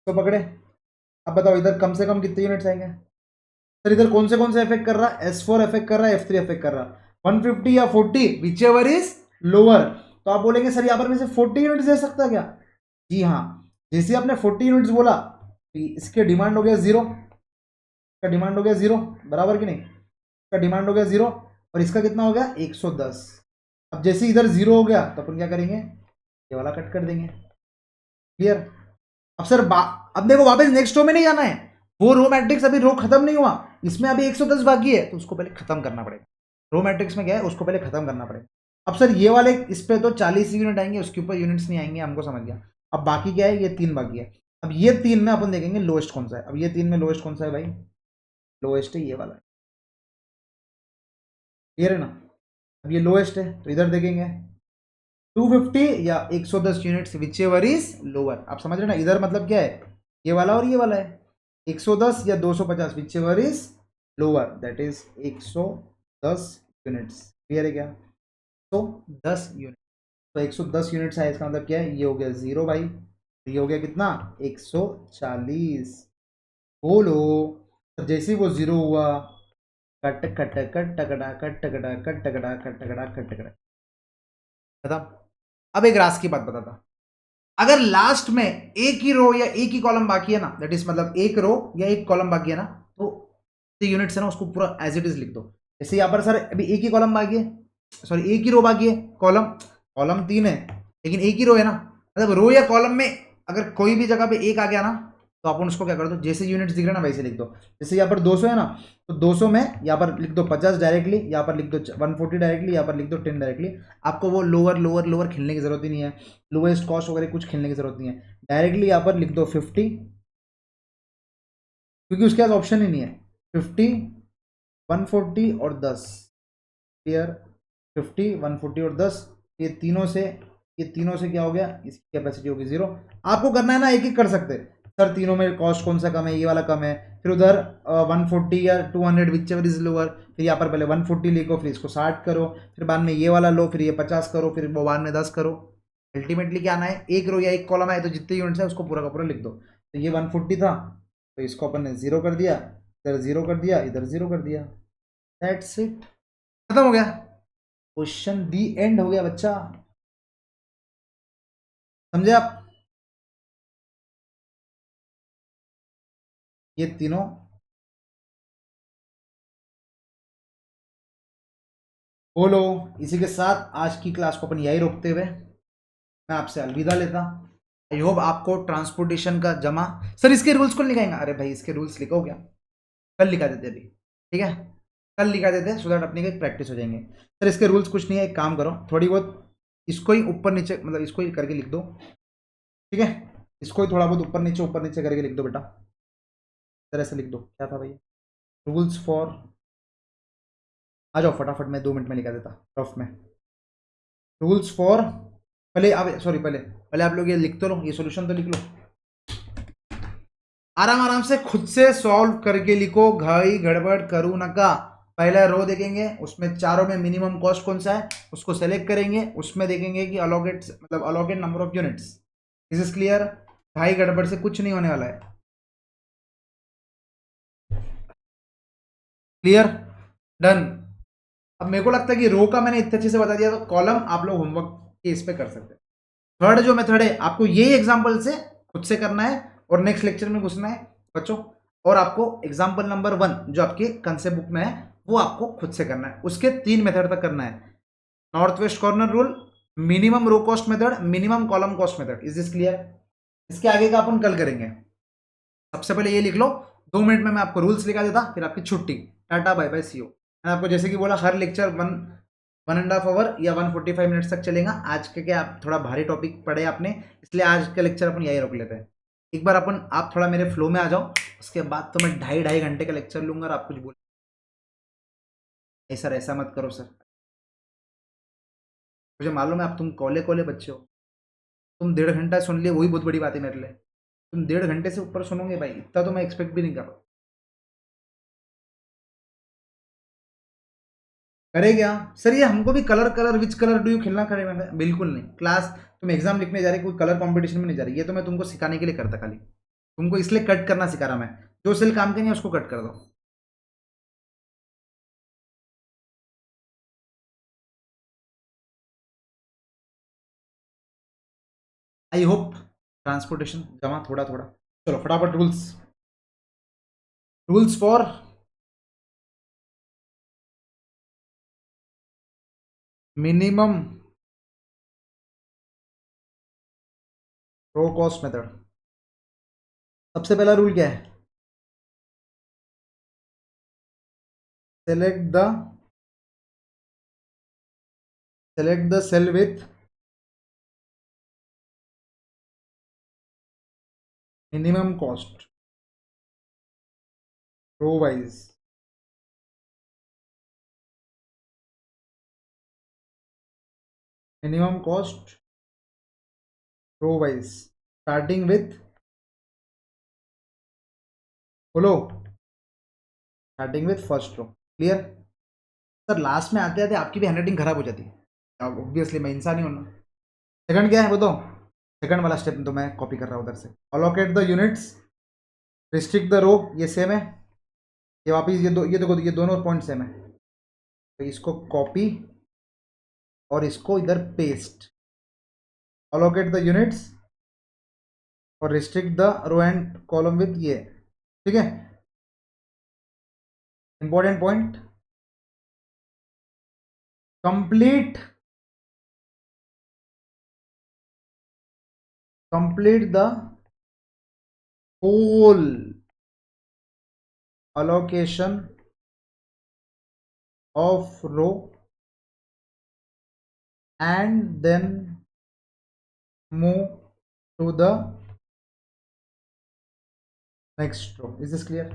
तो पकड़े। अब बताओ इधर कम से कम कितने यूनिट्स आएंगे सर? इधर कौन से इफेक्ट कर रहा है? S4 इफेक्ट कर रहा है, F3 इफेक्ट कर रहा है। 150 या 40 विच एवर इज लोअर। तो आप बोलेंगे सर यहाँ पर में से 40 यूनिट्स दे सकता है क्या? जी हाँ, जैसे आपने 40 यूनिट्स बोला, इसके डिमांड हो गया 0, इसका डिमांड हो गया 0, बराबर कि नहीं? इसका डिमांड हो गया 0 और इसका कितना हो गया 110। अब जैसे इधर 0 हो गया तो अपन क्या करेंगे, ये वाला कट कर देंगे। क्लियर? अब सर अब देखो वापस नेक्स्ट रो में नहीं जाना है, वो रो मैट्रिक्स अभी रो खत्म नहीं हुआ, इसमें अभी 110 बाकी है, तो उसको पहले खत्म करना पड़ेगा। रो मैट्रिक्स में क्या है, उसको पहले खत्म करना पड़ेगा। अब सर ये वाले इस पे तो 40 यूनिट आएंगे, उसके ऊपर यूनिट्स नहीं आएंगे, हमको समझ गया। अब बाकी क्या है, ये 3 बाकी है। अब ये 3 में अपन देखेंगे लोएस्ट कौन सा है। अब ये 3 में लोएस्ट कौन सा है भाई? लोएस्ट है ये वाला, क्लियर है ना? अब ये लोएस्ट है तो इधर देखेंगे 250 या 110 units which ever is lower. आप समझ रहे ना, इधर मतलब क्या है, ये वाला और ये वाला है। 110 या 250 which ever is lower, that is 110 units. Clear है क्या? तो 10 यूनिट, तो 110 यूनिट्स है, इसका मतलब क्या है, ये हो गया 0 भाई, ये हो गया कितना 140। बोलो, तो जैसे ही वो 0 हुआ, कट कट कट टकड़ा कट टकड़ा कट टकड़ा कट टकड़ा कट टकड़ा खत्म। अब एक रास की बात बताता, अगर लास्ट में एक ही रो या एक ही कॉलम बाकी है ना, दैट इज मतलब एक रो या एक कॉलम बाकी है ना, तो यूनिट्स है ना उसको पूरा एज इट इज लिख दो। जैसे यहाँ पर सर अभी एक ही कॉलम बाकी है, सॉरी एक ही रो बाकी है, कॉलम कॉलम 3 है लेकिन एक ही रो है ना, मतलब रो या कॉलम में अगर कोई भी जगह पे एक आ गया ना, तो अपन उसको क्या कर दो, जैसे यूनिट्स दिख रहे ना वैसे लिख दो। जैसे यहाँ पर 200 है ना, तो 200 में यहाँ पर लिख दो 50 डायरेक्टली, यहाँ पर लिख दो 140 डायरेक्टली, यहाँ पर लिख दो 10 डायरेक्टली। आपको वो लोअर लोअर लोअर खेलने की जरूरत ही नहीं है, लोएस्ट कॉस्ट वगैरह कुछ खेलने की जरूरत नहीं है, डायरेक्टली यहाँ पर लिख दो 50, क्योंकि उसके पास ऑप्शन ही नहीं है। 50, 140 और 10, क्लियर? 50, 140 और 10, ये तीनों से क्या हो गया, इसकी कैपेसिटी होगी 0। आपको करना है ना, एक एक कर सकते हैं सर, तीनों में कॉस्ट कौन सा कम है, ये वाला कम है, फिर उधर 140 या 200 विच एवर इज लोअर, फिर यहाँ पर पहले 140 लिखो, फिर इसको 60 करो, फिर बाद में ये वाला लो, फिर ये 50 करो, फिर वो बाद में 10 करो। अल्टीमेटली क्या आना है, एक रो या एक कॉलम है तो जितने यूनिट्स है उसको पूरा का पूरा लिख दो। तो ये 140 था, तो इसको अपन ने 0 कर दिया, इधर 0 कर दिया, इधर 0 कर दिया, दैट्स इट, खत्म हो गया क्वेश्चन, दी एंड हो गया बच्चा। समझे आप? ये तीनों बोलो। इसी के साथ आज की क्लास को अपन यही रोकते हुए मैं आपसे अलविदा लेता। आई होप आपको ट्रांसपोर्टेशन का जमा, सर इसके रूल्स कौन लिखाएंगे? अरे भाई इसके रूल्स लिखो क्या, कल लिखा देते अभी, ठीक है, कल लिखा देते सो दैट अपने की प्रैक्टिस हो जाएंगे। सर इसके रूल्स कुछ नहीं है, एक काम करो थोड़ी बहुत इसको ही ऊपर नीचे, मतलब इसको ही करके लिख दो, ठीक है, इसको ही थोड़ा बहुत ऊपर नीचे करके लिख दो बेटा, सर ऐसे लिख दो। क्या था भैया, रूल्स फॉर, आ जाओ फटाफट, मैं 2 मिनट में लिखा देता रफ में। रूल्स फॉर, पहले आप सॉरी पहले पहले आप लोग ये लिख तो लो, ये सॉल्यूशन तो लिख लो, आराम आराम से खुद से सॉल्व करके लिखो, घाई गड़बड़ करू नका। पहला रो देखेंगे, उसमें चारों में मिनिमम कॉस्ट कौन सा है उसको सेलेक्ट करेंगे, उसमें देखेंगे कि अलोकेट मतलब allocate number of units, this is clear. घाई गड़बड़ से कुछ नहीं होने वाला है, क्लियर, डन। अब मेरे को लगता है कि रो का मैंने इतने अच्छे से बता दिया, तो कॉलम आप लोग होमवर्क के इस पे कर सकते हैं। थर्ड जो मेथड है आपको यही एग्जांपल से खुद से करना है और नेक्स्ट लेक्चर में घुसना है बच्चों, और आपको एग्जांपल नंबर 1 जो आपके कंसेप्ट बुक में है वो आपको खुद से करना है, उसके 3 मेथड तक करना है। North west corner rule, minimum row cost method, minimum column cost method, is this clear? इसके आगे का अपन कल करेंगे। सबसे पहले ये लिख लो, 2 मिनट में मैं आपको रूल्स लिखा देता, फिर आपकी छुट्टी, tata bye bye see you. मैंने आपको जैसे कि बोला हर लेक्चर 1.5 आवर या 145 मिनट्स तक चलेगा। आज के क्या आप थोड़ा भारी टॉपिक पढ़े आपने, इसलिए आज का लेक्चर अपन यही रोक लेते हैं। एक बार अपन आप थोड़ा मेरे फ्लो में आ जाओ, उसके बाद तो मैं 2.5 घंटे का लेक्चर लूंगा और आप कुछ बोल, सर ऐसा मत करो सर, मुझे मालूम है आप तुम कॉले कॉले बच्चे हो, तुम 1.5 घंटा सुन लिए वही बहुत बड़ी बात है मेरे लिए, तुम 1.5 घंटे से ऊपर सुनोगे भाई, इतना तो मैं एक्सपेक्ट भी नहीं कर रहा। करे क्या सर? ये हमको भी colour colour which colour do you खेलना करे में? बिल्कुल नहीं। क्लास तुम एग्जाम लिखने जा रहे, कोई कलर कंपटीशन में नहीं जा रही। ये तो मैं तुमको सिखाने के लिए करता, खाली तुमको इसलिए कट करना सिखा रहा मैं। जो सेल काम के नहीं है उसको कट कर दो। आई होप ट्रांसपोर्टेशन जमा थोड़ा थोड़ा। चलो फटाफट rules. Rules for minimum row cost method. सबसे पहला रूल क्या है? Select the cell with minimum cost row wise. Minimum cost row wise starting with, बोलो, starting with first row. Clear? Sir last में आते आते आपकी भी हैंडराइटिंग खराब हो जाती है, अब ऑब्वियसली मैं इंसान ही हूँ ना। सेकंड क्या है वो तो? सेकंड वाला स्टेप तो मैं कॉपी कर रहा हूँ उधर से। Allocate the units, restrict the row, ये सेम है। ये वापिस ये देखो ये दोनों पॉइंट सेम है, तो इसको कॉपी और इसको इधर पेस्ट। अलोकेट द यूनिट्स और restrict the row and column with ये। ठीक है, important point, complete the whole allocation of row and then move to the next row. Is this clear?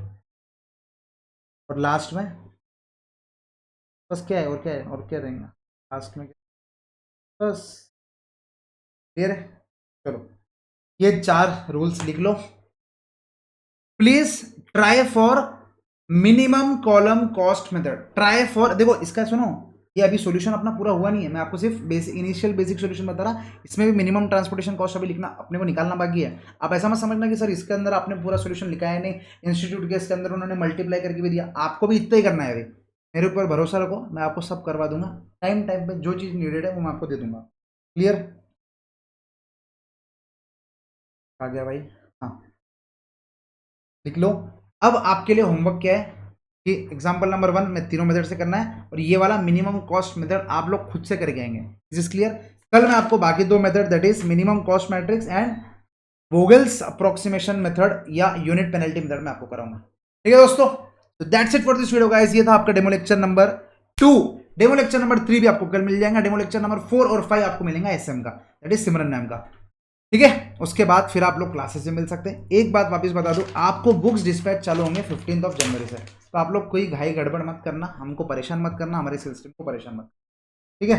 और लास्ट में बस क्या है और क्या है और क्या रहेंगे लास्ट में? बस क्लियर है। चलो ये 4 रूल्स लिख लो। Please try for minimum column cost method. Try for, देखो इसका सुनो, ये अभी सॉल्यूशन अपना पूरा हुआ नहीं है, मैं आपको सिर्फ इनिशियल बेसिक सॉल्यूशन बता रहा। इसमें भी मिनिमम ट्रांसपोर्टेशन कॉस्ट अभी लिखना अपने को निकालना बाकी है। आप ऐसा मत समझना कि सर इसके अंदर आपने पूरा सॉल्यूशन लिखा है नहीं, इंस्टीट्यूट के इसके अंदर उन्होंने मल्टीप्लाई करके भी दिया, आपको भी इतना ही करना है। अभी मेरे ऊपर भरोसा रखो, मैं आपको सब करवा दूंगा। टाइम टाइम पे जो चीज़ नीडेड है वो मैं आपको दे दूंगा। क्लियर? आ गया भाई? हाँ लिख लो। अब आपके लिए होमवर्क क्या है कि एग्जाम्पल नंबर 1 में तीनों मेथड से करना है, और ये वाला मिनिमम कॉस्ट मेथड आप लोग खुद से करके आएंगे। Is is clear? कल मैं आपको बाकी 2 method, that is minimum cost matrix and Vogel's approximation method या यूनिट पेनल्टी मेथड में आपको कराऊंगा। ठीक है दोस्तों, तो that's it for this video guys. ये था आपका demo lecture number 2। Demo lecture number 3 भी आपको कल मिल जाएगा। डेमो लेक्चर नंबर 4 और 5 आपको मिलेगा एसएम का, दैट इज सिमरन मैम का। ठीक है, उसके बाद फिर आप लोग क्लासेस में मिल सकते हैं। एक बात वापस बता दूं, आपको बुक्स डिस्पैच चालू होंगे 15 जनवरी से, तो आप लोग कोई घाई गड़बड़ मत करना, हमको परेशान मत करना, हमारे सिस्टम को परेशान मत। ठीक है,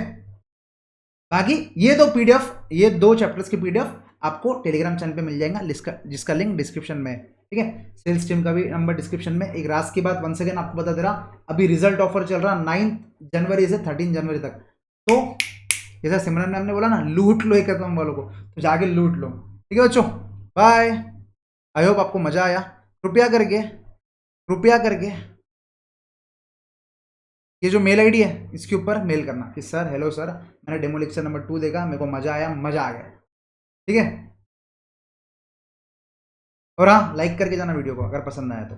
बाकी ये 2 पीडीएफ, ये 2 चैप्टर्स की पीडीएफ आपको टेलीग्राम चैनल पे मिल जाएगा, जिसका लिंक डिस्क्रिप्शन में है। ठीक है, सेल्स टीम का भी नंबर डिस्क्रिप्शन में। एक रात की बात वंस अगेन आपको बता दे रहा, अभी रिजल्ट ऑफर चल रहा 9 जनवरी से 13 जनवरी तक। तो जैसा सिमरन मैम ने बोला ना, लूट लो एक तुम वालों को, तो जाके लूट लो। ठीक है बच्चों, बाय। आई होप आपको मजा आया। कृपया करके ये जो मेल आईडी है इसके ऊपर मेल करना कि सर हेलो सर, मैंने डेमो लेक्चर नंबर 2 देखा, मेरे को मजा आया, मजा आ गया। ठीक है, और हाँ लाइक करके जाना वीडियो को अगर पसंद आया तो।